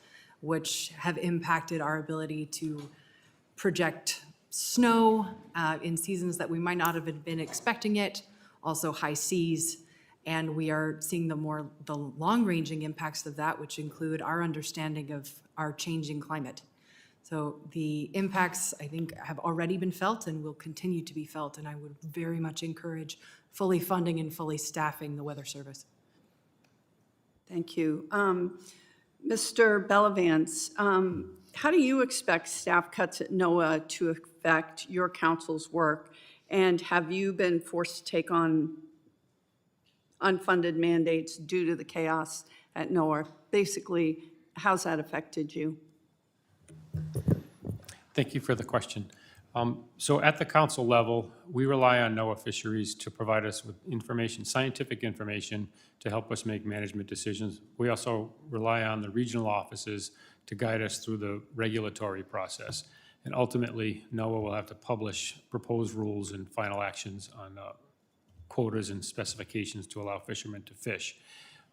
which have impacted our ability to project snow in seasons that we might not have been expecting it, also high seas, and we are seeing the long-ranging impacts of that, which include our understanding of our changing climate. So the impacts, I think, have already been felt and will continue to be felt, and I would very much encourage fully funding and fully staffing the Weather Service. Thank you. Mr. Bellavance, how do you expect staff cuts at NOAA to affect your council's work? And have you been forced to take on unfunded mandates due to the chaos at NOAA? Basically, how's that affected you? Thank you for the question. So at the council level, we rely on NOAA Fisheries to provide us with information, scientific information, to help us make management decisions. We also rely on the regional offices to guide us through the regulatory process. And ultimately, NOAA will have to publish proposed rules and final actions on quotas and specifications to allow fishermen to fish.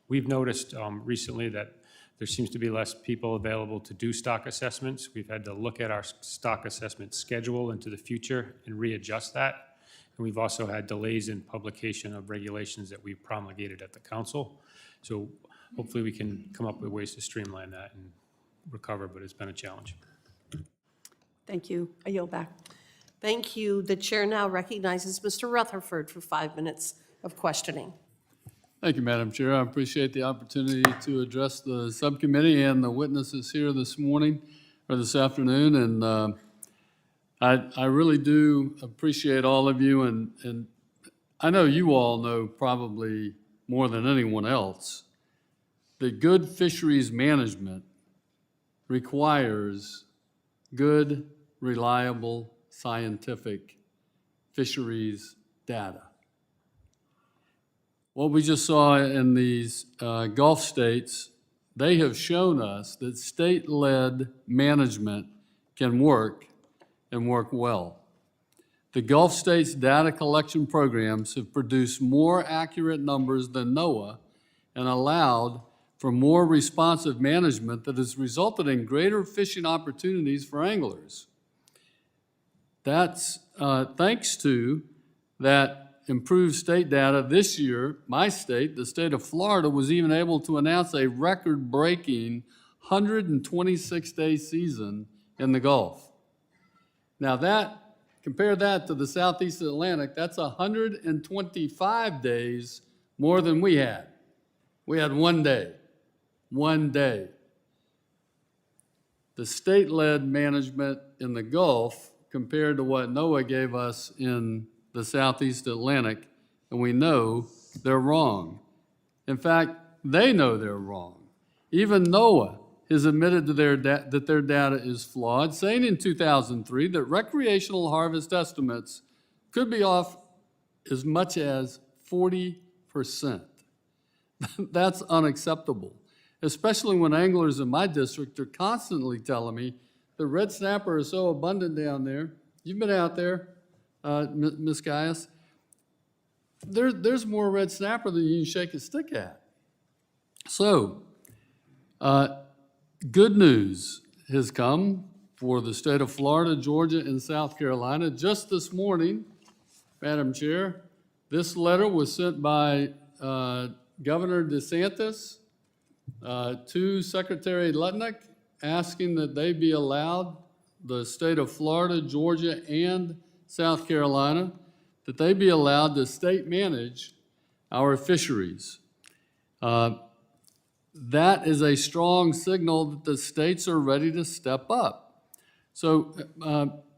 We've noticed recently that there seems to be less people available to do stock assessments. We've had to look at our stock assessment schedule into the future and readjust that. And we've also had delays in publication of regulations that we promulgated at the council. So hopefully we can come up with ways to streamline that and recover, but it's been a challenge. Thank you. I yield back. Thank you. The chair now recognizes Mr. Rutherford for 5 minutes of questioning. Thank you, Madam Chair. I appreciate the opportunity to address the subcommittee and the witnesses here this morning or this afternoon. And I really do appreciate all of you. And I know you all know probably more than anyone else that good fisheries management requires good, reliable, scientific fisheries data. What we just saw in these Gulf states, they have shown us that state-led management can work and work well. The Gulf states' data collection programs have produced more accurate numbers than NOAA and allowed for more responsive management that has resulted in greater fishing opportunities for anglers. That's thanks to that improved state data. This year, my state, the state of Florida, was even able to announce a record-breaking 126-day season in the Gulf. Now compare that to the Southeast Atlantic, that's 125 days more than we had. We had 1 day. 1 day. the state-led management in the Gulf compared to what NOAA gave us in the Southeast Atlantic, and we know they're wrong. In fact, they know they're wrong. Even NOAA has admitted to that their data is flawed, saying in 2003 that recreational harvest estimates could be off as much as 40%. That's unacceptable, especially when anglers in my district are constantly telling me the red snapper is so abundant down there. You've been out there, Ms. Guyas. There's more red snapper than you can shake a stick at. So, good news has come for the state of Florida, Georgia, and South Carolina. Just this morning, Madam Chair, this letter was sent by Governor DeSantis to Secretary Lutnick, asking that they be allowed, the state of Florida, Georgia, and South Carolina, that they be allowed to state manage our fisheries. That is a strong signal that the states are ready to step up. So,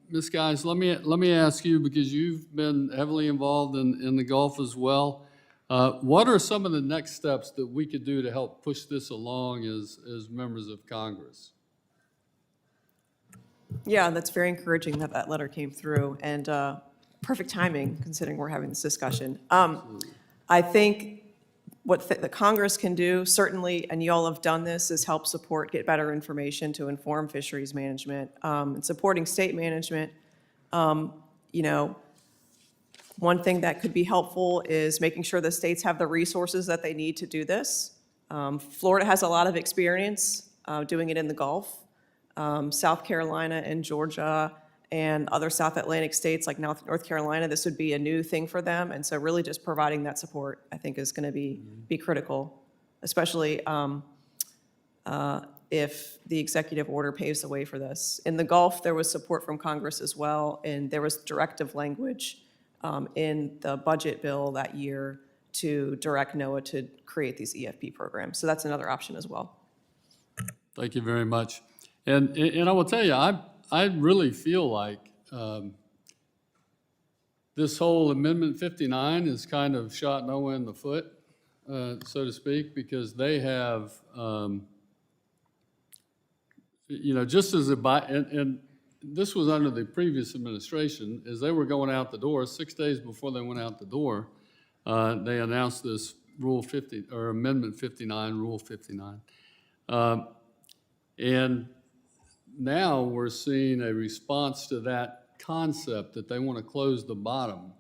Ms. Guyas, let me ask you, because you've been heavily involved in the Gulf as well, what are some of the next steps that we could do to help push this along as members of Congress? Yeah, that's very encouraging that that letter came through, and perfect timing considering we're having this discussion. I think what the Congress can do, certainly, and you all have done this, is help support, get better information to inform fisheries management, and supporting state management. You know, one thing that could be helpful is making sure the states have the resources that they need to do this. Florida has a lot of experience doing it in the Gulf. South Carolina and Georgia and other South Atlantic states like North Carolina, this would be a new thing for them. And so really just providing that support, I think, is going to be critical, especially if the executive order paves the way for this. In the Gulf, there was support from Congress as well, and there was directive language in the budget bill that year to direct NOAA to create these EFP programs. So that's another option as well. Thank you very much. And I will tell you, I really feel like this whole Amendment 59 is kind of shot NOAA in the foot, so to speak, because they have, you know, just as and this was under the previous administration, as they were going out the door, 6 days before they went out the door, they announced this Amendment 59, Rule 59. And now we're seeing a response to that concept that they want to close the bottom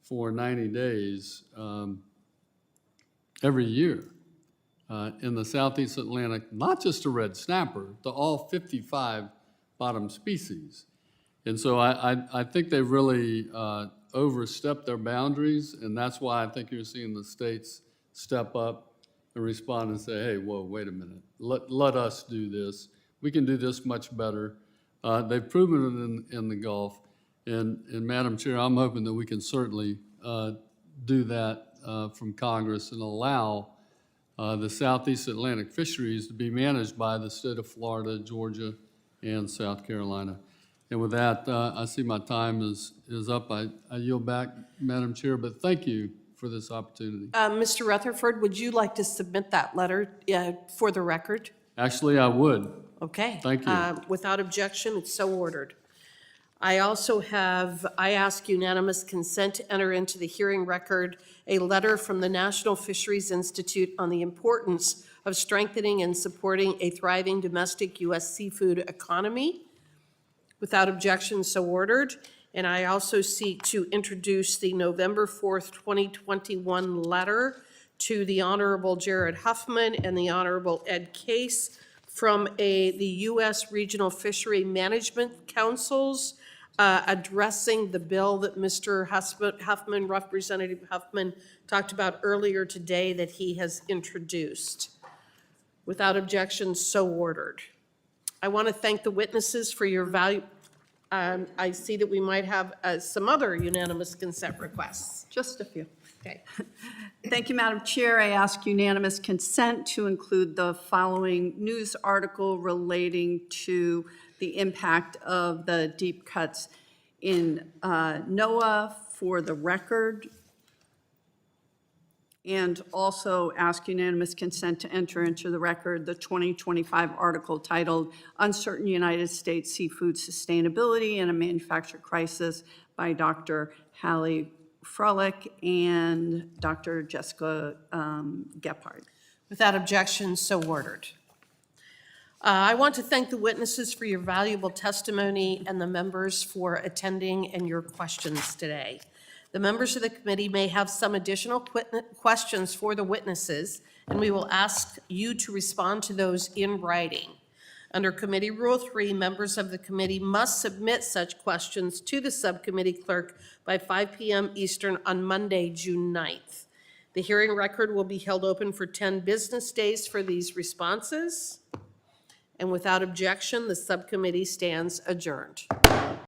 for 90 days every year in the Southeast Atlantic, not just to red snapper, to all 55 bottom species. And so I think they've really overstepped their boundaries, and that's why I think you're seeing the states step up and respond and say, hey, whoa, wait a minute, let us do this. We can do this much better. They've proven it in the Gulf. And Madam Chair, I'm hoping that we can certainly do that from Congress and allow the Southeast Atlantic fisheries to be managed by the state of Florida, Georgia, and South Carolina. And with that, I see my time is up. I yield back, Madam Chair, but thank you for this opportunity. Mr. Rutherford, would you like to submit that letter for the record? Actually, I would. Okay. Thank you. Without objection, it's so ordered. I also I ask unanimous consent to enter into the hearing record a letter from the National Fisheries Institute on the importance of strengthening and supporting a thriving domestic U.S. seafood economy. Without objection, so ordered. And I also seek to introduce the November 4th, 2021 letter to the Honorable Jared Huffman and the Honorable Ed Case from the U.S. Regional Fishery Management Councils addressing the bill that Mr. Huffman, Representative Huffman, talked about earlier today that he has introduced. Without objection, so ordered. I want to thank the witnesses for your value. I see that we might have some other unanimous consent requests. Just a few. Okay. Thank you, Madam Chair. I ask unanimous consent to include the following news article relating to the impact of the deep cuts in NOAA for the record. And also ask unanimous consent to enter into the record the 2025 article titled Uncertain United States Seafood Sustainability in a Manufacturing Crisis by Dr. Hallie Froelich and Dr. Jessica Gephardt. Without objection, so ordered. I want to thank the witnesses for your valuable testimony and the members for attending and your questions today. The members of the committee may have some additional questions for the witnesses, and we will ask you to respond to those in writing. Under Committee Rule 3, members of the committee must submit such questions to the subcommittee clerk by 5 p.m. Eastern on Monday, June 9th. The hearing record will be held open for 10 business days for these responses. And without objection, the subcommittee stands adjourned.